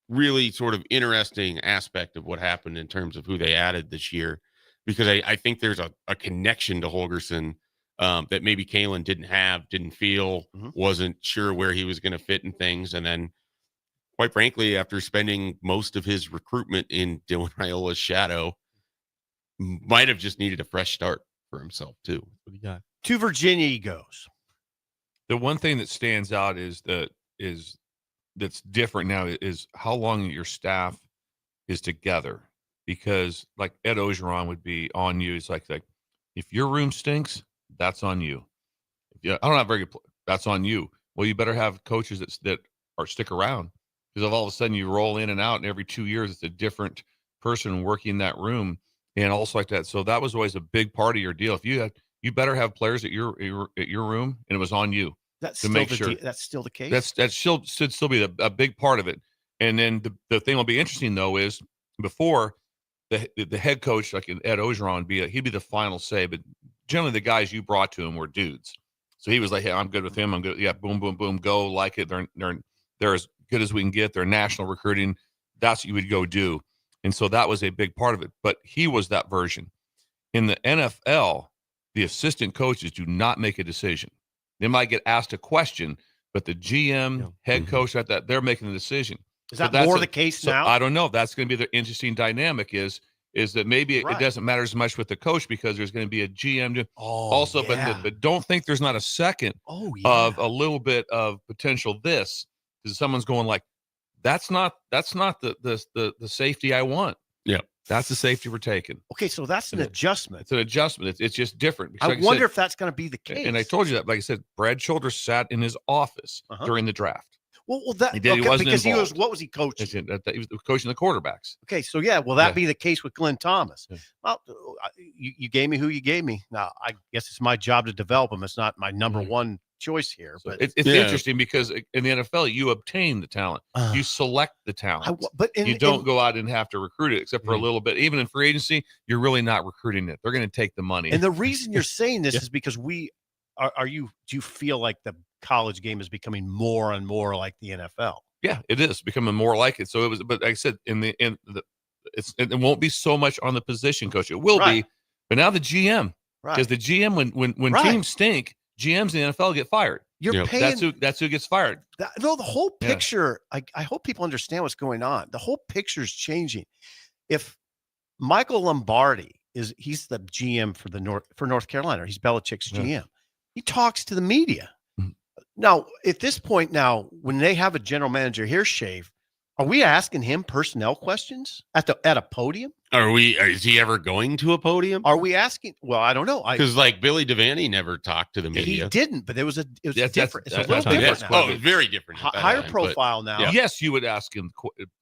really sort of interesting aspect of what happened in terms of who they added this year, because I think there's a connection to Holgorsen that maybe Kalen didn't feel, wasn't sure where he was going to fit in things. And then, quite frankly, after spending most of his recruitment in Dylan Raiola's shadow, might have just needed a fresh start for himself too. What do you got? To Virginia he goes. The one thing that stands out that's different now is how long your staff is together. Because like Ed Ogeron would be on you. It's like if your room stinks, that's on you. I don't have very good. That's on you. Well, you better have coaches that are stick around, because if all of a sudden you roll in and out, and every 2 years it's a different person working that room, and also like that. So that was always a big part of your deal. If you better have players at your room, and it was on you. That's to still make sure that's still the case. That should still be a big part of it. And then the thing will be interesting though is before the head coach like Ed Ogeron he'd be the final say, but generally the guys you brought to him were dudes. So he was like, hey, I'm good with him. I'm good. Yeah, boom, boom, boom, go like it. They're as good as we can get. They're national recruiting. That's what you would go do. And so that was a big part of it. But he was that version. In the NFL, the assistant coaches do not make a decision. They might get asked a question, but the GM, head coach, they're making the decision. Is that more the case now? I don't know. That's going to be the interesting dynamic is that maybe it doesn't matter as much with the coach because there's going to be a GM also, but don't think there's not a second of a little bit of potential this because someone's going like, that's not the safety I want. Yeah. That's the safety we're taking. Okay, so that's an adjustment. It's an adjustment. It's just different. I wonder if that's going to be the case. And I told you that, like I said, Brad Childress sat in his office during the draft. Well, that he did. He wasn't because involved. he was. What was he coaching? He was coaching the quarterbacks. Okay, so will that be the case with Glenn Thomas? Yeah. Well, you gave me who you gave me. Now I guess it's my job to develop him. It's not my number one choice here. So but it's interesting because in the NFL you obtain the talent, you select the talent, you don't go out and have to recruit it except for a little bit. Even in free agency, you're really not recruiting it. They're going to take the money. And the reason you're saying this is because do you feel like the college game is becoming more and more like the NFL? Yeah, it is becoming more like it. So it was, but like I said, it won't be so much on the position coach. It will be, but now the GM, because the GM when teams stink, GMs in the NFL get fired. You're paying. That's who gets fired. The whole picture. I hope people understand what's going on. The whole picture is changing. If Michael Lombardi he's the GM for North Carolina. He's Belichick's GM. He talks to the media. Now, at this point when they have a general manager here, Shave, are we asking him personnel questions at a podium? Is he ever going to a podium? Are we asking? Well, I don't know. Because like Billy Devaney never talked to the media. He didn't, but it was different. It's a little different now. Oh, very different. Higher profile now. Yes, you would ask him.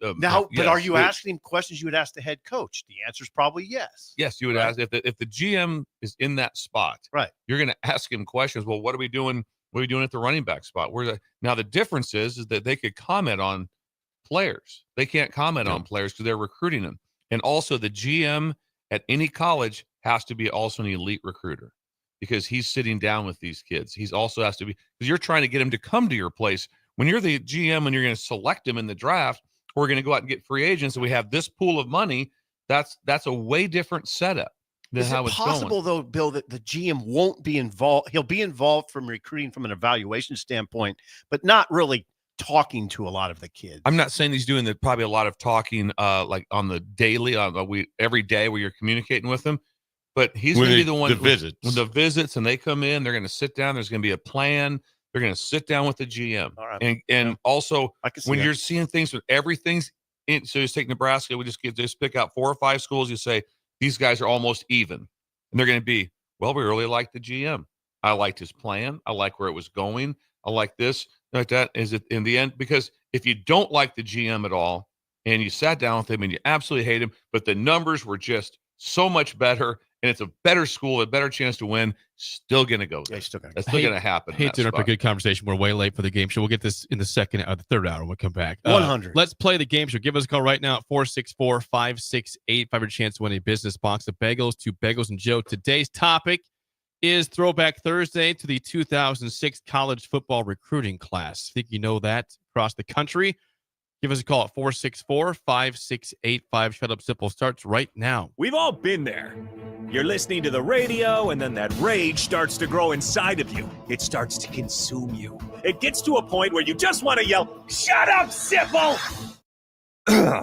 But are you asking him questions you would ask the head coach? The answer is probably yes. Yes, you would ask if the GM is in that spot. Right. You're going to ask him questions. Well, what are we doing? What are we doing at the running back spot? Now the difference is that they could comment on players. They can't comment on players because they're recruiting them. And also the GM at any college has to be also an elite recruiter because he's sitting down with these kids. He's also has to be, because you're trying to get them to come to your place. When you're the GM and you're going to select them in the draft, we're going to go out and get free agents and we have this pool of money. That's a way different setup than how it's going. Is it possible though, Bill, that the GM won't be involved? He'll be involved from recruiting from an evaluation standpoint, but not really talking to a lot of the kids. I'm not saying he's doing probably a lot of talking like on the daily, every day where you're communicating with them, but he's going to be the one with the visits and they come in, they're going to sit down. There's going to be a plan. They're going to sit down with the GM. All right. And also when that. You're seeing things with everything's in, so just take Nebraska, we just pick out 4 or 5 schools. You say, these guys are almost even and they're going to be, well, we really like the GM. I liked his plan. I like where it was going. I like this. Like that is it in the end, because if you don't like the GM at all and you sat down with him and you absolutely hate him, but the numbers were just so much better and it's a better school, a better chance to win, still going to go there. That's still going to happen. Hate to interrupt a good conversation. We're way late for the game show. We'll get this in the third hour when we come back. 100. Let's play the game show. Give us a call right now at 464-568. Have a chance to win a business box of bagels to Bagels and Joe. Today's topic is Throwback Thursday to the 2006 college football recruiting class. I think you know that across the country. Give us a call at 464-5685. Shut Up Simple starts right now. We've all been there. You're listening to the radio, and then that rage starts to grow inside of you. It starts to consume you. It gets to a point where you just want to yell, "Shut up, Sipple!"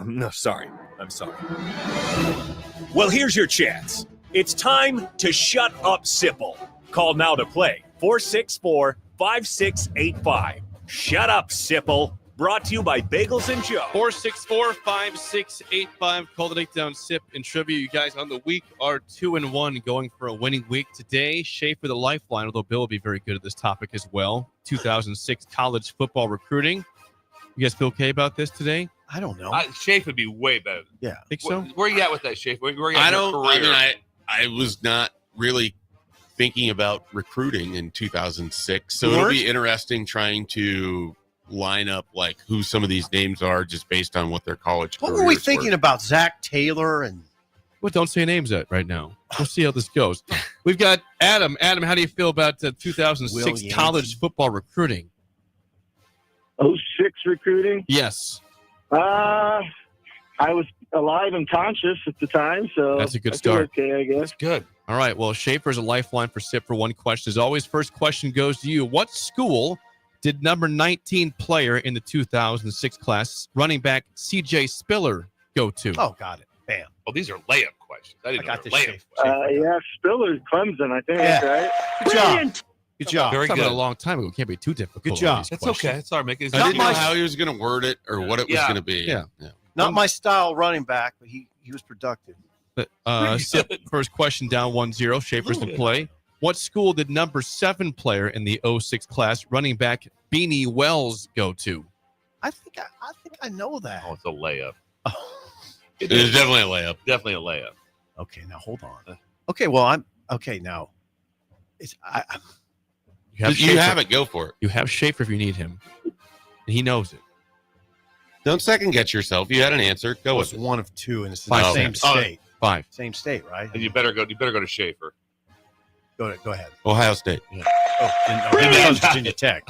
No, sorry. I'm sorry. Well, here's your chance. It's time to shut up, Sipple. Call now to play. 464-5685. Shut up, Sipple. Brought to you by Bagels and Joe. 464-5685. Call the Takedown Sip and Trivia. You guys on the week are 2-1, going for a winning week today. Schaefer the Lifeline, although Bill will be very good at this topic as well. 2006 college football recruiting. You guys feel okay about this today? I don't know. Schaefer would be way better. Yeah. Think so? Where are you at with that, Schaefer? Where are you at in your career? I was not really thinking about recruiting in 2006. So it'll be interesting trying to line up like who some of these names are just based on what their college What were we thinking about? Zach Taylor and Well, don't say names right now. We'll see how this goes. We've got Adam. Adam, how do you feel about 2006 college football recruiting? 06 recruiting? Yes. I was alive and conscious at the time, so that's a good start. Okay, I guess. That's good. All right. Well, Schaefer's a lifeline for SIP for one question. As always, first question goes to you. What school did number 19 player in the 2006 class, running back C.J. Spiller, go to? Oh, got it. Bam. Well, these are layup questions. I didn't know got they this were layup. Yeah, Spiller's Clemson, I think, Yeah. right? Good job. Good job. Very Talking good. about a long time ago. It can't be too difficult. Good on job. these It's questions. okay. It's all right. Make it I didn't know how he was going to word it or what it was Yeah. going to be. Yeah. Not my style running back, but he was productive. Sip, first question down 1-0. Schaefer's to play. What school did number 7 player in the 06 class, running back Beanie Wells, go to? I think I know that. Oh, it's a layup. It is definitely a layup. Definitely a layup. Okay, now hold on. Okay, well I'm okay now. It's You have it. Go for it. You have Schaefer if you need him. And he knows it. Don't second guess yourself. You had an answer. Go with it. one of two, and it's in Five the same cents. state. 5. Same state, right? And you better go to Schaefer. Go ahead. Ohio State. Oh, and Virginia Tech.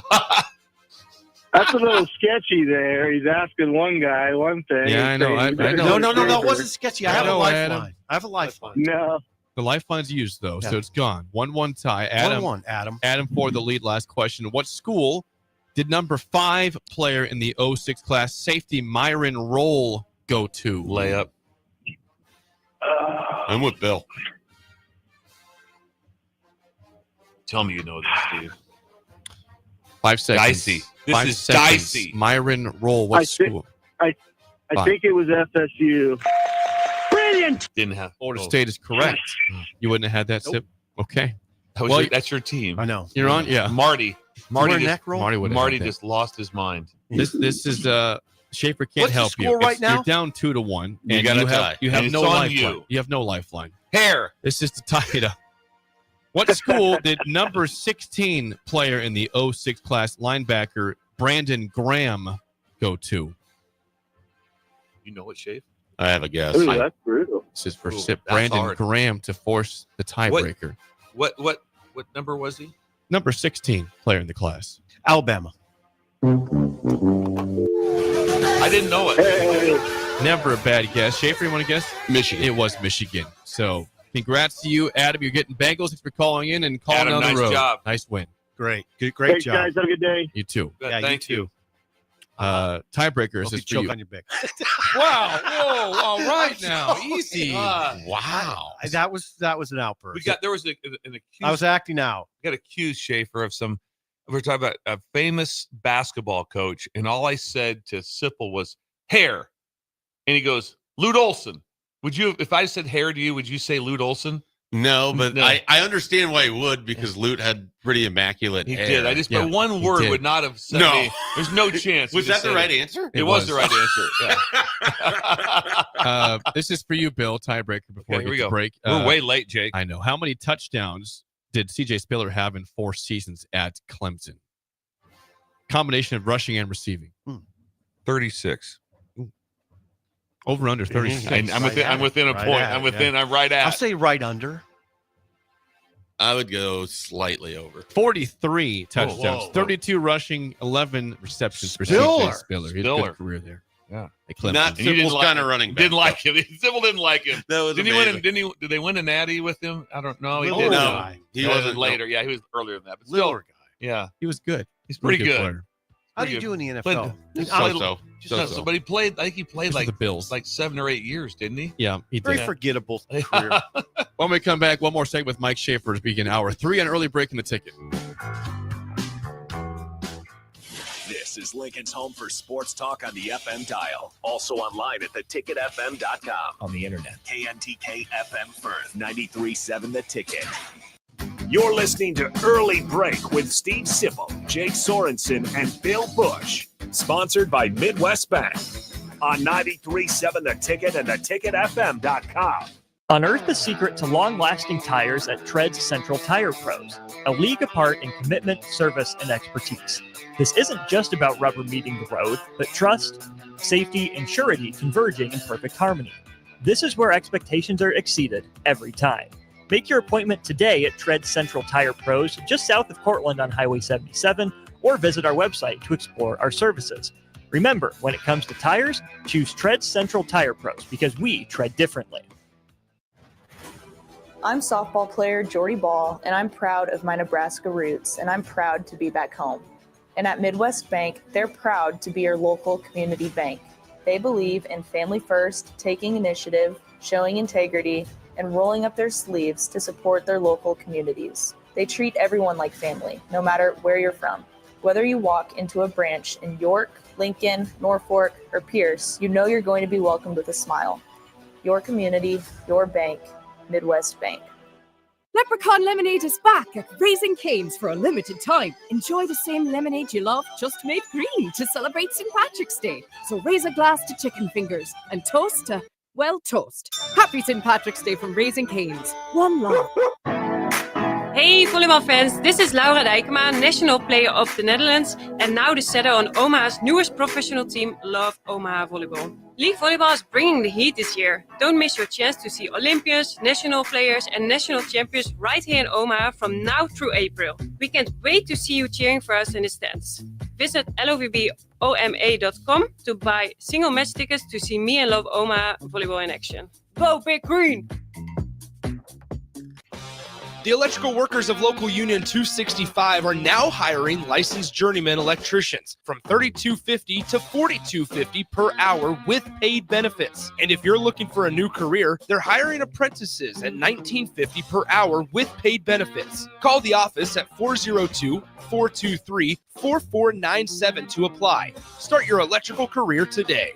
That's a little sketchy there. He's asking one guy one thing. Yeah, I know. I know. No, it wasn't sketchy. I have a lifeline. Adam. I have a lifeline. No. The lifeline's used, though, Yeah. so it's gone. 1-1 tie. Adam, 1-1, Adam. Adam for the lead. Last question. What school did number 5 player in the 06 class, safety Myron Roll, go to? Layup. I'm with Bill. Tell me you know this, Steve. 5 seconds. Dicey. This 5 is seconds. dicey. Myron Roll. What school? I Fine. think it was FSU. Brilliant. Didn't have. Florida State is correct. You wouldn't have had that, Sip? Okay. That's your team. I know. You're on? Yeah. Marty Wear a just, neck roll? Marty would've had that. just lost his mind. This is Schaefer can't What's the help score you. right now? You're down 2-1. You And got a have tie. you have And no it's on lifeline. you. have no lifeline. Hair. This is to tie it up. What school did number 16 player in the 06 class, linebacker Brandon Graham, go to? You know what, Schaefer? I have a guess. Ooh, that's brutal. This is for Ooh, Sip. that's Brandon hard. Graham to force the tiebreaker. What number was he? Number 16 player in the class. Alabama. I didn't know it. Hey, Never a bad guess. Schaefer, you want to guess? Michigan. It was Michigan. So congrats to you, Adam. You're getting Bengals. Thanks for calling in and calling Adam, on the nice road. job. Nice win. Great thanks, job. guys. Have a good day. You too. Good, Yeah, thank you too. Tiebreaker is Hope you just for choke you. on your bick. Wow. Whoa. All right now. Easy. Wow. That was an outburst. There was an accused. I was acting out. got accused Schaefer of some. We're talking about a famous basketball coach, and all I said to Sipple was hair, and he goes, Lute Olson. Would you, if I said hair to you, would you say Lute Olson? No, but No. I understand why he would, because Lute had pretty immaculate He hair. did. I just, Yeah, but one he word did. would not have said No. me. There's no chance. Was he that just the said right it. answer? It was the right answer. Yeah. This is for you, Bill. Tiebreaker before Okay, here we we get to go. break. We're way late, Jake. I know. How many touchdowns did C.J. Spiller have in 4 seasons at Clemson? Combination of rushing and receiving. 36. Over under 36. I'm within a point. I'm right at. I'll say right under. I would go slightly over. 43 touchdowns, whoa. 32 rushing, 11 receptions for Spiller. C.J. Spiller. He had a Spiller. good career there. Yeah. At Clemson. Not And you didn't Sybil's like kind of him. running back. Didn't like him. Sybil didn't like him. That was Didn't he win? amazing. Did they win a natty with him? I don't know. He Little did. guy. He That was wasn't later. Yeah, he was earlier than that. But still, Littler guy. yeah, He was good. he's pretty good. player. How do you Pretty do in the Played- NFL? So-so. So, but he played. I think he played This was like the Bills. like 7 or 8 years, didn't he? Yeah, he Very did. forgettable career. When we come back, one more segment with Mike Schaefer to begin hour 3 on early break in the ticket. This is Lincoln's home for sports talk on the FM dial. Also online at theticketfm.com. On the internet. KNTK FM Firth, 93.7 The Ticket. You're listening to Early Break with Steve Sipple, Jake Sorensen, and Bill Busch. Sponsored by Midwest Bank. On 93.7 The Ticket and theticketfm.com. Unearth the secret to long-lasting tires at Tread's Central Tire Pros, a league apart in commitment, service, and expertise. This isn't just about rubber meeting the road, but trust, safety, and surety converging in perfect harmony. This is where expectations are exceeded every time. Make your appointment today at Tread's Central Tire Pros, just south of Cortland on Highway 77, or visit our website to explore our services. Remember, when it comes to tires, choose Tread's Central Tire Pros because we tread differently. I'm softball player Jordy Ball, and I'm proud of my Nebraska roots, and I'm proud to be back home. And at Midwest Bank, they're proud to be your local community bank. They believe in family first, taking initiative, showing integrity, and rolling up their sleeves to support their local communities. They treat everyone like family, no matter where you're from. Whether you walk into a branch in York, Lincoln, Norfolk, or Pierce, you know you're going to be welcomed with a smile. Your community, your bank, Midwest Bank. Leprechaun Lemonade is back at Raising Cane's for a limited time. Enjoy the same lemonade you love, just made green to celebrate St. Patrick's Day. So raise a glass to chicken fingers and toast to, well, toast. Happy St. Patrick's Day from Raising Cane's. One love. Hey volleybalfans, this is Laura Dijkema, national player of the Netherlands and now the setter on Omaha's newest professional team, Love Omaha Volleyball. League volleyball is bringing the heat this year. Don't miss your chance to see Olympians, national players and national champions right here in Omaha from now through April. We can't wait to see you cheering for us in the stands. Visit lovboma.com to buy single match tickets to see me and Love Omaha Volleyball in action. Go Big Green! The electrical workers of Local Union 265 are now hiring licensed journeyman electricians from $32.50 to $42.50 per hour with paid benefits. And if you're looking for a new career, they're hiring apprentices at $19.50 per hour with paid benefits. Call the office at 402-423-4497 to apply. Start your electrical career today.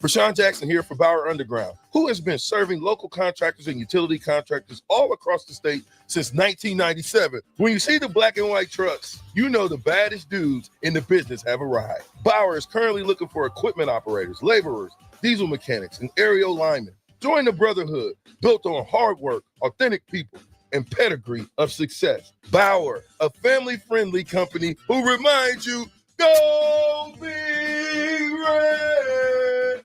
Rashawn Jackson here for Bauer Underground, who has been serving local contractors and utility contractors all across the state since 1997. When you see the black and white trucks, you know the baddest dudes in the business have arrived. Bauer is currently looking for equipment operators, laborers, diesel mechanics, and aerial linemen. Join the brotherhood built on hard work, authentic people, and pedigree of success. Bauer, a family-friendly company who reminds you, go Big Red!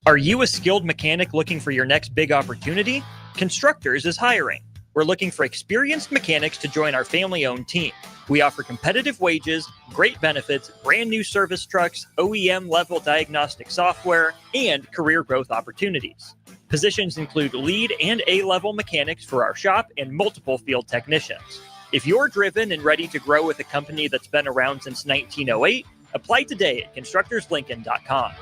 Are you a skilled mechanic looking for your next big opportunity? Constructors is hiring. We're looking for experienced mechanics to join our family-owned team. We offer competitive wages, great benefits, brand new service trucks, OEM-level diagnostic software, and career growth opportunities. Positions include lead and A-level mechanics for our shop and multiple field technicians. If you're driven and ready to grow with a company that's been around since 1908, apply today at constructorslincoln.com.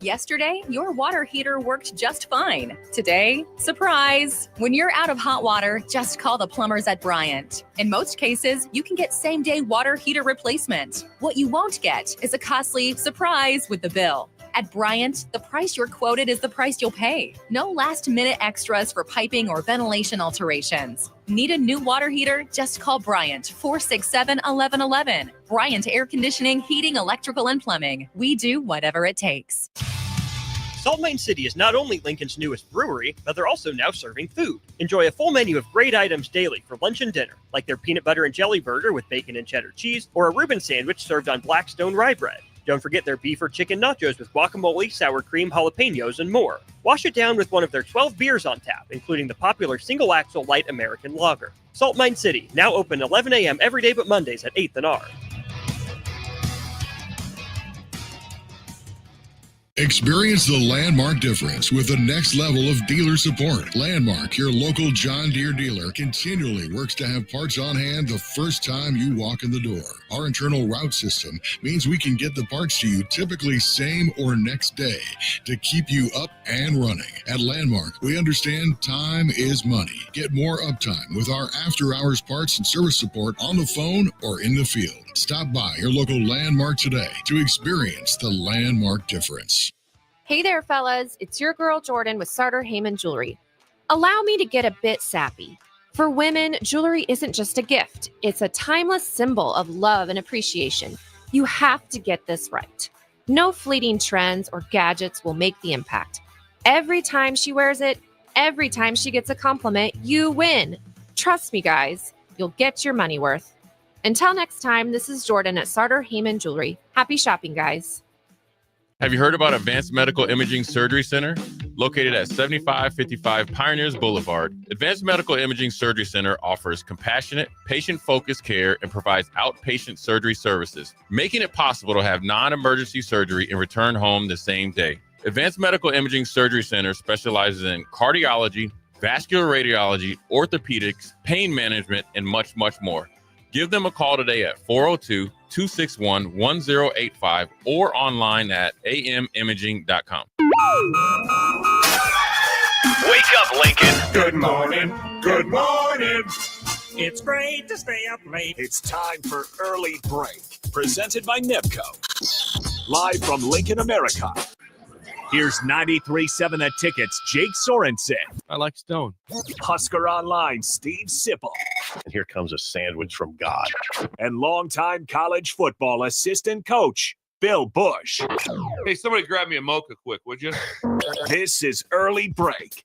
Yesterday, your water heater worked just fine. Today, surprise! When you're out of hot water, just call the plumbers at Bryant. In most cases, you can get same-day water heater replacement. What you won't get is a costly surprise with the bill. At Bryant, the price you're quoted is the price you'll pay. No last-minute extras for piping or ventilation alterations. Need a new water heater? Just call Bryant, 467-1111. Bryant Air Conditioning, Heating, Electrical, and Plumbing. We do whatever it takes. Salt Mine City is not only Lincoln's newest brewery, but they're also now serving food. Enjoy a full menu of great items daily for lunch and dinner, like their peanut butter and jelly burger with bacon and cheddar cheese, or a Reuben sandwich served on Blackstone rye bread. Don't forget their beef or chicken nachos with guacamole, sour cream, jalapenos, and more. Wash it down with one of their 12 beers on tap, including the popular Single Axle Light American Lager. Salt Mine City, now open 11 a.m. every day but Mondays at 8th and R. Experience the Landmark difference with the next level of dealer support. Landmark, your local John Deere dealer, continually works to have parts on hand the first time you walk in the door. Our internal route system means we can get the parts to you typically same or next day to keep you up and running. At Landmark, we understand time is money. Get more uptime with our after-hours parts and service support on the phone or in the field. Stop by your local Landmark today to experience the Landmark difference. Hey there, fellas. It's your girl, Jordan, with Sartor Heyman Jewelry. Allow me to get a bit sappy. For women, jewelry isn't just a gift. It's a timeless symbol of love and appreciation. You have to get this right. No fleeting trends or gadgets will make the impact. Every time she wears it, every time she gets a compliment, you win. Trust me, guys. You'll get your money worth. Until next time, this is Jordan at Sartor Heyman Jewelry. Happy shopping, guys. Have you heard about Advanced Medical Imaging Surgery Center? Located at 7555 Pioneers Boulevard, Advanced Medical Imaging Surgery Center offers compassionate, patient-focused care and provides outpatient surgery services, making it possible to have non-emergency surgery and return home the same day. Advanced Medical Imaging Surgery Center specializes in cardiology, vascular radiology, orthopedics, pain management, and much, much more. Give them a call today at 402-261-1085 or online at amimaging.com. Wake up, Lincoln. Good morning. Good morning. It's great to stay up late. It's time for Early Break, presented by NEPCO. Live from Lincoln, America. Here's 93.7 The Ticket's Jake Sorensen. I like Stone. Husker Online, Steve Sipple. And here comes a sandwich from God. And longtime college football assistant coach, Bill Busch. Hey, somebody grab me a mocha quick, would you? This is Early Break.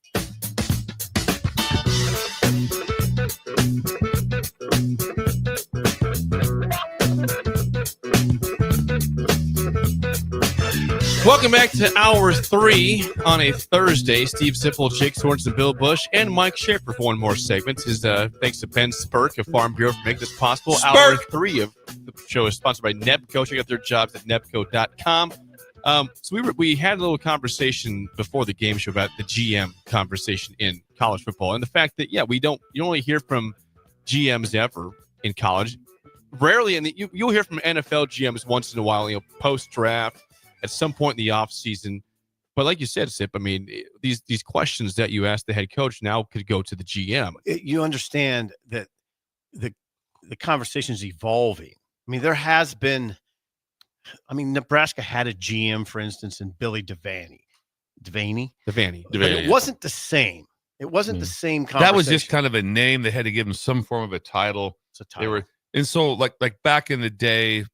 Welcome back to Hour 3 on a Thursday. Steve Sipple, Jake Sorensen, Bill Busch, and Mike Schaefer for one more segment. Thanks to Ben Spurk of Farm Bureau for making this possible. Hour 3 of the show is sponsored by NEPCO. Check out their jobs at nepco.com. So we had a little conversation before the game show about the GM conversation in college football and the fact that, you don't only hear from GMs ever in college. Rarely, and you'll hear from NFL GMs once in a while, post-draft, at some point in the offseason. But like you said, Sip, I mean, these questions that you asked the head coach now could go to the GM. You understand that the conversation's evolving. I mean, there has been, Nebraska had a GM, for instance, in Billy Devaney. But it wasn't the same. It wasn't the same conversation. That was just kind of a name. They had to give him some form of a title. It's a title. And so like back in the day,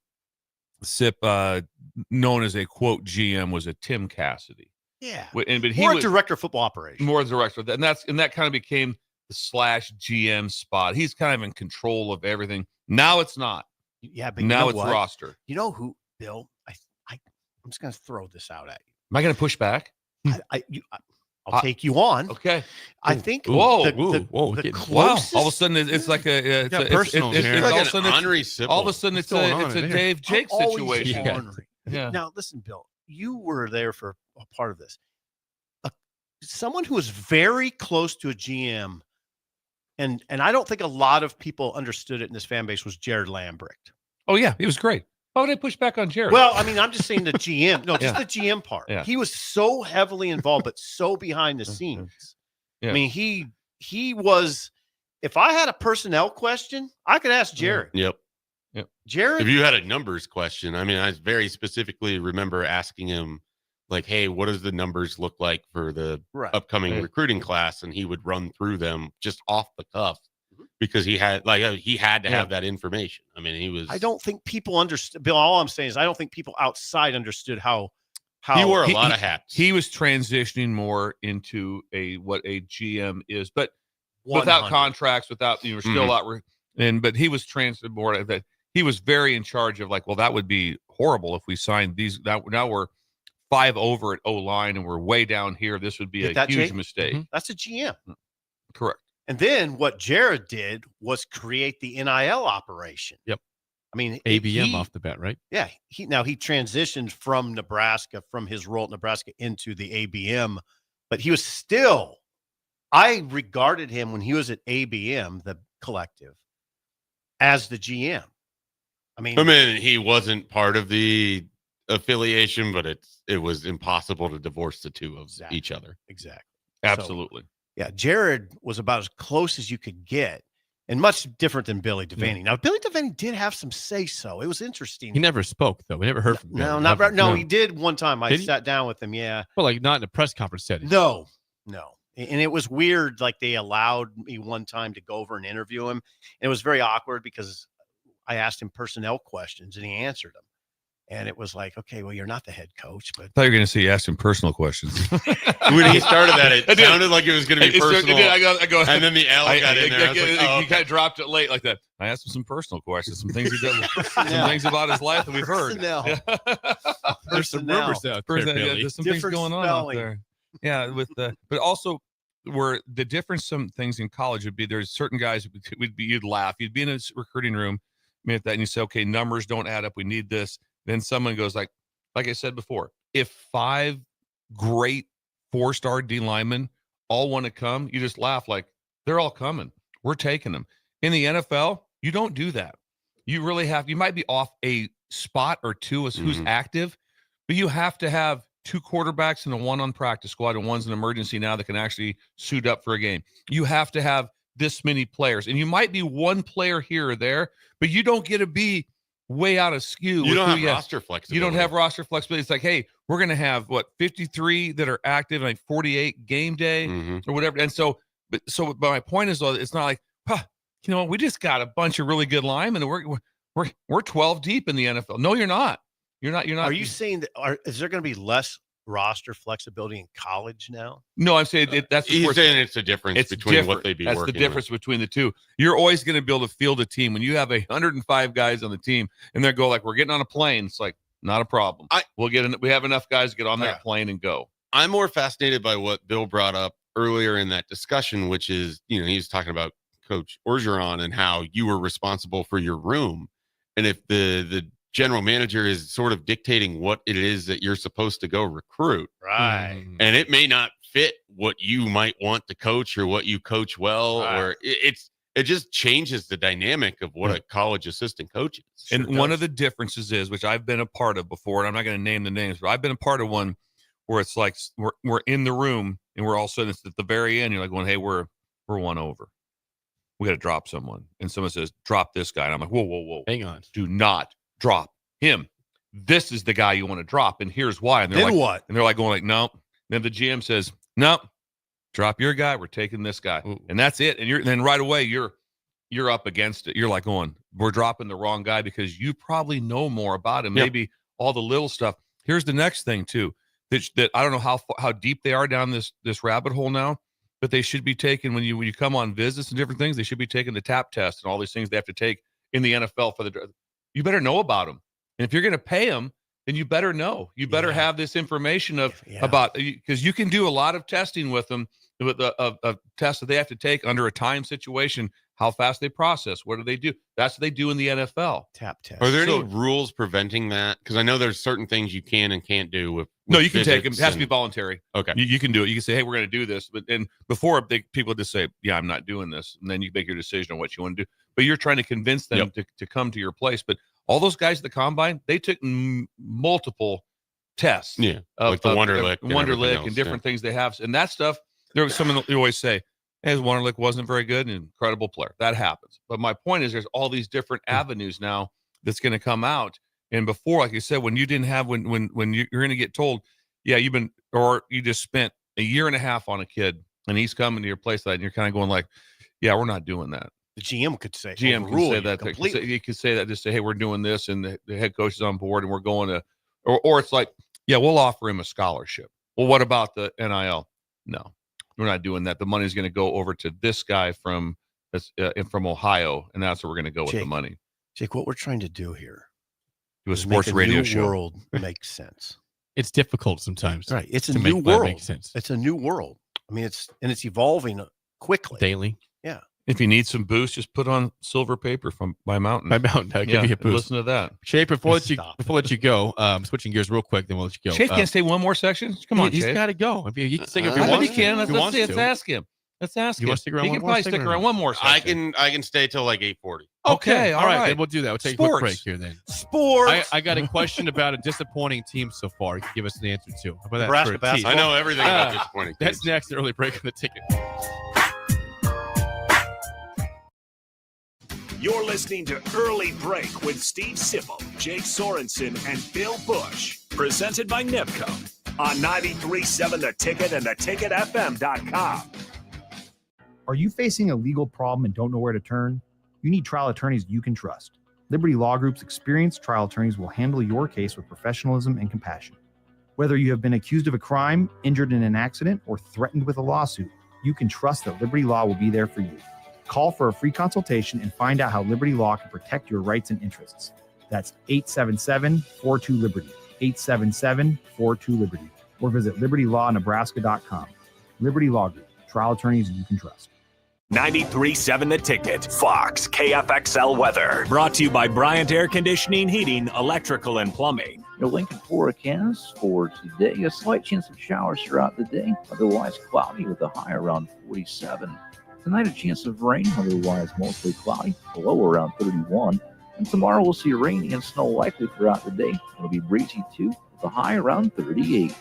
Sip, known as a quote GM, was a Tim Cassidy. Yeah, but he was was director of football operations. More director, and that kind of became the / GM spot. He's kind of in control of everything. Now it's not. Yeah, but now it's roster. You know who, Bill? I'm just going to throw this out at you. Am I going to push back? I'll take you on. Okay. I think. Whoa. Wow. All of a sudden, it's like a personal. All of a sudden, it's a Dave Jake situation. Yeah. Now, listen, Bill. You were there for a part of this. Someone who was very close to a GM, and I don't think a lot of people understood it in this fan base, was Jared Lambricht. Oh yeah, he was great. Why would I push back on Jared? Well, I'm just saying the GM. No, just the GM part. Yeah. He was so heavily involved, but so behind the scenes. Yeah. I mean, he was. If I had a personnel question, I could ask Jared. Yep. Jared. If you had a numbers question, I very specifically remember asking him, like, "Hey, what does the numbers look like for the upcoming recruiting class?" And he would run through them just off the cuff. Because he had to have that information. He was. I don't think people understood. Bill, all I'm saying is I don't think people outside understood how he wore a lot of hats. He was transitioning more into what a GM is, but without contracts, without still out. But he was transitioning more that he was very in charge of that would be horrible if we signed these. Now we're 5 over at O-line and we're way down here. This would be a huge mistake. Mm-hmm. That's a GM. Correct. And then what Jared did was create the NIL operation. Yep. ABM off the bat, right? Yeah. He transitioned from Nebraska, from his role at Nebraska into the ABM, but he was still, I regarded him when he was at ABM, the collective, as the GM. He wasn't part of the affiliation, but it was impossible to divorce the two of each other. Exactly. Absolutely. Yeah, Jared was about as close as you could get, and much different than Billy Devaney. Yeah. Now, Billy Devaney did have some say-so. It was interesting. He never spoke, though. We never heard from him. No, he did one time. I sat down with him, yeah. Well, not in a press conference setting. No. And it was weird. They allowed me one time to go over and interview him. And it was very awkward because I asked him personnel questions, and he answered them. And it was like, okay, well, you're not the head coach, but I thought you were going to say you asked him personal questions. When he started that, it sounded like it was going to be personal. I go, and then the L got in there. He kind of dropped it late like that. I asked him some personal questions, some things he did, some things about his life that we've heard. There's some rumors out there. There's some things going on out there. Yeah, but also where the difference, some things in college would be, there's certain guys you'd laugh. You'd be in a recruiting room, and you say, okay, numbers don't add up. We need this. Then someone goes like I said before, if 5 great 4-star D linemen all want to come, you just laugh like they're all coming. We're taking them. In the NFL, you don't do that. you really have, you might be off a spot or two as who's active, but you have to have 2 quarterbacks and a 1 on practice squad, and 1's an emergency now that can actually suit up for a game. You have to have this many players, and you might be 1 player here or there, but you don't get to be way out of skew. You don't have roster flexibility. You don't have roster flexibility. It's like, hey, we're going to have 53 that are active, like 48 game day or whatever. And so my point is, though, it's not like, we just got a bunch of really good linemen, and we're 12 deep in the NFL. No, you're not. You're not. Are you saying that? Is there going to be less roster flexibility in college now? No, I'm saying that's. He's saying it's a difference between what they'd be working. That's the difference between the two. You're always going to be able to field a team when you have 105 guys on the team, and they go like, "We're getting on a plane." It's like, not a problem. We have enough guys to get on that plane and go. I'm more fascinated by what Bill brought up earlier in that discussion, which is, he was talking about Coach Orgeron and how you were responsible for your room, and if the general manager is sort of dictating what it is that you're supposed to go recruit. Right. And it may not fit what you might want to coach or what you coach well, or it just changes the dynamic of what a college assistant coach is. And one of the differences is, which I've been a part of before, and I'm not going to name the names, but I've been a part of one where it's like we're in the room and we're all of a sudden it's at the very end. You're like going, hey, we're 1 over. We got to drop someone. And someone says, drop this guy. And I'm like, whoa. Hang on. Do not drop him. This is the guy you want to drop, and here's why. And they're then like, what? And they're like going like, no. Then the GM says, no, drop your guy. We're taking this guy, and that's it. And then right away you're up against it. You're like going, we're dropping the wrong guy because you probably know more about him. Maybe all the little stuff. Here's the next thing too. That I don't know how deep they are down this rabbit hole now, but they should be taking when you come on visits and different things. They should be taking the TAP test and all these things they have to take in the NFL for the. You better know about them. And if you're going to pay them, then you better know. You better have this information about, because you can do a lot of testing with them, with a test that they have to take under a time situation, how fast they process, what do they do? That's what they do in the NFL. TAP test. Are there any rules preventing that? Because I know there's certain things you can and can't do with no, you can take them. It has to be voluntary. Okay. You can do it. You can say, hey, we're going to do this. But then before, people just say, yeah, I'm not doing this. And then you make your decision on what you want to do. But you're trying to convince them to come to your place. But all those guys at the combine, they took multiple tests. Yeah, like the Wonderlic and different things they have. And that stuff, there was someone that you always say, hey, Wonderlic wasn't very good, an incredible player. That happens. But my point is there's all these different avenues now that's going to come out. And before, like you said, when you didn't have, when you're going to get told, yeah, you just spent a year and a half on a kid and he's coming to your place and you're kind of going like, yeah, we're not doing that. The GM could say, that. He could say that, just say, hey, we're doing this, and the head coach is on board, and we're going to, or it's like, yeah, we'll offer him a scholarship. Well, what about the NIL? No, we're not doing that. The money's going to go over to this guy from Ohio, and that's where we're going to go with the money. Jake, what we're trying to do here, do a sports radio show. World makes sense. It's difficult sometimes, right? It's a new world. Make sense. It's a new world. I mean, it's evolving quickly, daily. Yeah. If you need some boost, just put on Silver Paper by Mountain. That give you a boost. Listen to that. Schaefer, before I let you go, switching gears real quick, then we'll let you go. Schaefer can't stay one more section. Come on, he's got to go. He can stick if he wants. He can. Let's ask him. Let's ask him. You want to stick around? He can probably stick around one more section. I can stay till like 8:40. Okay, all right. Then we'll do that. We'll take a quick break here then. Sports. I got a question about a disappointing team so far. You can give us an answer too. How about that? Nebraska basketball. I know everything about disappointing teams. That's next. Early break on the ticket. You're listening to Early Break with Steve Sipple, Jake Sorensen, and Bill Busch. Presented by Nipco on 93.7 The Ticket and theticketfm.com. Are you facing a legal problem and don't know where to turn? You need trial attorneys you can trust. Liberty Law Group's experienced trial attorneys will handle your case with professionalism and compassion. Whether you have been accused of a crime, injured in an accident, or threatened with a lawsuit, you can trust that Liberty Law will be there for you. Call for a free consultation and find out how Liberty Law can protect your rights and interests. That's 877-42-LIBERTY, 877-42-LIBERTY, or visit libertylawnebraska.com. Liberty Law Group, trial attorneys you can trust. 93.7 The Ticket, Fox, KFXL weather. Brought to you by Bryant Air Conditioning, Heating, Electrical, and Plumbing. Your Lincoln forecast for today, a slight chance of showers throughout the day, otherwise cloudy with a high around 47. Tonight, a chance of rain, otherwise mostly cloudy, a low around 31. And tomorrow we'll see rain and snow likely throughout the day. It'll be breezy too, with a high around 38.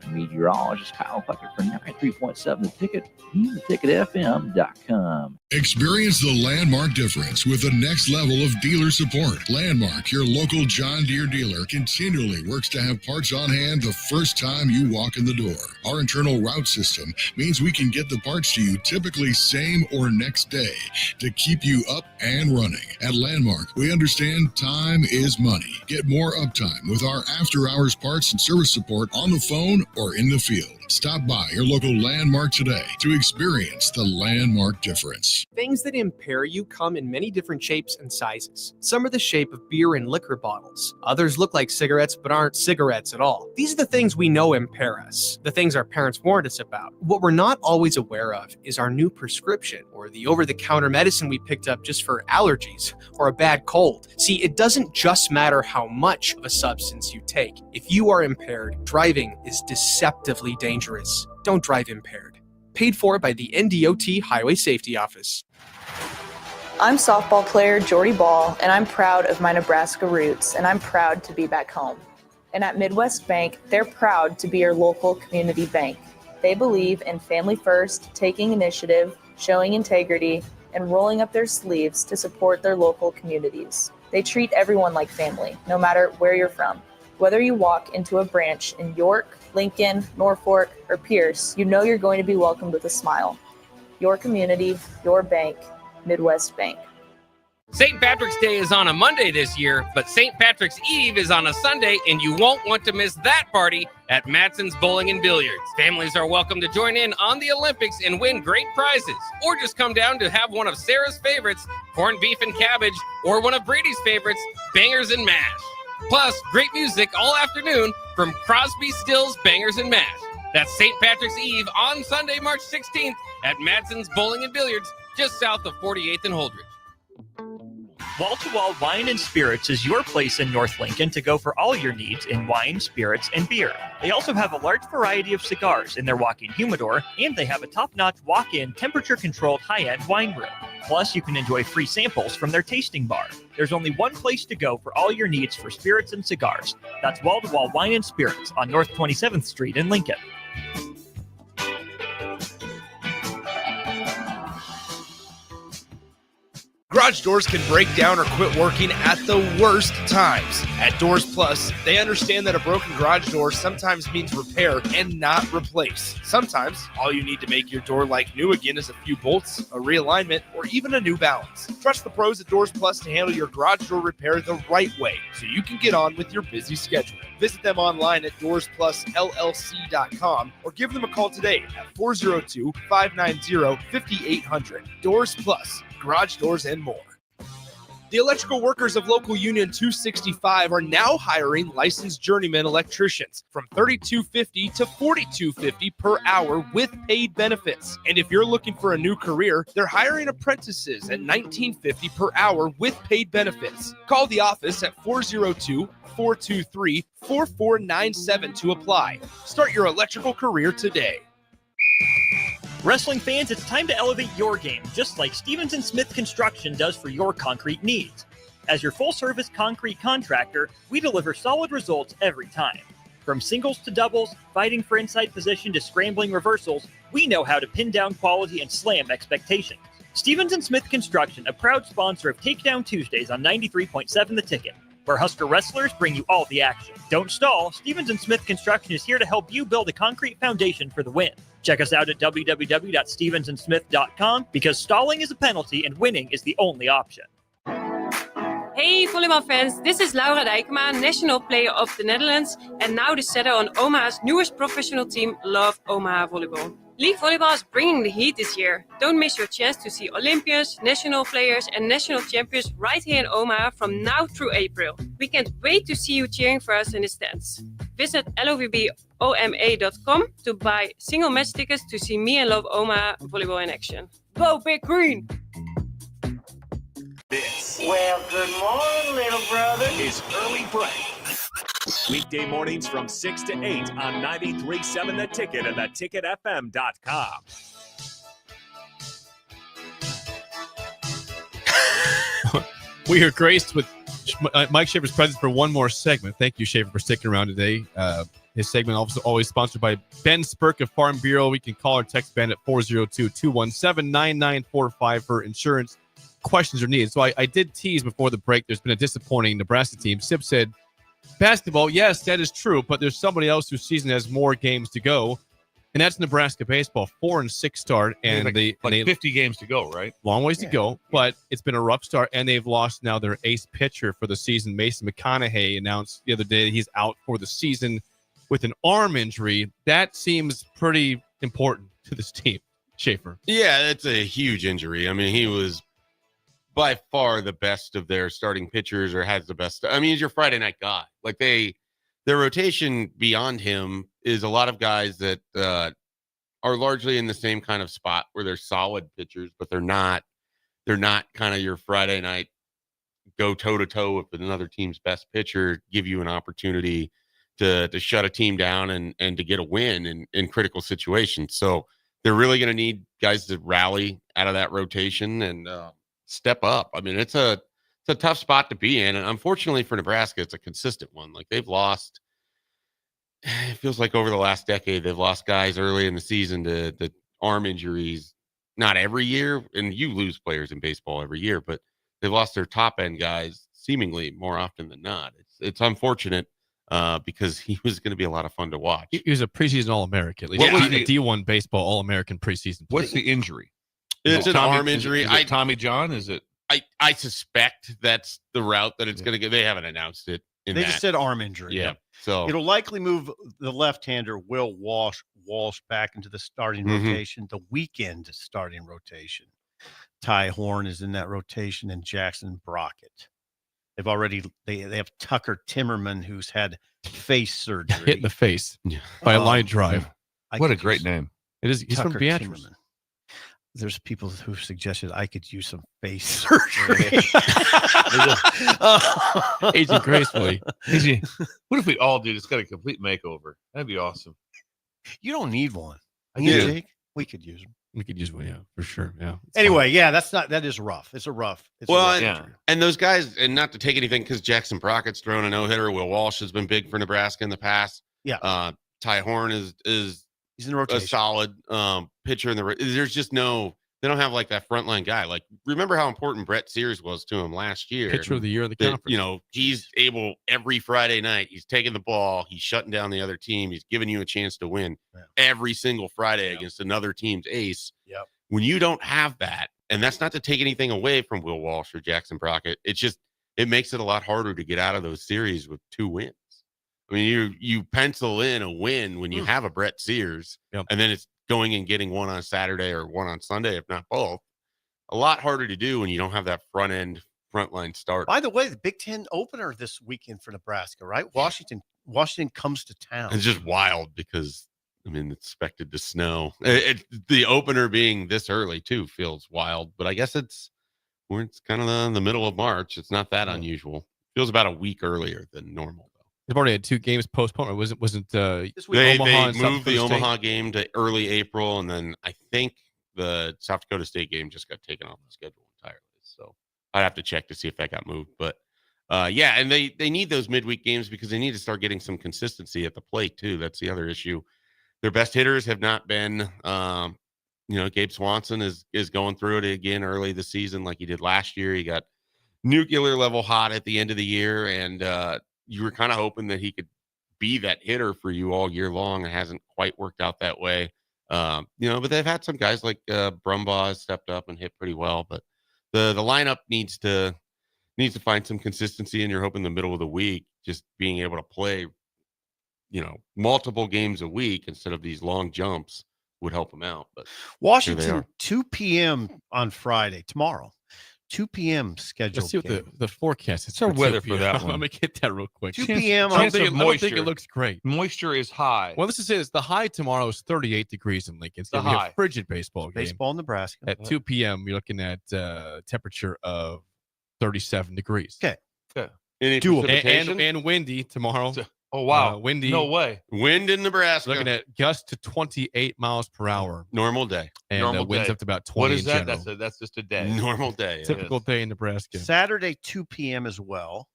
Meteorologist Kyle Puckett for 93.7 The Ticket, theticketfm.com. Experience the Landmark difference with the next level of dealer support. Landmark, your local John Deere dealer, continually works to have parts on hand the first time you walk in the door. Our internal route system means we can get the parts to you typically same or next day to keep you up and running. At Landmark, we understand time is money. Get more uptime with our after-hours parts and service support on the phone or in the field. Stop by your local Landmark today to experience the Landmark difference. Things that impair you come in many different shapes and sizes. Some are the shape of beer and liquor bottles. Others look like cigarettes but aren't cigarettes at all. These are the things we know impair us, the things our parents warned us about. What we're not always aware of is our new prescription or the over-the-counter medicine we picked up just for allergies or a bad cold. See, it doesn't just matter how much of a substance you take. If you are impaired, driving is deceptively dangerous. Don't drive impaired. Paid for by the NDOT Highway Safety Office. I'm softball player Jordy Ball, and I'm proud of my Nebraska roots, and I'm proud to be back home. And at Midwest Bank, they're proud to be your local community bank. They believe in family first, taking initiative, showing integrity, and rolling up their sleeves to support their local communities. They treat everyone like family, no matter where you're from. Whether you walk into a branch in York, Lincoln, Norfolk, or Pierce, you know you're going to be welcomed with a smile. Your community, your bank, Midwest Bank. St. Patrick's Day is on a Monday this year, but St. Patrick's Eve is on a Sunday, and you won't want to miss that party at Matson's Bowling and Billiards. Families are welcome to join in on the Olympics and win great prizes, or just come down to have one of Sarah's favorites, corned beef and cabbage, or one of Brady's favorites, bangers and mash. Plus, great music all afternoon from Crosby, Stills, Bangers, and Mash. That's St. Patrick's Eve on Sunday, March 16th at Matson's Bowling and Billiards, just south of 48th and Holdridge. Wall-to-Wall Wine and Spirits is your place in North Lincoln to go for all your needs in wine, spirits, and beer. They also have a large variety of cigars in their walk-in humidor, and they have a top-notch walk-in, temperature-controlled high-end wine room. Plus, you can enjoy free samples from their tasting bar. There's only one place to go for all your needs for spirits and cigars. That's Wall-to-Wall Wine and Spirits on North 27th Street in Lincoln. Garage doors can break down or quit working at the worst times. At Doors Plus, they understand that a broken garage door sometimes means repair and not replace. Sometimes, all you need to make your door like new again is a few bolts, a realignment, or even a new balance. Trust the pros at Doors Plus to handle your garage door repair the right way so you can get on with your busy schedule. Visit them online at DoorsPlusLLC.com or give them a call today at 402-590-5800. Doors Plus. Garage doors and more. The electrical workers of Local Union 265 are now hiring licensed journeyman electricians from $32.50 to $42.50 per hour with paid benefits. And if you're looking for a new career, they're hiring apprentices at $19.50 per hour with paid benefits. Call the office at 402-423-4497 to apply. Start your electrical career today. Wrestling fans, it's time to elevate your game, just like Stevens & Smith Construction does for your concrete needs. As your full-service concrete contractor, we deliver solid results every time. From singles to doubles, fighting for inside position to scrambling reversals, we know how to pin down quality and slam expectations. Stevens & Smith Construction, a proud sponsor of Takedown Tuesdays on 93.7 The Ticket, where Husker wrestlers bring you all the action. Don't stall. Stevens & Smith Construction is here to help you build a concrete foundation for the win. Check us out at www.stevensandsmith.com because stalling is a penalty and winning is the only option. Hey volleybalfans, this is Laura Dijkema, national player of the Netherlands and now the setter on Omaha's newest professional team, Love Omaha Volleyball. League volleyball is bringing the heat this year. Don't miss your chance to see Olympians, national players and national champions right here in Omaha from now through April. We can't wait to see you cheering for us in the stands. Visit lovboma.com to buy single match tickets to see me and Love Omaha volleyball in action. Go Big Green! This Well, good morning, little brother. is Early Break. Weekday mornings from 6 to 8 on 93.7 The Ticket and theticketfm.com. We are graced with Mike Schaefer's presence for one more segment. Thank you, Schaefer, for sticking around today. His segment also always sponsored by Ben Spurk of Farm Bureau. We can call or text Ben at 402-217-9945 for insurance questions or needs. So I did tease before the break. There's been a disappointing Nebraska team. Sip said, basketball, yes, that is true, but there's somebody else whose season has more games to go, and that's Nebraska baseball. 4-6 start, and they 50 games to go, right? Long ways to go, but it's been a rough start, and they've lost now their ace pitcher for the season. Mason McConaughey announced the other day that he's out for the season with an arm injury. That seems pretty important to this team, Schaefer. Yeah, it's a huge injury. I mean, he was by far the best of their starting pitchers, or has the best. I mean, he's your Friday night guy. Like their rotation beyond him is a lot of guys that are largely in the same kind of spot where they're solid pitchers, but they're not kind of your Friday night go toe to toe with another team's best pitcher, give you an opportunity to shut a team down and to get a win in critical situations. So they're really going to need guys to rally out of that rotation and step up. I mean, it's a tough spot to be in. And unfortunately for Nebraska, it's a consistent one. Like they've lost, it feels like over the last decade, they've lost guys early in the season to the arm injuries. Not every year, and you lose players in baseball every year, but they've lost their top end guys seemingly more often than not. It's unfortunate because he was going to be a lot of fun to watch. He was a preseason All-American. At least What was a D1 baseball All-American preseason. What's the injury? It's an arm injury. Is it Tommy John? Is it? I suspect that's the route that it's going to get. They haven't announced it. They just said arm injury. Yeah. So it'll likely move the left-hander Will Walsh back into the starting rotation, the weekend starting rotation. Ty Horn is in that rotation, and Jackson Brockett. They've already they have Tucker Timmerman, who's had face surgery. Hit in the face by a line drive. What a great name. It is. He's Tucker from Beatrice. Timmerman. There's people who suggested I could use some face surgery. Aging gracefully. What if we all did? It's got a complete makeover. That'd be awesome. You don't need one. I do. Jake, we could use them. We could use one, yeah, for sure. Yeah. Anyway, yeah, that is rough. It's a rough. And those guys, and not to take anything because Jackson Brockett's thrown a no-hitter. Will Walsh has been big for Nebraska in the past. Yeah. Ty Horn is he's in rotation. A solid pitcher in the. There's just they don't have like that frontline guy. Like, remember how important Brett Sears was to him last year? Pitcher of the year of the conference. You know, he's able every Friday night. He's taking the ball. He's shutting down the other team. He's giving you a chance to win every single Friday against another team's ace. Yep. When you don't have that, and that's not to take anything away from Will Walsh or Jackson Brockett, it makes it a lot harder to get out of those series with 2 wins. I mean, you pencil in a win when you have a Brett Sears, and then it's going and getting one on Saturday or one on Sunday, if not both. A lot harder to do when you don't have that frontline start. By the way, the Big Ten opener this weekend for Nebraska, right? Washington comes to town. It's just wild because, I mean, it's expected to snow. The opener being this early, too, feels wild. But I guess it's kind of in the middle of March. It's not that unusual. Feels about a week earlier than normal. They've already had 2 games postponed. Or wasn't they moved the Omaha game to early April, and then I think the South Dakota State game just got taken off the schedule entirely. So I'd have to check to see if that got moved. But and they need those midweek games because they need to start getting some consistency at the plate too. That's the other issue. Their best hitters have not been. Gabe Swanson is going through it again early this season, like he did last year. He got nuclear level hot at the end of the year, and you were kind of hoping that he could be that hitter for you all year long. It hasn't quite worked out that way. But they've had some guys like Brumbaugh has stepped up and hit pretty well. But the lineup needs to find some consistency, and you're hoping the middle of the week, just being able to play, multiple games a week instead of these long jumps would help them out. But Washington, 2 p.m. on Friday, tomorrow. 2 p.m. scheduled. Let's see what the forecast is. It's our weather for that one. I'm going to get that real quick. 2 p.m. I don't think it looks great. Moisture is high. Well, this is it. The high tomorrow is 38 degrees in Lincoln. It's going to be a frigid baseball game. Baseball in Nebraska. At 2 p.m., you're looking at temperature of 37 degrees. Okay. Any precipitation? And windy tomorrow. Oh, wow. Windy. No way. Wind in Nebraska. Looking at gusts to 28 miles per hour. Normal day. And Normal winds day. up to about 20 What is in that? general. That's just a day. Normal day. Typical day in Nebraska. Saturday, 2 p.m. as well.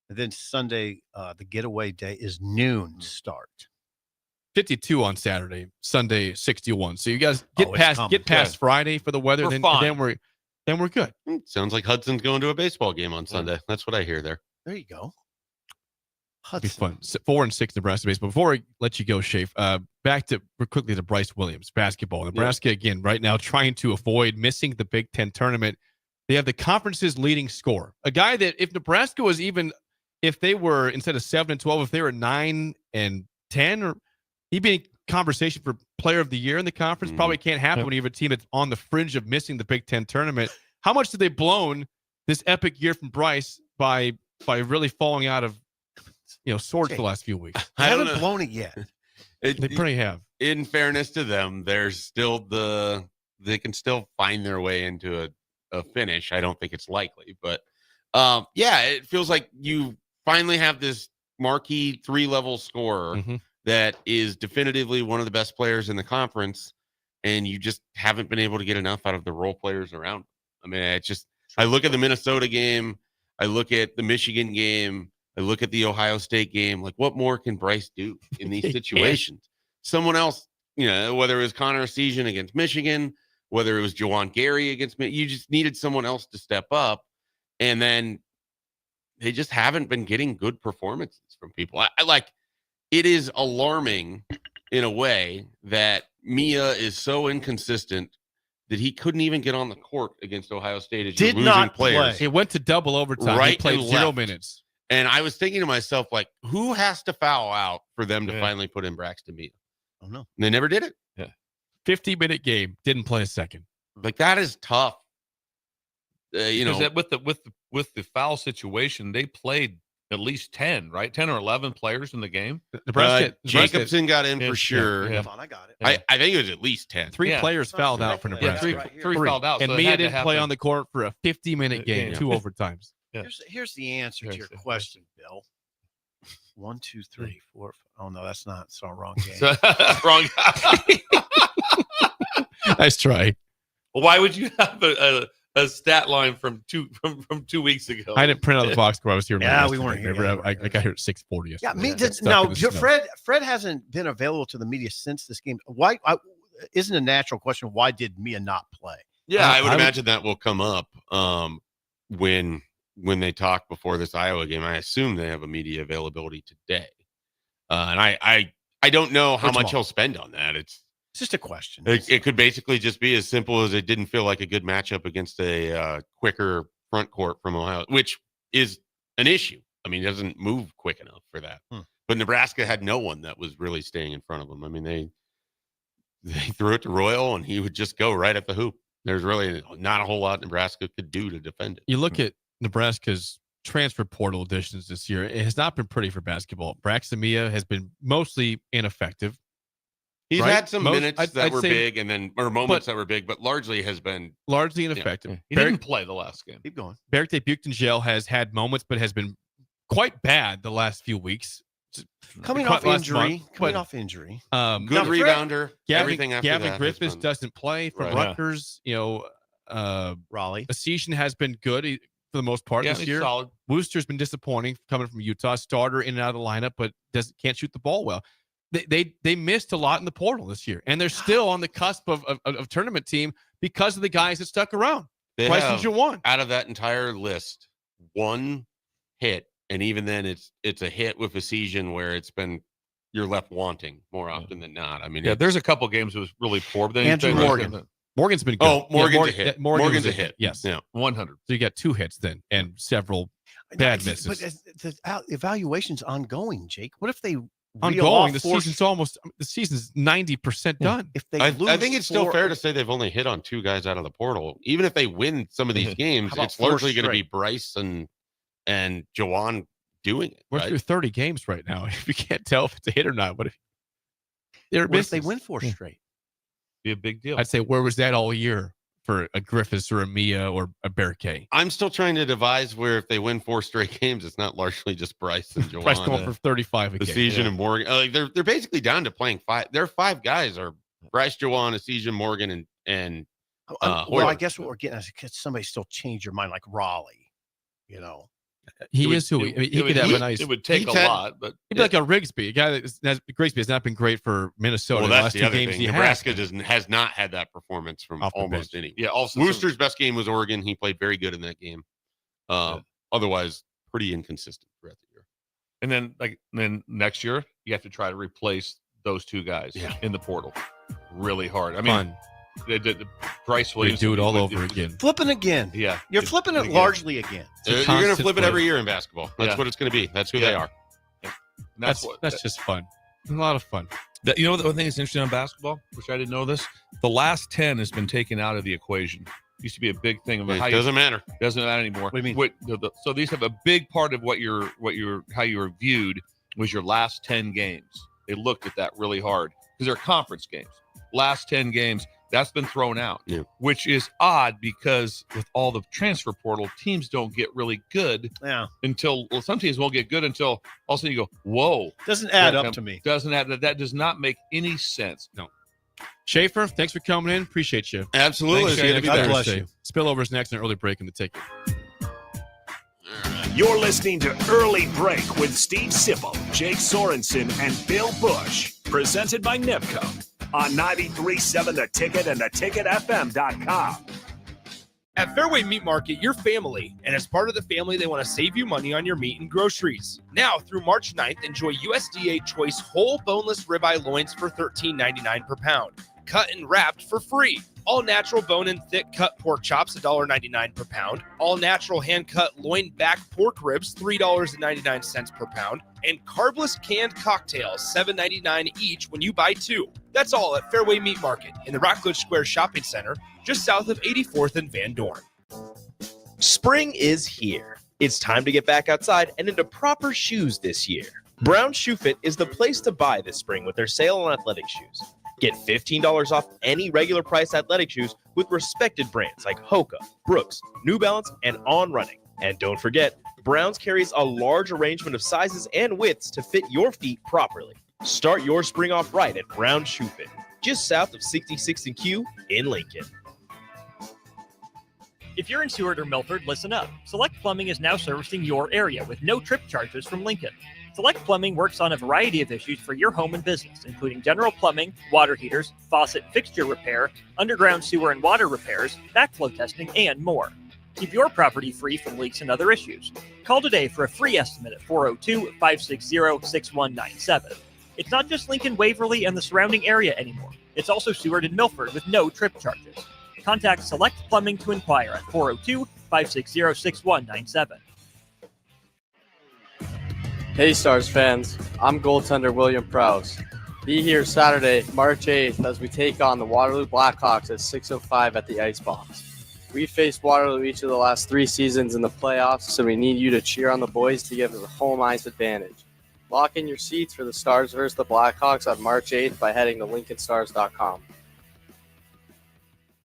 And then Sunday, the getaway day is noon start. 52 on Saturday, Sunday 61. So you guys get past Friday for the weather, then we're good. Sounds like Hudson's going to a baseball game on Sunday. That's what I hear there. There you go. It'll be fun. 4-6 Nebraska baseball. Before I let you go, Schaefer, back to quickly to Bryce Williams basketball. Nebraska again right now trying to avoid missing the Big Ten tournament. They have the conference's leading scorer, a guy that if Nebraska was if they were instead of 7-12, if they were 9-10, or he'd be in conversation for Player of the Year in the conference. Probably can't happen when you have a team that's on the fringe of missing the Big Ten tournament. How much did they blown this epic year from Bryce by really falling out of sorts the last few weeks? I haven't blown it yet. They pretty have. In fairness to them, there's still they can still find their way into a finish. I don't think it's likely, but it feels like you finally have this marquee 3-level scorer that is definitively one of the best players in the conference, and you just haven't been able to get enough out of the role players around. I mean, I look at the Minnesota game, I look at the Michigan game, I look at the Ohio State game. Like, what more can Bryce do in these situations? Someone else, whether it was Connor Essegian against Michigan, whether it was Juwan Gary against me, you just needed someone else to step up. And then they just haven't been getting good performances from people. I like, it is alarming in a way that Mia is so inconsistent that he couldn't even get on the court against Ohio State. As Did you're not losing players. play. It went to double overtime. He played and 0 left. minutes. And I was thinking to myself, like, who has to foul out for them to finally put in Braxton Mia? I don't know. And they never did it. Yeah. 50-minute game. Didn't play a second. Like, that is tough. Because that with the foul situation, they played at least 10, right? 10 or 11 players in the game. Jacobson got in for sure. Hold on, I got it. I think it was at least 10. Three players fouled out for Nebraska. Three fouled out. And so it Mia had to didn't play happen. on the court for a 50-minute game, 2 overtimes. Here's the answer to your question, Bill. 1, 2, 3, 4. Oh no, that's not. It's all wrong game. Wrong. Nice try. Well, why would you have a stat line from 2 weeks ago? I didn't print out the box score. I was here. Yeah, we weren't here. I got here at 6:40. Yeah, yesterday. Fred hasn't been available to the media since this game. Why isn't a natural question? Why did Mia not play? Yeah, I would imagine that will come up when they talk before this Iowa game. I assume they have a media availability today, and I don't know how much he'll spend on that. It's just a question. It could basically just be as simple as it didn't feel like a good matchup against a quicker front court from Ohio, which is an issue. I mean, it doesn't move quick enough for that. But Nebraska had no one that was really staying in front of them. I mean, they threw it to Royal, and he would just go right at the hoop. There's really not a whole lot Nebraska could do to defend it. You look at Nebraska's transfer portal additions this year. It has not been pretty for basketball. Braxton Mia has been mostly ineffective. He's had some minutes that were big, and then moments that were big, but largely has been largely ineffective. He didn't play the last game. Keep going. Berkte Buchtengel has had moments, but has been quite bad the last few weeks. Coming off injury. Good rebounder. Gavin Griffiths doesn't play for Rutgers. Raleigh. Essegian has been good for the most part this year. Solid. Wooster's been disappointing coming from Utah. Starter in and out of the lineup, but can't shoot the ball well. They missed a lot in the portal this year, and they're still on the cusp of tournament team because of the guys that stuck around. Bryson Juwan. Out of that entire list, one hit, and even then it's a hit with Essegian where it's been you're left wanting more often than not. I mean, there's a couple games it was really poor. But then Andrew Morgan. Morgan's been good. Oh, Morgan's a hit. Morgan's a hit. Yes. Yeah. 100. So you got 2 hits then and several bad misses. But the evaluation's ongoing, Jake. What if they ongoing? The season's 90% done. If they I think it's still fair to say they've only hit on 2 guys out of the portal. Even if they win some of these games, it's largely going to be Bryce and Juwan doing it. We're through 30 games right now. If you can't tell if it's a hit or not, what if they win 4 straight? Be a big deal. I'd say, where was that all year for a Griffiths or a Mia or a Bear K. I'm still trying to devise where if they win 4 straight games, it's not largely just Bryce and Joanna. Bryce going for 35 a game. Cision and Morgan. Like they're basically down to playing 5. Their 5 guys are Bryce, Joanna, Cision, Morgan, and well, I guess what we're getting is could somebody still change your mind like Raleigh, you know? He could have a nice. It would take a lot, but he'd be like a Rigsby, a guy Grigsby has not been great for Minnesota. Well, the that's the last other 2 games thing. Nebraska has not had that performance from almost any. Yeah, also Wooster's best game was Oregon. He played very good in that game. Otherwise, pretty inconsistent throughout the year. And then next year you have to try to replace those 2 guys in the portal. Really hard. I mean, Bryce Williams do it all over again. Flipping again. Yeah, you're flipping it largely again. You're going to flip it every year in basketball. That's what it's going to be. That's who they are. Yeah. That's just fun. A lot of fun. You know the one thing that's interesting on basketball, which I didn't know this, the last 10 has been taken out of the equation. Used to be a big thing about how doesn't matter. Doesn't matter anymore. What do you mean? So these have a big part of how you were viewed was your last 10 games. They looked at that really hard because they're conference games. Last 10 games. That's been thrown out, which is odd because with all the transfer portal, teams don't get really good until some teams won't get good until all of a sudden you go, whoa. Doesn't add up to me. That does not make any sense. No. Schaefer, thanks for coming in. Appreciate you. Absolutely. God bless you. Spillover's next and early break in the ticket. You're listening to Early Break with Steve Sipple, Jake Sorensen, and Bill Busch. Presented by Nipco on 93.7 The Ticket and theticketfm.com. At Fairway Meat Market, you're family, and as part of the family, they want to save you money on your meat and groceries. Now, through March 9th, enjoy USDA Choice whole boneless ribeye loins for $13.99 per pound. Cut and wrapped for free. All natural bone and thick cut pork chops, $1.99 per pound. All natural hand cut loin back pork ribs, $3.99 per pound. And carbless canned cocktails, $7.99 each when you buy 2. That's all at Fairway Meat Market in the Rockledge Square Shopping Center, just south of 84th and Van Dorn. Spring is here. It's time to get back outside and into proper shoes this year. Brown Shoe Fit is the place to buy this spring with their sale on athletic shoes. Get $15 off any regular price athletic shoes with respected brands like Hoka, Brooks, New Balance, and On Running. And don't forget, Browns carries a large arrangement of sizes and widths to fit your feet properly. Start your spring off right at Brown Shoe Fit, just south of 66th and Q in Lincoln. If you're in Seward or Milford, listen up. Select Plumbing is now servicing your area with no trip charges from Lincoln. Select Plumbing works on a variety of issues for your home and business, including general plumbing, water heaters, faucet fixture repair, underground sewer and water repairs, backflow testing, and more. Keep your property free from leaks and other issues. Call today for a free estimate at 402-560-6197. It's not just Lincoln, Waverly, and the surrounding area anymore. It's also Seward and Milford with no trip charges. Contact Select Plumbing to inquire at 402-560-6197. Hey Stars fans, I'm goaltender William Prowse. Be here Saturday, March 8th as we take on the Waterloo Blackhawks at 6:05 at the Icebox. We faced Waterloo each of the last 3 seasons in the playoffs, so we need you to cheer on the boys to give us a home ice advantage. Lock in your seats for the Stars versus the Blackhawks on March 8th by heading to LincolnStars.com.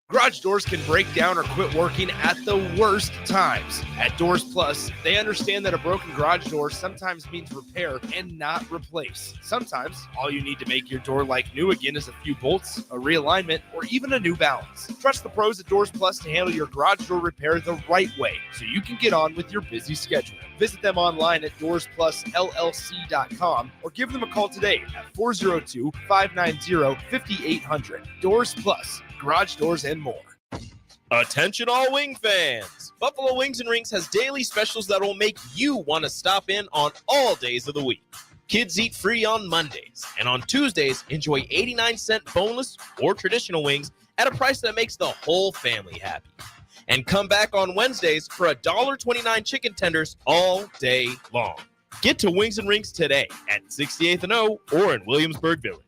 Garage doors can break down or quit working at the worst times. At Doors Plus, they understand that a broken garage door sometimes means repair and not replace. Sometimes, all you need to make your door like new again is a few bolts, a realignment, or even a new balance. Trust the pros at Doors Plus to handle your garage door repair the right way so you can get on with your busy schedule. Visit them online at DoorsPlusLLC.com or give them a call today at 402-590-5800. Doors Plus. Garage doors and more. Attention all wing fans! Buffalo Wings and Rings has daily specials that will make you want to stop in on all days of the week. Kids eat free on Mondays, and on Tuesdays, enjoy 89-cent boneless or traditional wings at a price that makes the whole family happy. And come back on Wednesdays for $1.29 chicken tenders all day long. Get to Wings and Rings today at 68th and O or in Williamsburg Village.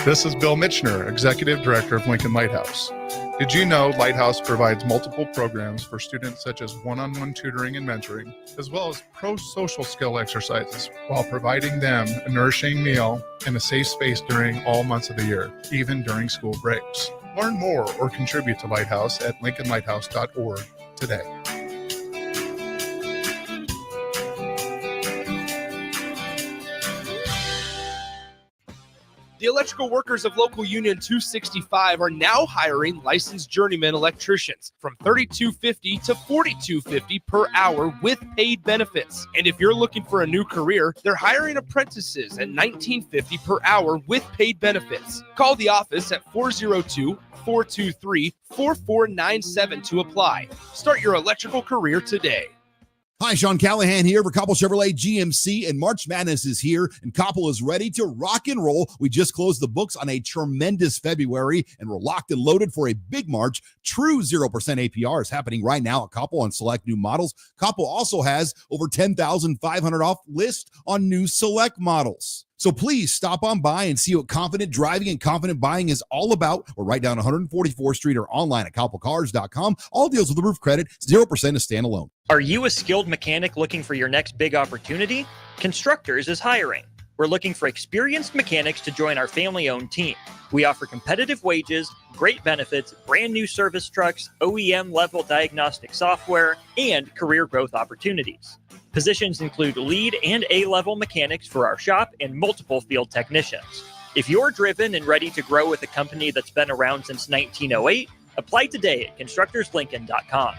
This is Bill Mitchner, Executive Director of Lincoln Lighthouse. Did you know Lighthouse provides multiple programs for students such as one-on-one tutoring and mentoring, as well as pro-social skill exercises, while providing them a nourishing meal and a safe space during all months of the year, even during school breaks? Learn more or contribute to Lighthouse at lincolnlighthouse.org today. The electrical workers of Local Union 265 are now hiring licensed journeyman electricians from $32.50 to $42.50 per hour with paid benefits. And if you're looking for a new career, they're hiring apprentices at $19.50 per hour with paid benefits. Call the office at 402-423-4497 to apply. Start your electrical career today. Hi, Sean Callahan here for Koppel Chevrolet GMC, and March Madness is here, and Koppel is ready to rock and roll. We just closed the books on a tremendous February, and we're locked and loaded for a big March. True 0% APR is happening right now at Koppel on select new models. Koppel also has over 10,500 off list on new select models. So please stop on by and see what confident driving and confident buying is all about. We're right down 144th Street or online at koppelcars.com. All deals with approved credit, 0% is standalone. Are you a skilled mechanic looking for your next big opportunity? Constructors is hiring. We're looking for experienced mechanics to join our family-owned team. We offer competitive wages, great benefits, brand new service trucks, OEM-level diagnostic software, and career growth opportunities. Positions include lead and A-level mechanics for our shop and multiple field technicians. If you're driven and ready to grow with a company that's been around since 1908, apply today at constructorslincoln.com.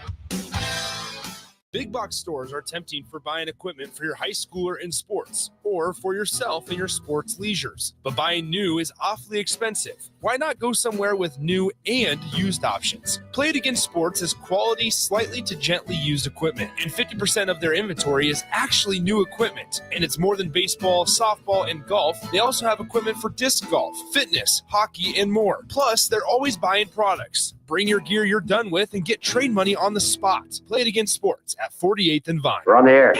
Big box stores are tempting for buying equipment for your high schooler in sports or for yourself in your sports leisures. But buying new is awfully expensive. Why not go somewhere with new and used options? Play It Again Sports has quality, slightly to gently used equipment, and 50% of their inventory is actually new equipment. And it's more than baseball, softball, and golf. They also have equipment for disc golf, fitness, hockey, and more. Plus, they're always buying products. Bring your gear you're done with and get trade money on the spot. Play It Again Sports at 48th and Vine. We're on the air.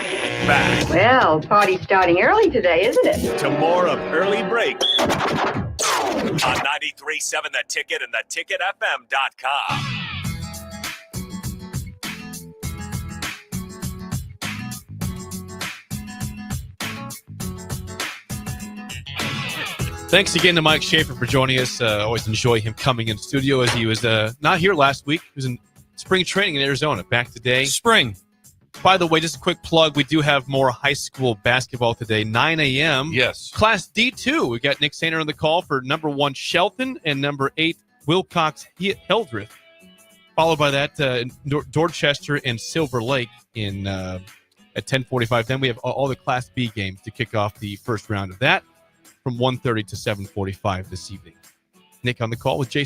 Back Well, party's starting early today, isn't it? to more of Early Break on 93.7 The Ticket and theticketfm.com. Thanks again to Mike Schaefer for joining us. Always enjoy him coming in studio, as he was not here last week. He was in spring training in Arizona. Back today. Spring. By the way, just a quick plug. We do have more high school basketball today, 9 a.m. Yes. Class D2. We got Nick Sainer on the call for number 1 Shelton and number 8 Wilcox Hildreth. Followed by that, Dorchester and Silver Lake in at 10:45. Then we have all the Class B games to kick off the first round of that from 1:30 to 7:45 this evening. Nick on the call with Jay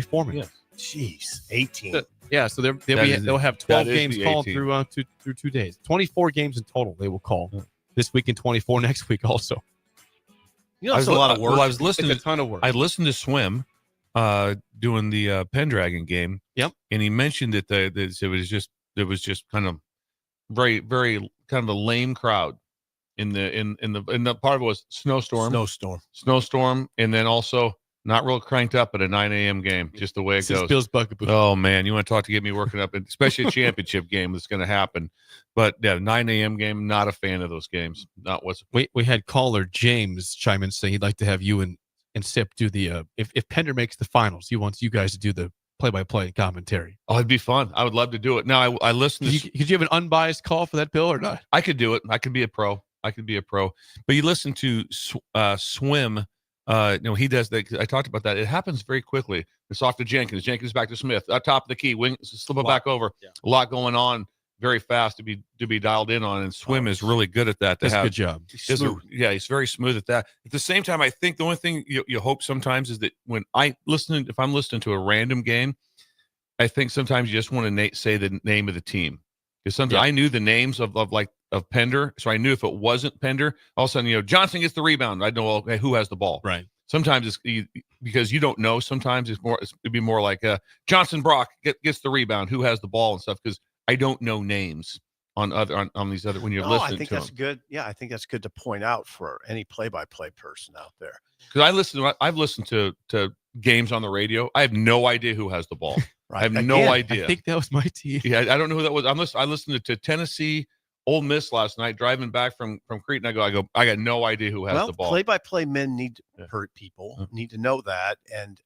Foreman. Yeah. Jeez, 18. So they'll have 12 games called through 2 days. 24 games in total they will call this week and 24 next week also. You know, it's a lot of work. Well, I was listening. It's a ton of work. I listened to Swim doing the Pendragon game. Yep. And he mentioned that it was just kind of very, very kind of a lame crowd in the part of it was snowstorm, and then also not real cranked up at a 9 a.m. game, just the way it goes. Bill's bugaboo. Oh man, you want to get me working up, especially a championship game that's going to happen. But yeah, 9 a.m. game, not a fan of those games. Not what's. We had caller James chime in saying he'd like to have you and Sip do the if Pender makes the finals, he wants you guys to do the play-by-play commentary. Oh, it'd be fun. I would love to do it. Now I listened. Could you have an unbiased call for that, Bill, or not? I could do it. I could be a pro. But you listen to Swim. He does that. I talked about that. It happens very quickly. It's off to Jenkins. Jenkins back to Smith. Top of the key. Wing, slip it back over. Yeah. A lot going on very fast to be dialed in on. And Swim is really good at that. That's a good job. He's very smooth at that. At the same time, I think the only thing you hope sometimes is that when if I'm listening to a random game, I think sometimes you just want to say the name of the team. Because sometimes I knew the names of Pender, so I knew if it wasn't Pender, all of a sudden, Johnson gets the rebound. I know who has the ball. Right. Sometimes it's because you don't know. Sometimes it'd be more like Johnson Brock gets the rebound. Who has the ball and stuff? Because I don't know names. on these other when you're No, listening I think to that's them. good. Yeah, I think that's good to point out for any play-by-play person out there. Because I've listened to games on the radio. I have no idea who has the ball. Right. I have Again, no idea. I think that was my team. Yeah, I don't know who that was. I listened to Tennessee, Ole Miss last night, driving back from Crete, and I got no idea who has the ball. Play-by-play men need to hurt people, need to know that, and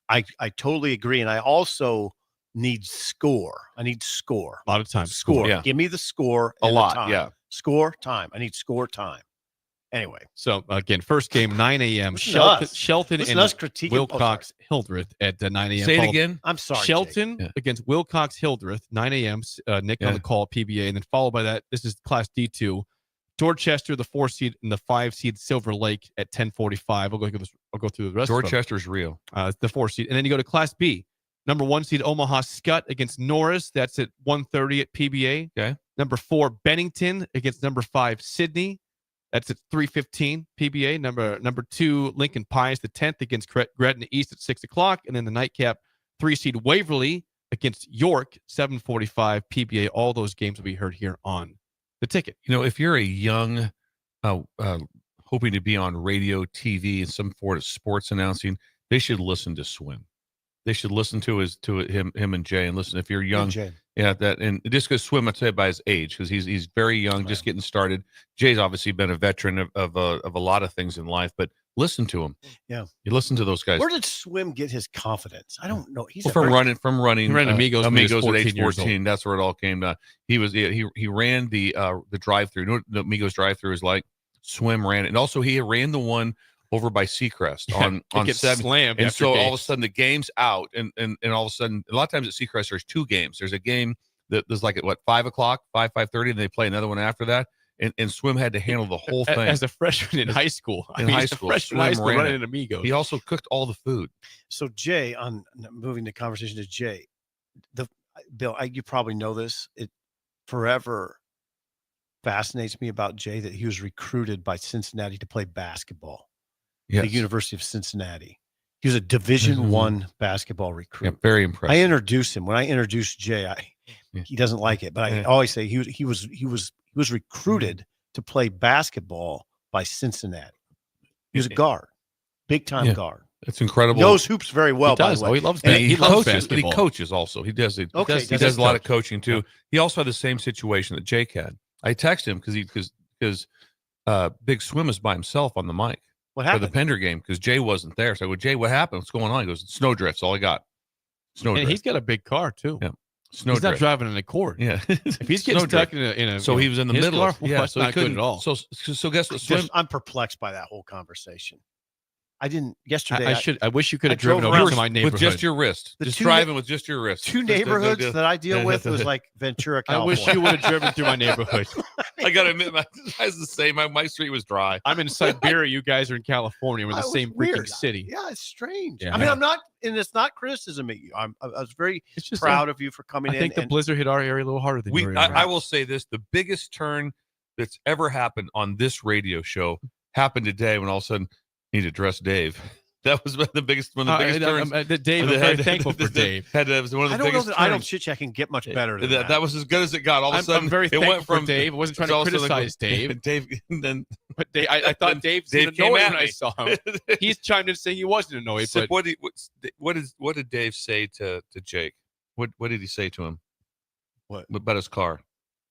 I totally agree. And I also need score. I need score. A lot of times. Score. Yeah. Give me the score. A and the lot, time. yeah. Score time. I need score time. Anyway, So again, first game 9 a.m. Listen to us. Shelton Listen and to us critiquing- Wilcox Hildreth at 9 a.m. Say it followed- again. I'm sorry, Shelton Jake. against Wilcox Hildreth 9 a.m. Nick on Yeah. the call at PBA, and then followed by that. This is Class D2. Dorchester, the 4 seed, and the 5 seed Silver Lake at 10:45. I'll go through the rest. of them. Dorchester's real. The 4 seed, and then you go to Class B. Number 1 seed Omaha Scott against Norris. That's at 1:30 at PBA. Okay. Number 4 Bennington against number 5 Sydney. That's at 3:15 PBA. Number 2 Lincoln Pius, the 10th against Gretna East at 6 o'clock, and then the nightcap 3 seed Waverly against York 7:45 PBA. All those games will be heard here on the ticket. You know, if you're a young, hoping to be on radio, TV, and some sort of sports announcing, they should listen to Swim. They should listen to him and Jay, and listen. If you're young, yeah, and just because Swim, I'd say by his age, because he's very young, just getting started. Jay's obviously been a veteran of a lot of things in life, but listen to him. Yeah, you listen to those guys. Where did Swim get his confidence? I don't know. He's from running. He ran Amigos when he was at 14 age years old. 14. That's where it all came down. He ran the drive-through. You know what the Amigos drive-through is like? Swim ran it, and also he ran the one over by Seacrest on gets 7. slammed And after so all of a games. sudden the game's out, and all of a sudden a lot of times at Seacrest there's 2 games. There's a game that there's like at 5 o'clock, 5:30, and they play another one after that. And Swim had to handle the whole thing As a freshman in high school. In high school, freshman in high Swim school ran running it. in Amigos. He also cooked all the food. So Jay, on moving the conversation to Jay, Bill, you probably know this. It forever fascinates me about Jay that he was recruited by Cincinnati to play basketball. Yes. The University of Cincinnati. He was a Division I basketball recruit. Yeah, very impressive. I introduced him when I introduced Jay. He doesn't like it, but I always say he was recruited to play basketball by Cincinnati. He was a guard, big time guard. It's incredible. Knows hoops very well. He does. By the way. He loves And he coaches, loves but basketball. he coaches also. He does it. Okay, He does a lot of coaching too. He also had the same situation that Jake had. I texted him because Big Swim is by himself on the mic. What For happened? the Pender game because Jay wasn't there. So I go, Jay, what happened? What's going on? He goes, snowdrift's all I got. Snowdrift. And he's got a big car too. Yeah. He's not Snowdrift. driving an Accord. Yeah. If he's getting stuck in a so he was in the his middle. car, Of, well, yeah. that's So he not good couldn't at all. So guess what? Swim. I'm perplexed by that whole conversation. I didn't yesterday. I wish you could have drove driven over around to my neighborhood with just your wrist. The just two driving with just your wrist. 2 neighborhoods that I deal with was like Ventura, I California. wish you would have driven through my neighborhood. I gotta admit, my guys the same. My street was dry. I'm in Siberia. You guys are in California. We're in the That was same freaking weird. city. Yeah, it's strange. Yeah. I mean, I'm not, and it's not criticism at you. I was very It's just proud of you for coming I in. think the and blizzard hit our area a little harder than your area. I will say this: the biggest turn that's ever happened on this radio show happened today when all of a sudden need to address Dave. That was one of the biggest turns. Dave, I'm very thankful for Dave. It was one of the I don't know biggest that idle turns. chit chat can get much better than that. That was as good as it got. All of a sudden, I'm very it thankful went from for Dave. I wasn't trying to all of a sudden, criticize Dave. Dave, then But Dave, I thought Dave Dave seemed came annoyed at when I me. saw him. He's chimed in saying he wasn't annoyed. So But what did Dave say to Jake? What did he say to him? What about his car?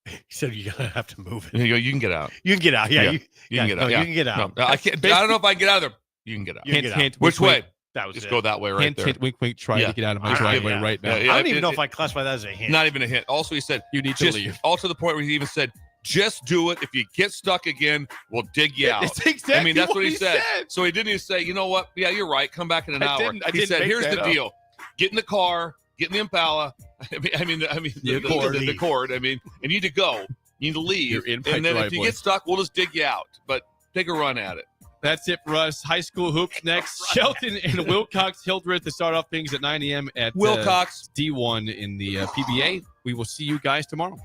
He said you're gonna have to move it. And you go, you can get out. You can get out. Yeah, You you can get out. no, Yeah. you can get out. No, I can't. I don't know if I can get out of there. You can get out. You can get out. hint, Which wink, way? wink. That was Just it. go that way right Hint, there. hint, wink, wink. Try Yeah. to get out of my I- driveway yeah. right now. Yeah, I don't even know if I classify that as a hint. Not even a hint. Also, he said You need to just leave. all to the point where he even said, "Just do it. If you get stuck again, we'll dig you out." That's exactly I mean, that's what what he he said. said. So he didn't even say, "You know what? Yeah, you're right. Come back in an I hour." didn't He said, make "Here's that the up. deal: get in the car, get in the Impala. I mean, the cord. I mean, you need to go. You need to leave. You're in my and then if you driveway. get stuck, we'll just dig you out. But take a run at it." That's it for us. High school hoops next. Shelton and Wilcox Hildreth to start off things at 9 a.m. at Wilcox. D1 in the PBA. We will see you guys tomorrow.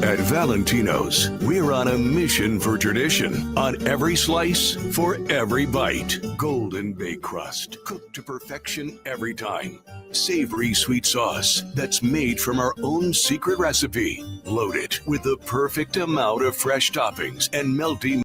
At Valentino's, we're on a mission for tradition. On every slice, for every bite. Golden baked crust, cooked to perfection every time. Savory sweet sauce that's made from our own secret recipe. Loaded with the perfect amount of fresh toppings and melty